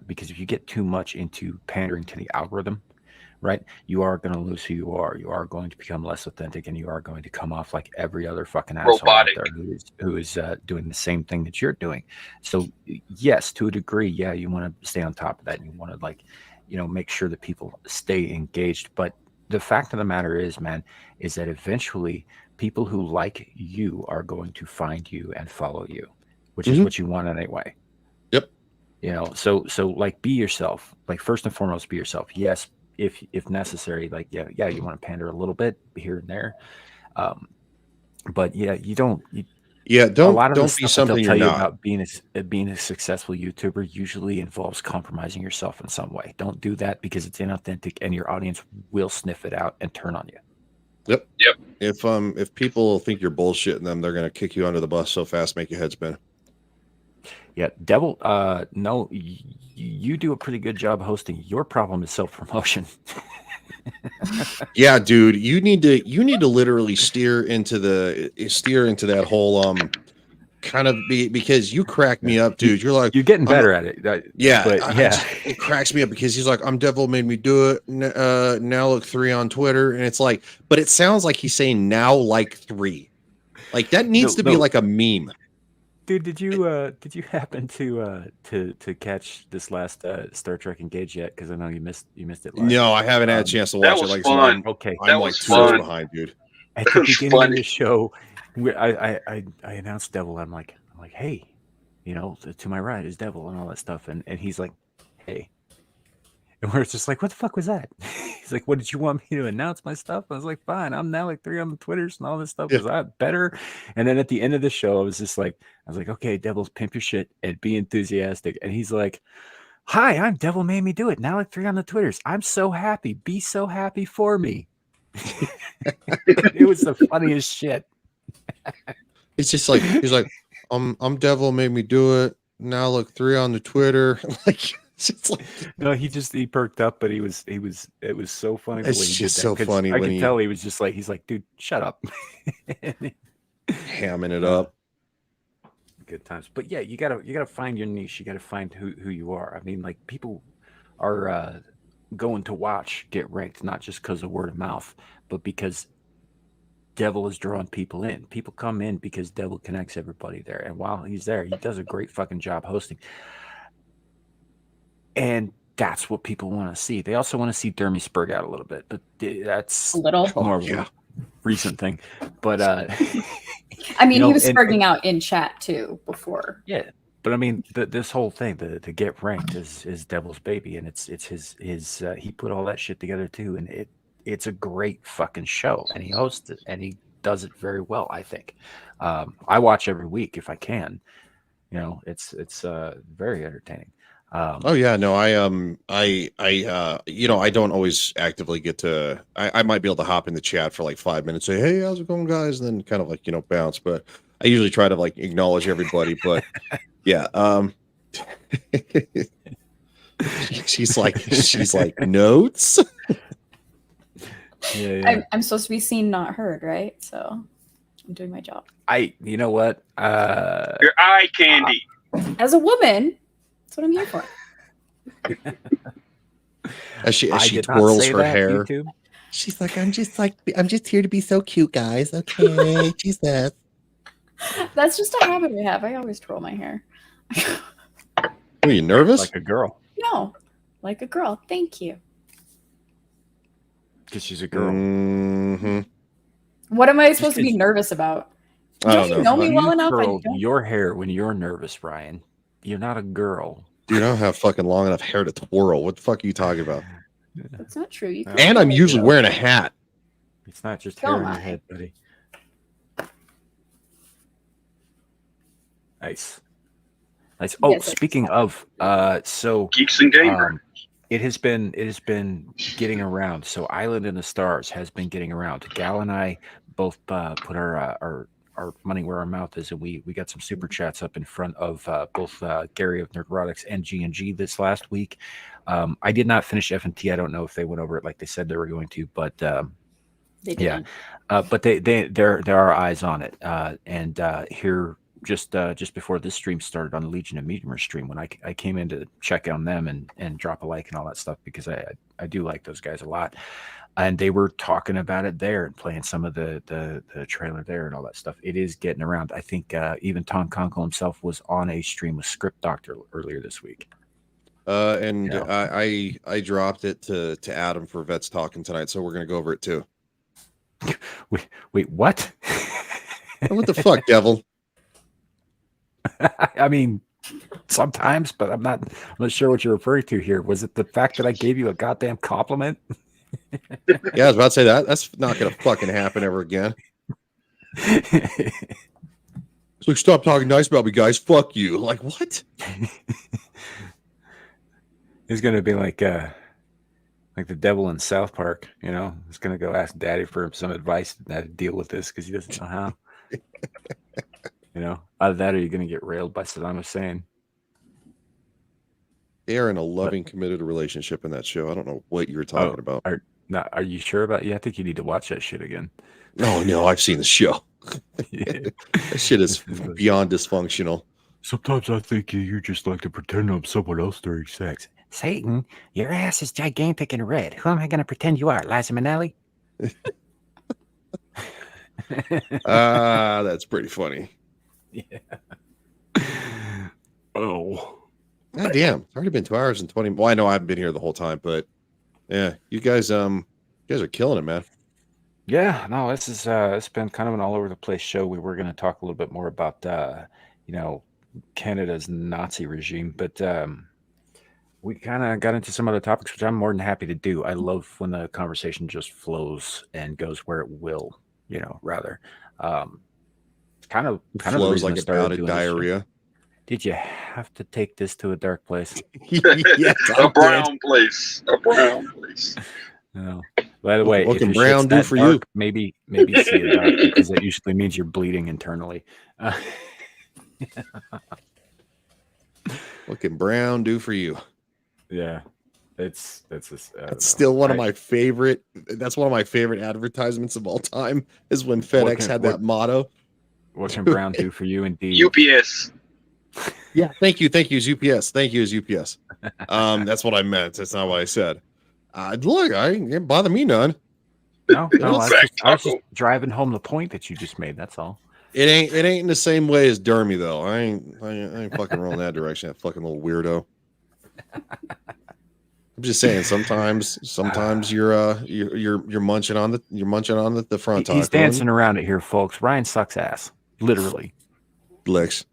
because if you get too much into pandering to the algorithm, right, you are going to lose who you are. You are going to become less authentic, and you are going to come off like every other fucking asshole out Robotic. there who is doing the same thing that you're doing. So yes, to a degree, yeah, you want to stay on top of that, and you want to make sure that people stay engaged. But the fact of the matter is, man, is that eventually people who like you are going to find you and follow you, which is what you want anyway. Yep. So like, be yourself. Like, first and foremost, be yourself. Yes, if necessary, like, yeah, you want to pander a little bit here and there, but yeah, don't a lot of the be stuff that something they'll you're tell you not. about being a successful YouTuber usually involves compromising yourself in some way. Don't do that because it's inauthentic, and your audience will sniff it out and turn on you. Yep. If people think you're bullshitting them, they're gonna kick you under the bus so fast, make your head spin. Yeah, Devil. No, you do a pretty good job hosting. Your problem is self-promotion. Yeah, dude, you need to literally steer into that whole kind of because you crack me up, dude. You're like, You're getting I'm better at it. Yeah, but yeah, it cracks me up because he's like, I'm Devil made me do it. Now look 3 on Twitter, and it's like, but it sounds like he's saying now like 3. Like that needs to be like a meme. Dude, did you happen to catch this last Star Trek Engage yet? Because I know you missed it live. No, I haven't had a chance to watch it. was Like fun. Okay, I'm That like was 2 hours fun. behind, dude. at That the was beginning of funny. the show, I announced Devil. I'm like, hey, to my right is Devil and all that stuff, and he's like, hey, and we're just like, what the fuck was that? He's like, what did you want me to announce my stuff? I was like, fine, I'm now like 3 on the Twitters and all this stuff. Was I better? And then at the end of the show, I was like, okay, Devils, pimp your shit and be enthusiastic. And he's like, hi, I'm Devil made me do it. Now like 3 on the Twitters. I'm so happy. Be so happy for me. It was the funniest shit. It's just like he's like, I'm Devil made me do it. Now look 3 on the Twitter. Like it's like, no, he perked up, but it was so funny. It's just so funny I when could tell he was just like, he's like, dude, shut up. hamming it up. Good times. But yeah, you gotta find your niche. You gotta find who you are. I mean, like, people are going to watch Get Ranked not just because of word of mouth, but because Devil is drawing people in. People come in because Devil connects everybody there, and while he's there, he does a great fucking job hosting. And that's what people want to see. They also want to see Dermy Spurg out a little bit, but that's A little. more of a recent thing. But I mean, he was spurging out in chat too before. Yeah, but I mean, this whole thing, the Get Ranked is Devil's baby, and it's his he put all that shit together too, and it's a great fucking show, and he hosts it, and he does it very well, I think. I watch every week if I can. It's very entertaining. Oh yeah, no, I don't always actively get to. I might be able to hop in the chat for like 5 minutes, say, hey, how's it going, guys, and then kind of like bounce. But I usually try to like acknowledge everybody. But yeah, she's like notes. Yeah. I'm supposed to be seen, not heard, right? So I'm doing my job. You know what? Your eye candy. As a woman, that's what I'm here for. As she did not twirls say her that, hair, YouTube. she's like, I'm just here to be so cute, guys. Okay, Jesus. That's just a habit I have. I always twirl my hair. Are you nervous? Like a girl, No, like a girl. Thank you. because she's a girl. Mm-hmm. What am I supposed to be nervous about? I Don't don't you know. know me well enough? I Curl don't. your hair when you're nervous, Ryan. You're not a girl. Dude, I don't have fucking long enough hair to twirl. What the fuck are you talking about? That's not true. You And I'm usually wearing a hat. It's not just Come hair in your on. head, buddy. Nice. Nice. Oh, Yes, speaking of, so Geeks and gamers. it has been getting around. So Island in the Stars has been getting around. Gal and I both put our money where our mouth is, and we got some super chats up in front of both Gary of Nerdrotics and G&G this last week. I did not finish F&T. I don't know if they went over it like they said they were going to, but they yeah, didn't. but there are eyes on it. And here just before this stream started on the Legion of Mediumers stream, when I came in to check on them and drop a like and all that stuff, because I do like those guys a lot. And they were talking about it there and playing some of the trailer there and all that stuff. It is getting around. I think even Tom Conkle himself was on a stream with Script Doctor earlier this week. And Yeah. I dropped it to Adam for Vets Talking tonight, so we're gonna go over it too. Wait, what? What the fuck, devil? I mean, sometimes, but I'm not sure what you're referring to here. Was it the fact that I gave you a goddamn compliment? Yeah, I was about to say that. That's not gonna fucking happen ever again. So stop talking nice about me, guys. Fuck you. Like what? He's gonna be like the devil in South Park, you know. He's gonna go ask Daddy for some advice on how to deal with this because he doesn't know how. You know, either that or you're gonna get railed by Saddam Hussein. They are in a loving, committed relationship in that show. I don't know what you're talking about. Are you sure about? Yeah, I think you need to watch that shit again. No, I've seen the show. Yeah. That shit is beyond dysfunctional. Sometimes I think you just like to pretend I'm someone else during sex. Satan, your ass is gigantic and red. Who am I going to pretend you are, Liza Minnelli? That's pretty funny. Yeah. Oh. God damn. It's already been 2 hours and 20. Well, I know I haven't been here the whole time, but yeah, you guys are killing it, man. Yeah, no, this is it's been kind of an all over the place show. We were going to talk a little bit more about Canada's Nazi regime, but we kind of got into some other topics, which I'm more than happy to do. I love when the conversation just flows and goes where it will, rather. Kind of flows like a bout of diarrhea. Did you have to take this to a dark place? Yes, a brown place. No. By the way, what if can your brown shit's do that for dark, you? Maybe see it dark, because that usually means you're bleeding internally. What can brown do for you? Yeah, that's still one of my favorite. That's one of my favorite advertisements of all time. Is when FedEx had that motto. What can brown do for you? Indeed. UPS. Yeah, thank you. Is UPS. Thank you is UPS. That's what I meant. That's not what I said. Look, I ain't bother me none. No, I was just driving home the point that you just made. That's all. It ain't in the same way as Dermy though. I ain't fucking rolling that direction. That fucking little weirdo. I'm just saying. Sometimes you're munching on the front. He's dancing around it here, folks. Ryan sucks ass, literally. Licks.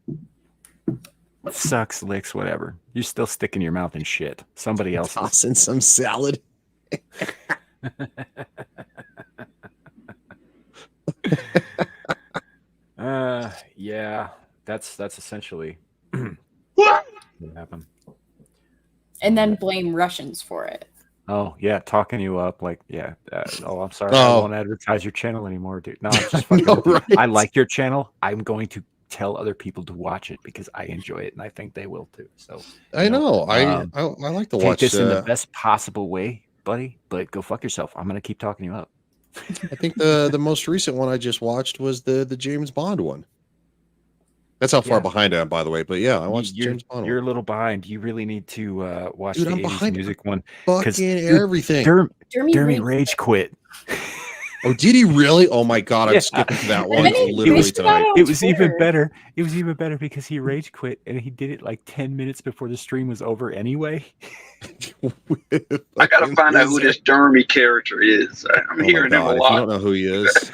Sucks, licks, whatever. You're still sticking your mouth in shit. Somebody else tossing some salad. Yeah, that's essentially what happened. And then blame Russians for it. Oh yeah, talking you up like I'm sorry, I won't advertise your channel anymore, dude. No, I'm just fucking right. I like your channel. I'm going to tell other people to watch it because I enjoy it and I think they will too. So I know. I like to watch this in the best possible way, buddy. But go fuck yourself. I'm gonna keep talking you up. I think the most recent one I just watched was the James Bond one. That's how far behind I am, by the way. But yeah, I watched James Bond. You're a little behind. You really need to watch the 80s music one. Fucking everything. Dermy rage quit. Oh, did he really? Oh my god, I'm skipping to that one literally tonight. It was even better. It was even better because he rage quit and he did it like 10 minutes before the stream was over anyway. I gotta find out who this Dermy character is. I'm hearing him a lot. If you don't know who he is,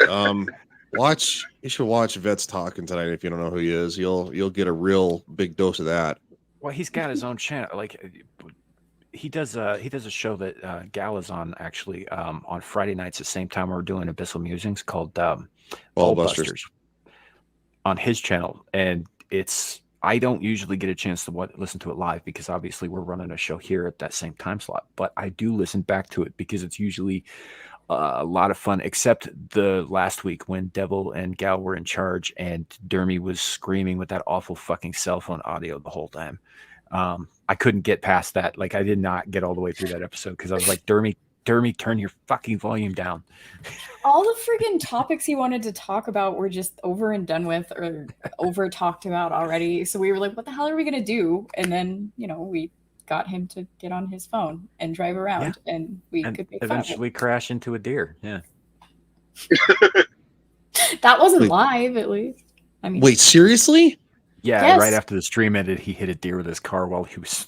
you should watch Vets Talking tonight. If you don't know who he is, you'll get a real big dose of that. Well, he's got his own channel. Like he does a show that Gal is on actually on Friday nights at the same time we're doing Abyssal Musings called Ballbusters on his channel, and it's I don't usually get a chance to listen to it live because obviously we're running a show here at that same time slot. But I do listen back to it because it's usually a lot of fun, except the last week when Devil and Gal were in charge and Dermy was screaming with that awful fucking cell phone audio the whole time. I couldn't get past that. Like, I did not get all the way through that episode because I was like, Dermy, turn your fucking volume down. All the friggin' topics he wanted to talk about were just over and done with or over talked about already. So we were like, what the hell are we going to do? And then, we got him to get on his phone and drive around, and we could make eventually crash into a deer. Yeah. That wasn't live, at least. I mean, wait, seriously? Yeah, yes. Right after the stream ended, he hit a deer with his car while he was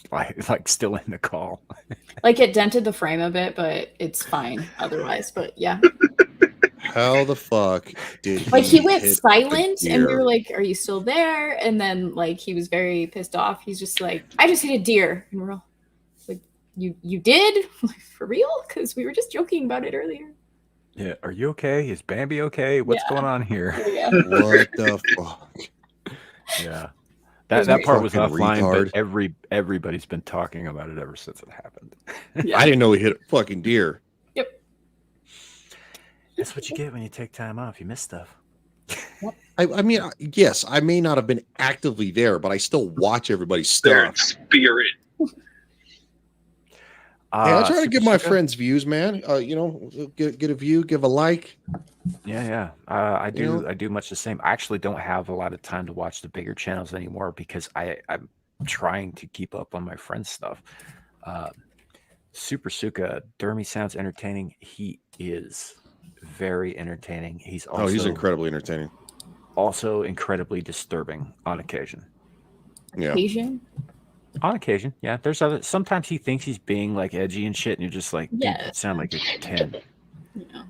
like still in the call. Like, it dented the frame a bit, but it's fine otherwise. But yeah. How the fuck did he? Like, he went hit silent, a and we deer? were like, "Are you still there?" And then, like, he was very pissed off. He's just like, "I just hit a deer," and we're all like, "You did? For real?" Because we were just joking about it earlier. Yeah, are you okay? Is Bambi okay? What's going on here? Yeah. What the fuck? Yeah, that part was Fucking offline, retard. but everybody's been talking about it ever since it happened. Yeah. I didn't know he hit a fucking deer. Yep. That's what you get when you take time off. You miss stuff. I mean, yes, I may not have been actively there, but I still watch everybody's There in stuff. spirit. Hey, I try to give my Super- friends views, man. Get a view, give a like. Yeah. I do. You know? I do much the same. I actually don't have a lot of time to watch the bigger channels anymore because I'm trying to keep up on my friends' stuff. Super Suka, Dermy sounds entertaining. He is very entertaining. He's also He's incredibly entertaining. also incredibly disturbing on occasion. Yeah. Asian. On occasion, yeah. There's other. Sometimes he thinks he's being like edgy and shit, and you're just like, dude, Yeah. you sound like a 10. Yeah.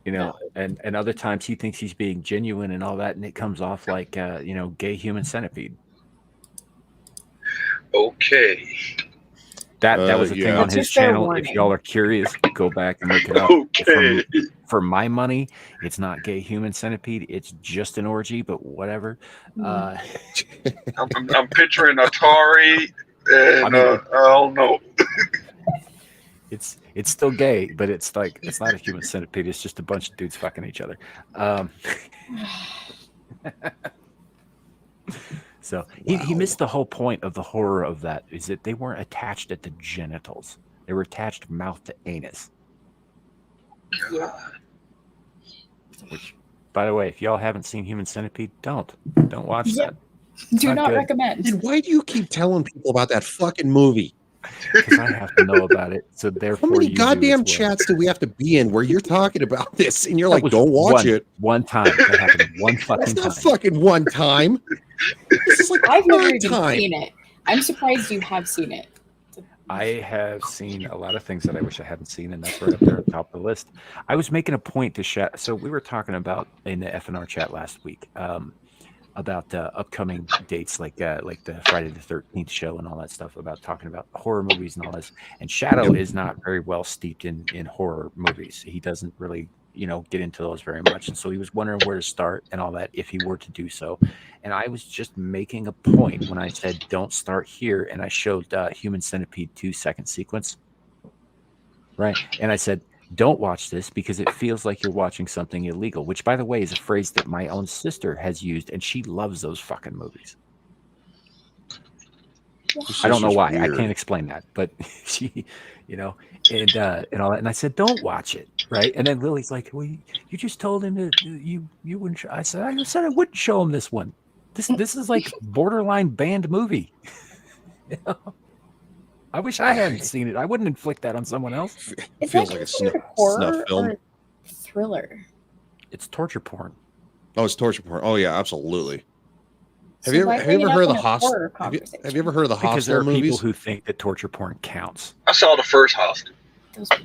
You know, and other times he thinks he's being genuine and all that, and it comes off like gay human centipede. Okay. That was a thing yeah. on It's his just their channel. If warning. y'all are curious, go back and look it up. Okay. For my money, it's not gay human centipede. It's just an orgy, but whatever. I'm picturing Atari, and I don't know. It's still gay, but it's not a human centipede. It's just a bunch of dudes fucking each other. So he missed the whole point of the horror of that, is that they weren't attached at the genitals. They were attached mouth to anus. Which, by the way, if y'all haven't seen Human Centipede, don't watch Yep. that. Do not not good. recommend. Dude, why do you keep telling people about that fucking movie? Because I have to know about it. So How therefore, many you do goddamn as well. chats do we have to be in where you're talking about this and you're That like, was don't watch it? one time. That happened one fucking That's not time. fucking one time. This is like I've never third even time. seen it. I'm surprised you have seen it. I have seen a lot of things that I wish I hadn't seen, and that's right up there at the top of the list. I was making a point to chat. So we were talking about in the FNR chat last week about upcoming dates like the Friday the 13th show and all that stuff, about talking about horror movies and all this. And Shadow is not very well steeped in horror movies. He doesn't really get into those very much, and so he was wondering where to start and all that if he were to do so. And I was just making a point when I said don't start here, and I showed Human Centipede 2-second sequence, right? And I said don't watch this because it feels like you're watching something illegal, which, by the way, is a phrase that my own sister has used, and she loves those fucking movies. I don't know why. Weird. I can't explain that, but she, and all that. And I said, don't watch it, right? And then Lily's like, well, you just told him that you wouldn't. I said I wouldn't show him this one. This is like borderline banned movie. I wish I hadn't seen it. I wouldn't inflict that on someone else. Is Feels that like a considered snuff horror film. or thriller? It's torture porn. Oh, it's torture porn. Oh yeah, absolutely. So Have you why ever bring it heard of up the in a Hostel? horror Have you conversation? ever heard of the Because there Hostel are people movies? who think that torture porn counts. I saw the first Hostel.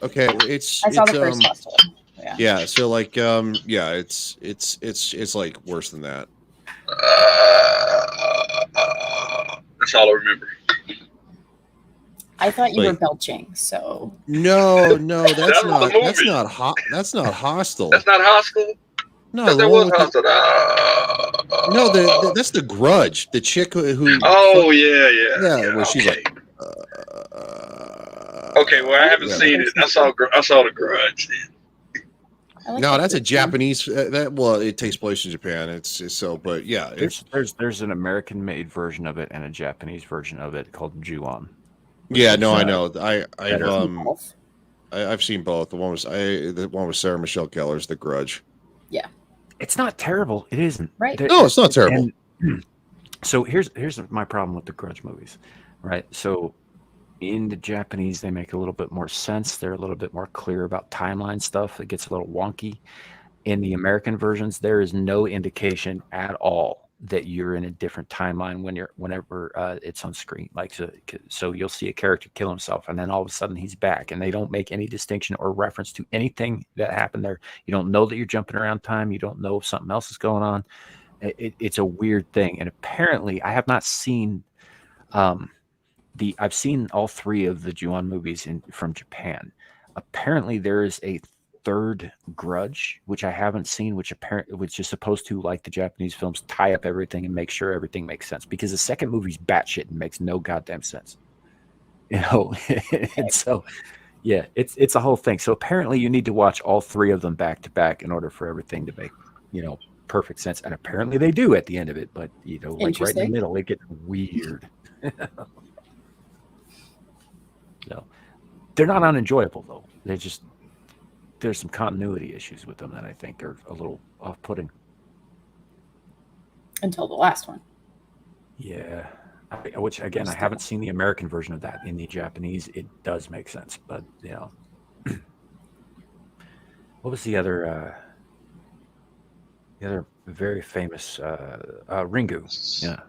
Okay, it's I saw the first hostel. Yeah. yeah. So like yeah, it's like worse than that. That's all I remember. I thought you were Like- belching, so No, That was the movie. that's not Hostel. That's not Hostel. No, Because the there one was with also that's the Grudge. The chick who Oh yeah. yeah, where she's Okay. like, Okay, well I haven't yeah. seen it. I saw the Grudge. I like No, the that's a first one. Japanese. Well, it takes place in Japan. It's so, but yeah, it's There's an American made version of it and a Japanese version of it called Ju-on. yeah. No, I know. better. I've seen both. The one with Sarah Michelle Gellar's The Grudge. Yeah. It's not terrible. It isn't. Right. No, it's not terrible. And so here's my problem with the Grudge movies, right? So in the Japanese, they make a little bit more sense. They're a little bit more clear about timeline stuff. It gets a little wonky. In the American versions, there is no indication at all that you're in a different timeline whenever it's on screen. Like so you'll see a character kill himself, and then all of a sudden he's back, and they don't make any distinction or reference to anything that happened there. You don't know that you're jumping around time. You don't know if something else is going on. It's a weird thing, and apparently I have not seen I've seen all three of the Ju-on movies from Japan. Apparently there is a third Grudge, which I haven't seen, which is supposed to, like the Japanese films, tie up everything and make sure everything makes sense, because the second movie's batshit and makes no goddamn sense. And so yeah, it's a whole thing. So apparently you need to watch all three of them back to back in order for everything to make, perfect sense. And apparently they do at the end of it, but like right in the middle, it gets weird. No, they're not unenjoyable though. There's some continuity issues with them that I think are a little off-putting. Until the last one. Yeah, which again, I haven't seen the American version of that. In the Japanese, it does make sense, but what was the other very famous Ringu? Yeah,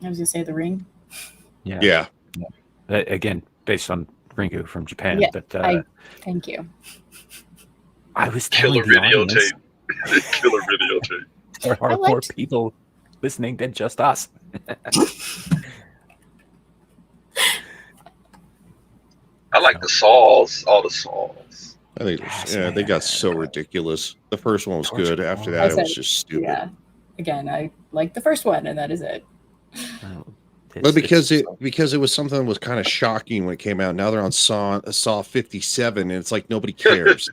I was gonna say The Ring. Yeah. Again, based on Ringu from Japan. Yeah, but thank you. I was telling Killer the audience, videotape. Killer videotape. there are more people listening than just us. I like the saws, all the saws. I think they got so ridiculous. The first one was good. After that, it was just stupid. Yeah. Again, I like the first one, and that is it. But because it was something that was kind of shocking when it came out. Now they're on Saw 57, and it's like nobody cares.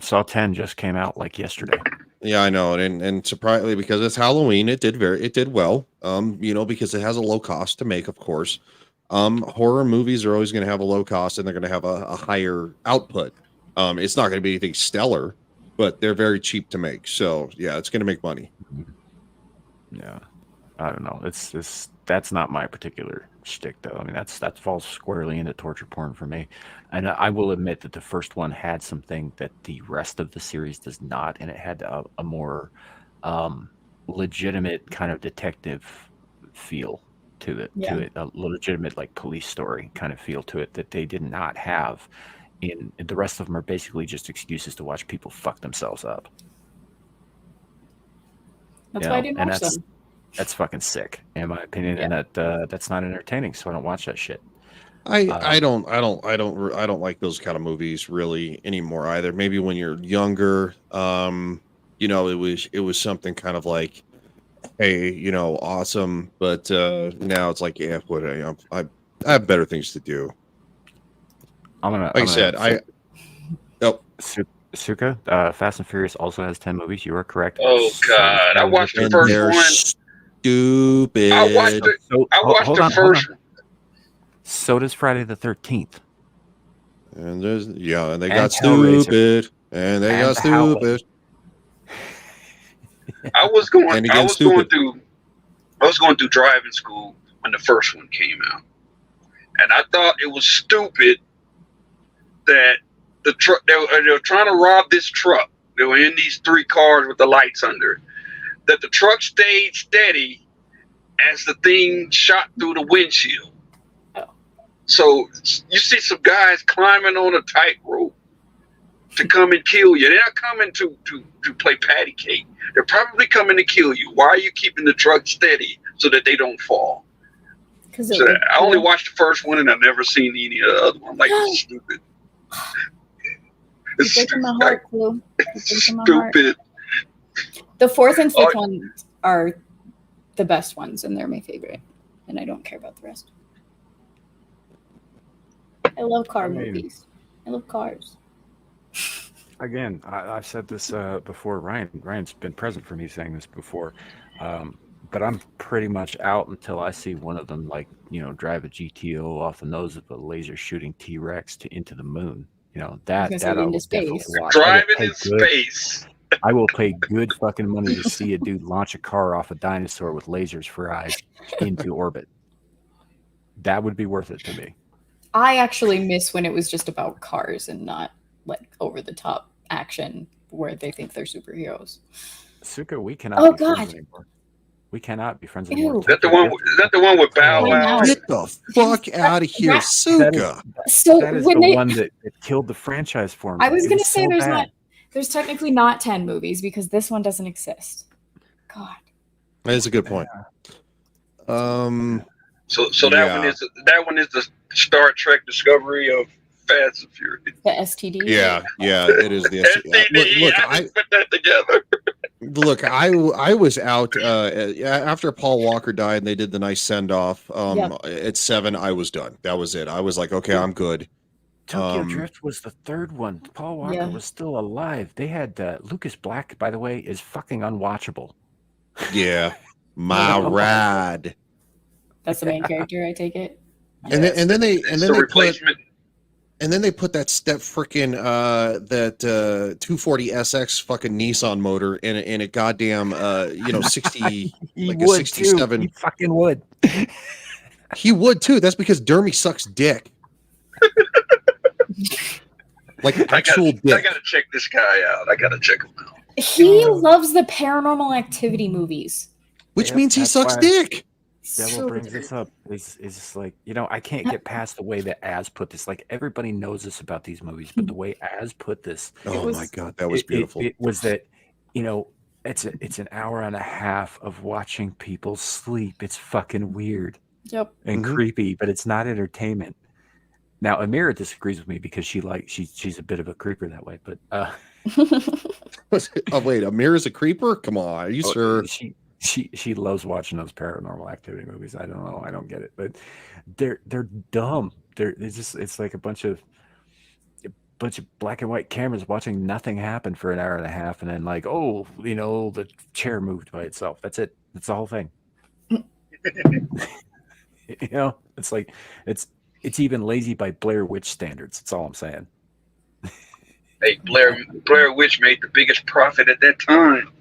Saw 10 just came out like yesterday. Yeah, I know, and surprisingly, because it's Halloween, it did well. Because it has a low cost to make, of course. Horror movies are always going to have a low cost, and they're going to have a higher output. It's not going to be anything stellar, but they're very cheap to make. So yeah, it's going to make money. Yeah, I don't know. That's not my particular shtick, though. I mean, that falls squarely into torture porn for me. And I will admit that the first one had something that the rest of the series does not, and it had a more legitimate kind of detective feel to it. Yeah. To it, a legitimate like police story kind of feel to it that they did not have. In the rest of them are basically just excuses to watch people fuck themselves up. That's why I didn't watch them. That's fucking sick, in my opinion, and that's not entertaining. So I don't watch that shit. I don't like those kind of movies really anymore either. Maybe when you're younger, it was something kind of like, hey, awesome. But now it's like, yeah, what I have better things to do. Suka, Fast and Furious also has 10 movies. You are correct. Oh God, I watched the first one. Stupid. I watched the first one. So does Friday the 13th. And they got stupid. And they got stupid. I was going through driving school when the first one came out, and I thought it was stupid that the truck they were trying to rob this truck. They were in these 3 cars with the lights under it. That the truck stayed steady as the thing shot through the windshield. So you see some guys climbing on a tightrope to come and kill you. They're not coming to play patty cake. They're probably coming to kill you. Why are you keeping the truck steady so that they don't fall? I only watched the first one and I've never seen any of the other one. Like, it's stupid. It's breaking my heart, Clue. Stupid. The fourth and fifth Oh. ones are the best ones, and they're my favorite. And I don't care about the rest. I love car movies. I love cars. Again, I've said this before. Ryan's been present for me saying this before, but I'm pretty much out until I see one of them, like, drive a GTO off the nose of a laser shooting T-Rex into the moon. That I will definitely watch. Driving in space. I will pay good fucking money to see a dude launch a car off a dinosaur with lasers for eyes into orbit. That would be worth it to me. I actually miss when it was just about cars and not like over the top action where they think they're superheroes. Suka, we cannot be friends anymore. We cannot be friends anymore. Is that the one with Bow Wow? Get the fuck out of here, Suka. That is the one that killed the franchise for me. I was going to say there's technically not 10 movies because this one doesn't exist. God. That is a good point. So that one is the Star Trek Discovery of Fast and Furious. The STD. Yeah, it is the STD. Look, I put that together. Look, I was out after Paul Walker died and they did the nice send off. At 7, I was done. That was it. I was like, okay, I'm good. Tokyo Drift was the third one. Paul Walker was still alive. They had Lucas Black, by the way, is fucking unwatchable. Yeah, my rad. That's the main character, I take it. And then they put that freaking that 240 SX fucking Nissan motor in a goddamn 60 like a 67. He fucking would. He would too. That's because Dermy sucks dick. Like actual dick. I gotta check this guy out. I gotta check him out. He loves the Paranormal Activity movies, which means he sucks dick. Devil brings this up is just like, I can't get past the way that Az put this. Like, everybody knows this about these movies, but the way Az put this, my god, that was beautiful. It was that, it's an hour and a half of watching people sleep. It's fucking weird. Yep. And creepy, but it's not entertainment. Now, Amira disagrees with me because she's a bit of a creeper that way, but oh wait, Amira's a creeper? Come on, are you sure? She loves watching those Paranormal Activity movies. I don't know. I don't get it, but they're dumb. It's like a bunch of black and white cameras watching nothing happen for an hour and a half, and then like, the chair moved by itself. That's it. That's the whole thing. It's like it's even lazy by Blair Witch standards. That's all I'm saying. Hey, Blair Witch made the biggest profit at that time.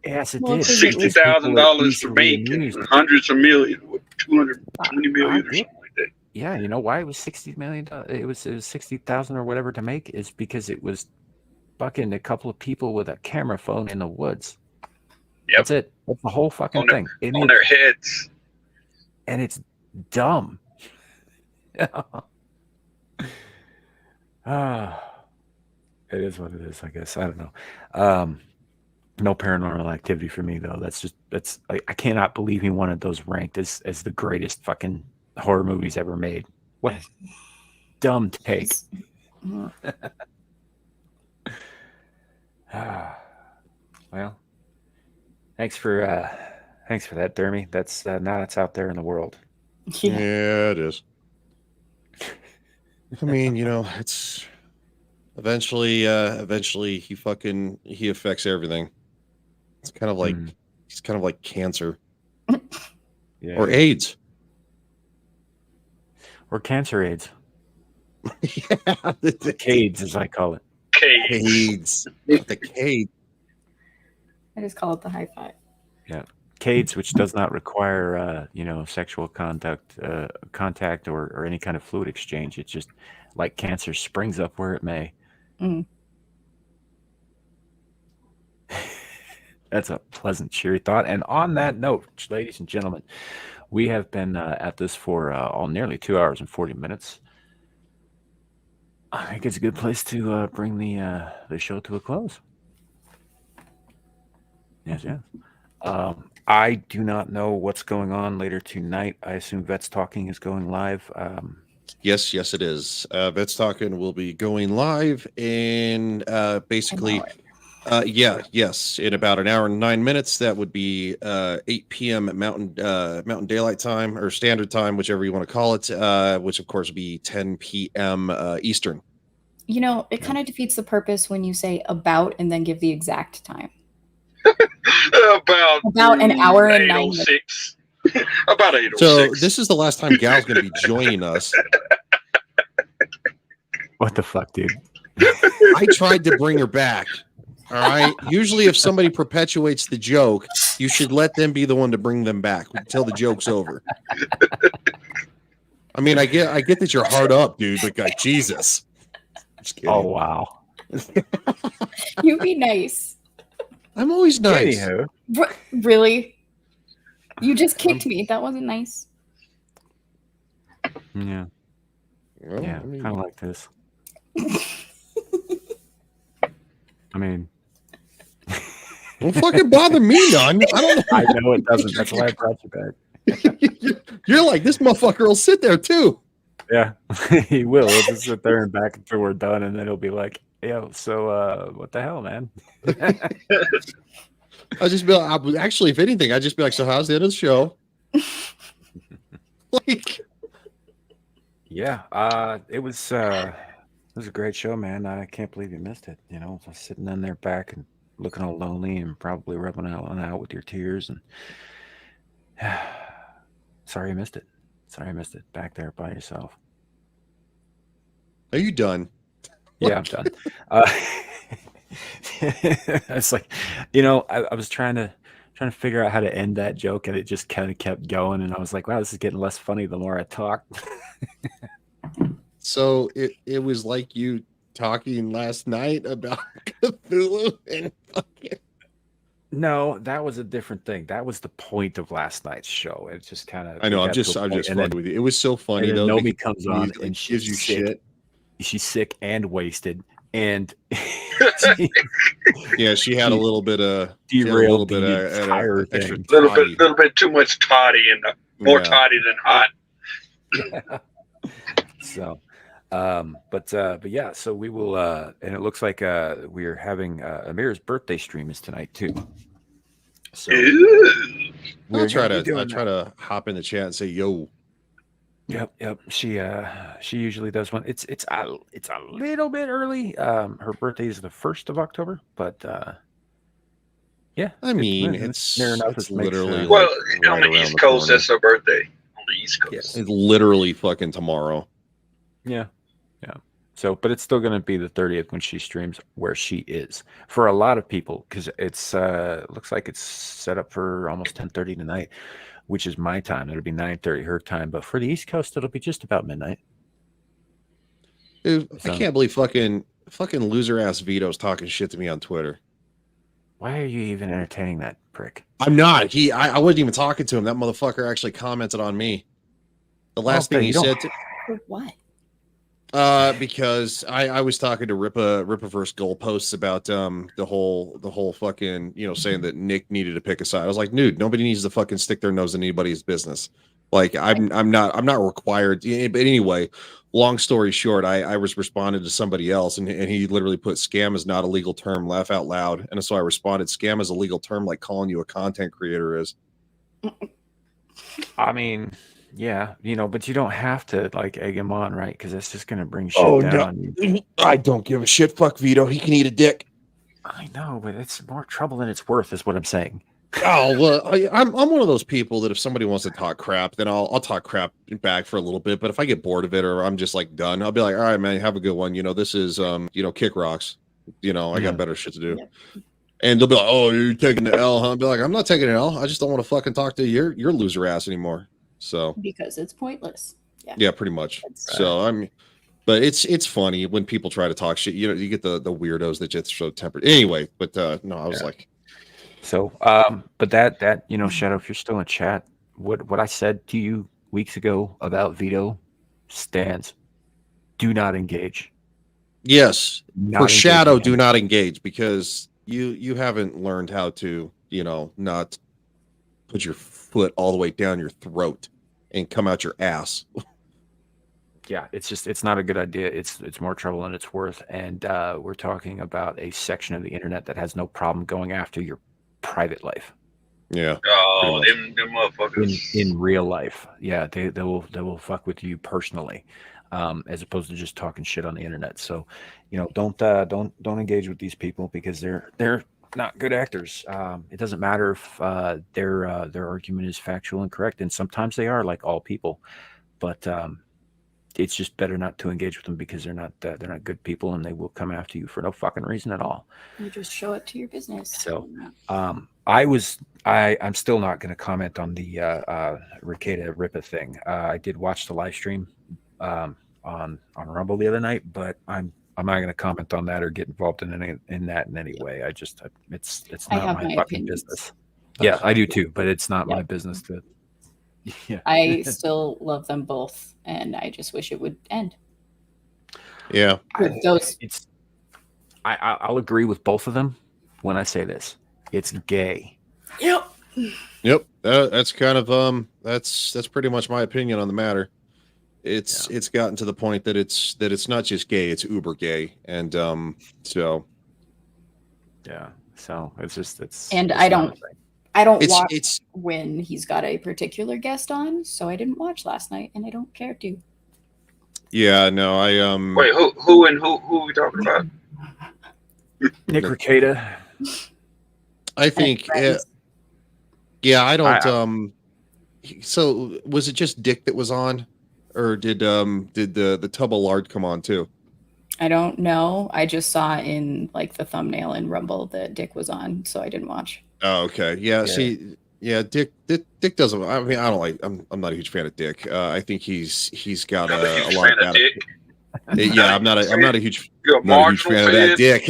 Yes, it did. $60,000 to make and hundreds of millions, 220 million or something like that. Yeah, you know why it was $60 million? It was 60,000 or whatever to make is because it was fucking a couple of people with a camera phone in the woods. Yep. That's it. That's the whole fucking thing. On their heads. And it's dumb. It is what it is, I guess. I don't know. No Paranormal Activity for me, though. I cannot believe he wanted those ranked as the greatest fucking horror movies ever made. What a dumb take. Well, thanks for that, Dermy. That's now it's out there in the world. Yeah, it is. I mean, it's eventually he affects everything. It's kind of like he's kind of like cancer. Or AIDS. Or cancer AIDS. Yeah. The CAIDS, as I call it. CAIDS. The CAIDS. I just call it the high five. Yeah. CAIDS, which does not require sexual contact or any kind of fluid exchange. It's just like cancer springs up where it may. That's a pleasant, cheery thought. And on that note, ladies and gentlemen, we have been at this for nearly 2 hours and 40 minutes. I think it's a good place to bring the show to a close. Yes. I do not know what's going on later tonight. I assume Vets Talking is going live. Yes, it is. Vets Talking will be going live, and basically Yes. In about an hour and 9 minutes, that would be 8 p.m. Mountain Daylight Time or Standard Time, whichever you want to call it. Which of course would be 10 p.m. Eastern. You know, it kind of defeats the purpose when you say about and then give the exact time. About an hour and 9 minutes. 8:06. About 8:06. So this is the last time Gal's going to be joining us. What the fuck, dude? I tried to bring her back. All right. Usually, if somebody perpetuates the joke, you should let them be the one to bring them back until the joke's over. I mean, I get that you're hard up, dude, but God, Jesus. Just kidding. Oh wow. You be nice. I'm always nice. Anywho. Really? You just kicked me. That wasn't nice. Yeah. Well, Yeah. I mean, Kind of like this. I mean, don't fucking bother me none. I don't know. I know it doesn't. That's why I brought you back. You're like, this motherfucker will sit there too. Yeah, he will. He'll just sit there and back until we're done, and then he'll be like, "Yo, so what the hell, man?" I'll just be like, actually, if anything, I'd just be like, so how's the end of the show? Like, yeah, it was a great show, man. I can't believe you missed it. You know, just sitting in there back and looking all lonely and probably rubbing out with your tears. And sorry you missed it. Sorry I missed it. Back there by yourself. are you done? Yeah, I'm done. It's like, you know, I was trying to figure out how to end that joke, and it just kind of kept going. And I was like, wow, this is getting less funny the more I talk. So it was like you talking last night about Cthulhu and fucking. No, that was a different thing. That was the point of last night's show. It just kind of. I know. I'm just fucking with you. It was so funny and then though. Nomi comes on and gives she's you sick. shit. She's sick and wasted, and Yeah, she had a little bit of derailed the entire extra thing. Little bit too much toddy and more toddy than hot. Yeah. So, but yeah. So we will, and it looks like we are having Amir's birthday stream is tonight too. So I'll try to hop in the chat and say yo. Yep. She usually does one. It's a little bit early. Her birthday is the 1st of October, but yeah. I mean, it's near enough. It's literally well, like on right the around East Coast, corner. that's her birthday. On the East Coast. Yes. It's literally fucking tomorrow. Yeah. So, but it's still going to be the 30th when she streams where she is for a lot of people, because it's looks like it's set up for almost 10:30 tonight, which is my time. It'll be 9:30 her time, but for the East Coast, it'll be just about midnight. Dude, I can't believe fucking loser ass Vito's talking shit to me on Twitter. Why are you even entertaining that prick? I'm not. I wasn't even talking to him. That motherfucker actually commented on me. The last thing he said to For what? because I was talking to Rippaverse goalposts about the whole fucking, you know, saying that Nick needed to pick a side. I was like, dude, nobody needs to fucking stick their nose in anybody's business. Like I'm not required. But anyway, long story short, I was responding to somebody else and he literally put scam is not a legal term, laugh out loud. And so I responded, scam is a legal term like calling you a content creator is. I mean, yeah, you know, but you don't have to like egg him on, right? Because that's just going to bring shit down. No. I don't give a shit. Fuck Vito. He can eat a dick. I know, but it's more trouble than it's worth, is what I'm saying. Oh well, I'm one of those people that if somebody wants to talk crap, then I'll talk crap back for a little bit. But if I get bored of it or I'm just like done, I'll be like, all right, man, have a good one. You know, this is you know, kick rocks. You know, I got better shit to do. Yeah. And they'll be like, oh, you're taking the L, huh? I'll be like, I'm not taking an L. I just don't want to fucking talk to your loser ass anymore. So because it's pointless. Yeah, pretty much. So but it's funny when people try to talk shit. You know, you get the weirdos that just so tempered. Anyway, but no, I was like. So, but that you know, Shadow, if you're still in chat, what I said to you weeks ago about Vito stands. Do not engage. Yes, for Shadow, do not engage because you haven't learned how to, you know, not put your foot all the way down your throat and come out your ass. yeah, it's not a good idea. It's more trouble than it's worth. And we're talking about a section of the internet that has no problem going after your private life. Yeah. Oh, pretty much. them motherfuckers. In real life. Yeah, they will fuck with you personally, as opposed to just talking shit on the internet. So, don't engage with these people because they're not good actors. It doesn't matter if their argument is factual and correct, and sometimes they are, like all people, but it's just better not to engage with them because they're not good people, and they will come after you for no fucking reason at all. You just show up to your business. So, I'm still not going to comment on the Ricada Ripa thing. I did watch the live stream on Rumble the other night, but I'm not going to comment on that or get involved in that in any way. It's not my fucking business. Yeah, I do too, but it's not my business to. Yeah. I still love them both, and I just wish it would end. Yeah. I'll agree with both of them when I say this. It's gay. Yep. That's kind of that's pretty much my opinion on the matter. It's gotten to the point that it's not just gay, it's uber gay, and so yeah. So it's and it's I don't watch it's when he's got a particular guest on, so I didn't watch last night, and I don't care to. yeah, no, I Wait, who are we talking about? Nick Ricada. I think I don't so was it just Dick that was on, or did the tub of lard come on too? I don't know. I just saw in like the thumbnail in Rumble that Dick was on, so I didn't watch. Oh, okay. Yeah. See, yeah, Dick doesn't. I mean, I don't like. I'm not a huge fan of Dick. I think he's got a lot of that. Yeah, I'm not a huge. You're a marginal fan of that Dick.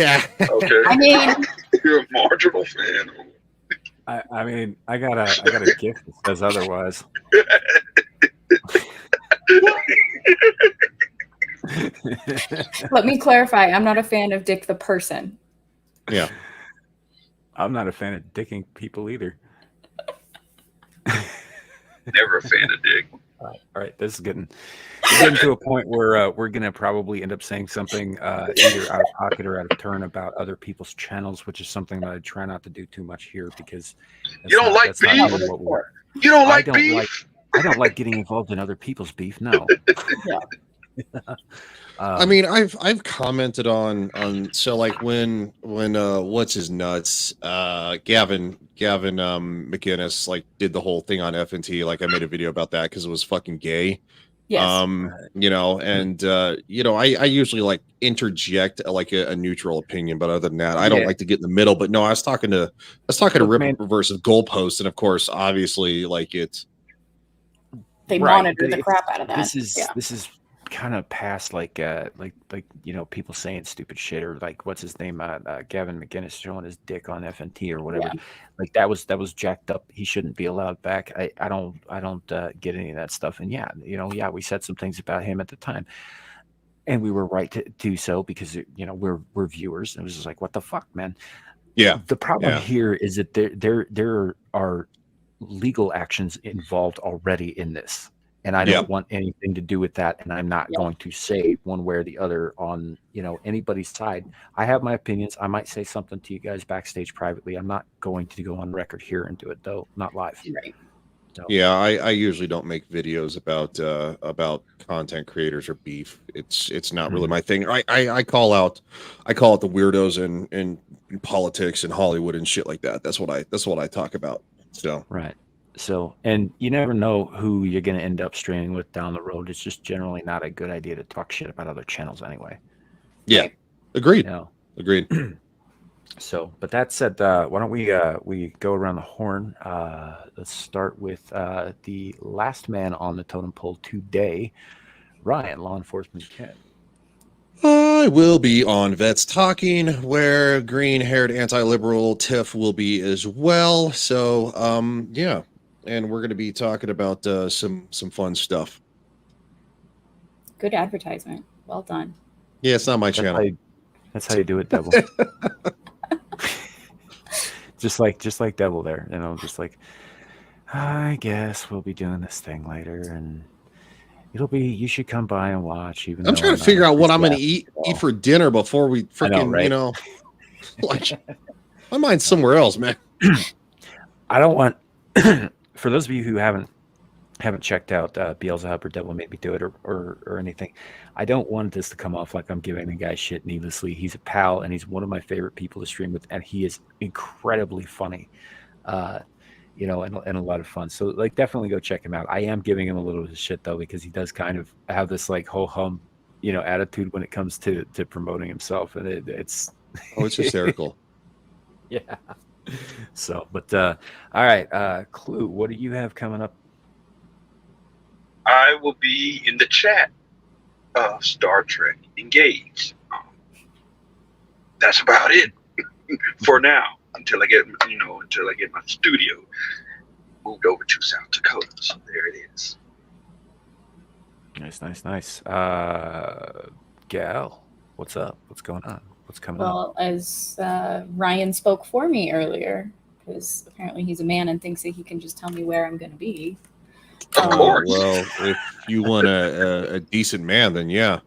Okay. I mean, you're a marginal fan. I mean, I got a gift that says otherwise. let me clarify. I'm not a fan of Dick the person. Yeah. I'm not a fan of dicking people either. Never a fan of Dick. All right. This is getting to a point where we're gonna probably end up saying something either out of pocket or out of turn about other people's channels, which is something that I try not to do too much here because you don't like beef. You don't like beef. I don't like getting involved in other people's beef. No. Yeah. I mean, I've commented on so like when what's his nuts Gavin McInnes like did the whole thing on FNT, like I made a video about that because it was fucking gay. Yes. I usually like interject like a neutral opinion, but other than that, I don't like to get in the middle. But no, I was talking to Rip versus Goalpost, and of course, obviously, like they monitor the crap out of that. This is kind of past like people saying stupid shit, or like what's his name, Gavin McInnes showing his dick on FNT or whatever. Yeah. Like that was jacked up. He shouldn't be allowed back. I don't get any of that stuff. And we said some things about him at the time, and we were right to do so because we're viewers. And it was just like, what the fuck, man. Yeah. The problem here is that there are legal actions involved already in this. And I don't want anything to do with that. And I'm not going to say one way or the other on, anybody's side. I have my opinions. I might say something to you guys backstage privately. I'm not going to go on record here and do it, though, not live. Right. So. Yeah, I usually don't make videos about content creators or beef. It's not really my thing. I call out the weirdos in politics and Hollywood and shit like that. That's what I talk about. So right. So, and you never know who you're going to end up straining with down the road. It's just generally not a good idea to talk shit about other channels anyway. Yeah. Agreed. Agreed. So, but that said, why don't we go around the horn? Let's start with the last man on the totem pole today, Ryan, Law Enforcement Ken. I will be on Vets Talking, where green-haired anti-liberal Tiff will be as well. So, and we're going to be talking about some fun stuff. Good advertisement. Well done. Yeah, it's not my channel. That's how you do it, Devil. just like Devil there, just like, I guess we'll be doing this thing later, and You should come by and watch. Even I'm though trying to not figure out what I'm going to enthusiastic at eat all. for dinner before we I know, freaking, right? like, my mind's somewhere else, man. I don't want. For those of you who haven't checked out Beelzebub or Devil Made Me Do It or anything, I don't want this to come off like I'm giving the guy shit needlessly. He's a pal, and he's one of my favorite people to stream with, and he is incredibly funny, and a lot of fun. So, like, definitely go check him out. I am giving him a little bit of shit, though, because he does kind of have this, like, ho-hum, attitude when it comes to promoting himself, and it's... Oh, it's hysterical. Yeah. So, but, all right, Clue, what do you have coming up? I will be in the chat of Star Trek Engage. That's about it for now. Until I get my studio moved over to South Dakota. So there it is. Nice. Gal, what's up? What's going on? What's coming up? Well, as Ryan spoke for me earlier, because apparently he's a man and thinks that he can just tell me where I'm going to be. Of course. Well, if you want a decent man, then yeah.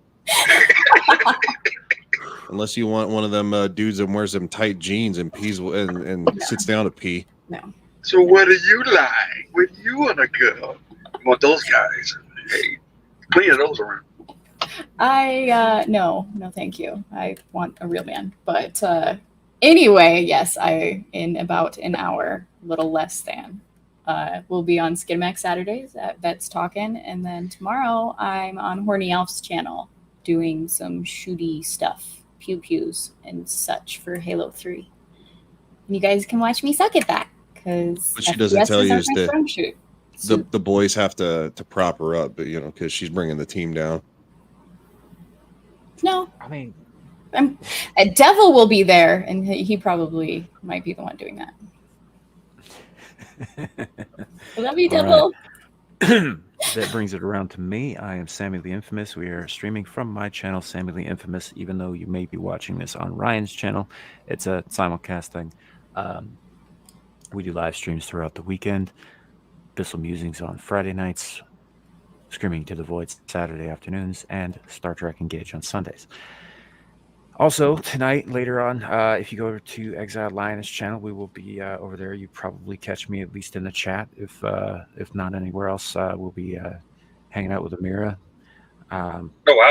Unless you want one of them dudes that wears them tight jeans and pees and sits down to pee. No. So what do you like when you want to go? You want those guys? Hey, plenty of those around. No, thank you. I want a real man. But anyway, yes, in about an hour, little less than. We'll be on Skidmax Saturdays at Vets Talkin', and then tomorrow I'm on Horny Elf's channel doing some shooty stuff, pew-pews and such for Halo 3. And you guys can watch me suck at that, because what she doesn't tell you is that the boys have to prop her up, because she's bringing the team down. No, I mean, a devil will be there, and he probably might be the one doing that. Love you, devil. That brings it around to me. I am Sammy the Infamous. We are streaming from my channel, Sammy the Infamous, even though you may be watching this on Ryan's channel. It's a simulcasting. We do live streams throughout the weekend. Bissell Musings on Friday nights, Screaming to the Void Saturday afternoons, and Star Trek Engage on Sundays. Also, tonight, later on, if you go over to Exiled Lioness channel, we will be over there. You probably catch me at least in the chat. If not anywhere else, we'll be hanging out with Amira. I'll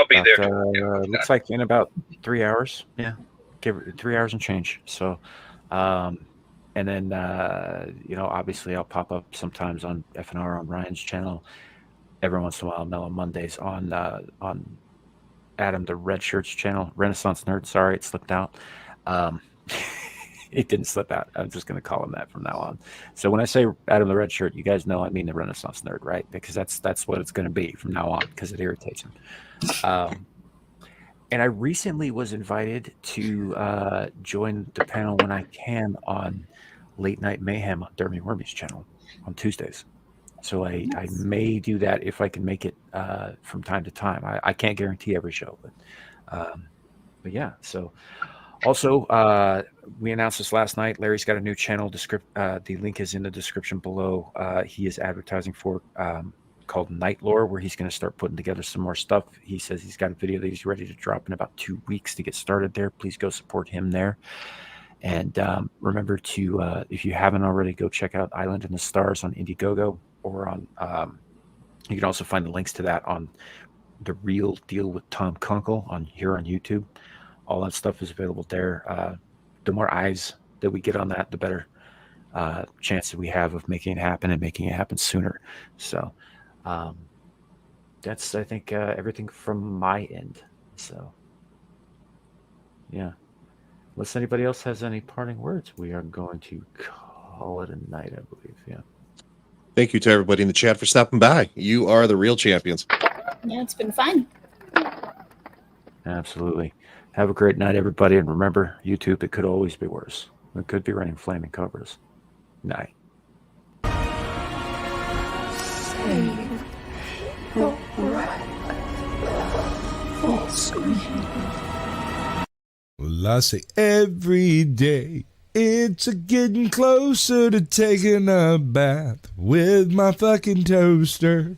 be there. Looks like in about 3 hours. Yeah, give it 3 hours and change. So, and then obviously I'll pop up sometimes on FNR on Ryan's channel. Every once in a while, Mellow Mondays on Adam the Red Shirt's channel, Renaissance Nerd. Sorry, it slipped out. It didn't slip out. I'm just going to call him that from now on. So when I say Adam the Red Shirt, you guys know I mean the Renaissance Nerd, right? Because that's what it's going to be from now on, because it irritates him. And I recently was invited to join the panel when I can on Late Night Mayhem on Dermy Wormy's channel on Tuesdays. So I may do that if I can make it from time to time. I can't guarantee every show, but yeah. So also, we announced this last night. Larry's got a new channel. The link is in the description below. He is advertising for called Night Lore, where he's going to start putting together some more stuff. He says he's got a video that he's ready to drop in about 2 weeks to get started there. Please go support him there. And remember to, if you haven't already, go check out Island in the Stars on Indiegogo, or on, you can also find the links to that on The Real Deal with Tom Kunkel here on YouTube. All that stuff is available there. The more eyes that we get on that, the better chance that we have of making it happen, and making it happen sooner. So that's, I think, everything from my end. So yeah, unless anybody else has any parting words, we are going to call it a night, I believe. Yeah. Thank you to everybody in the chat for stopping by. You are the real champions. Yeah, it's been fun. Absolutely. Have a great night, everybody. And remember, YouTube, it could always be worse. It could be raining flaming cobras. Night. Save your breath. Full screen. Well, I say every day it's a getting closer to taking a bath with my fucking toaster.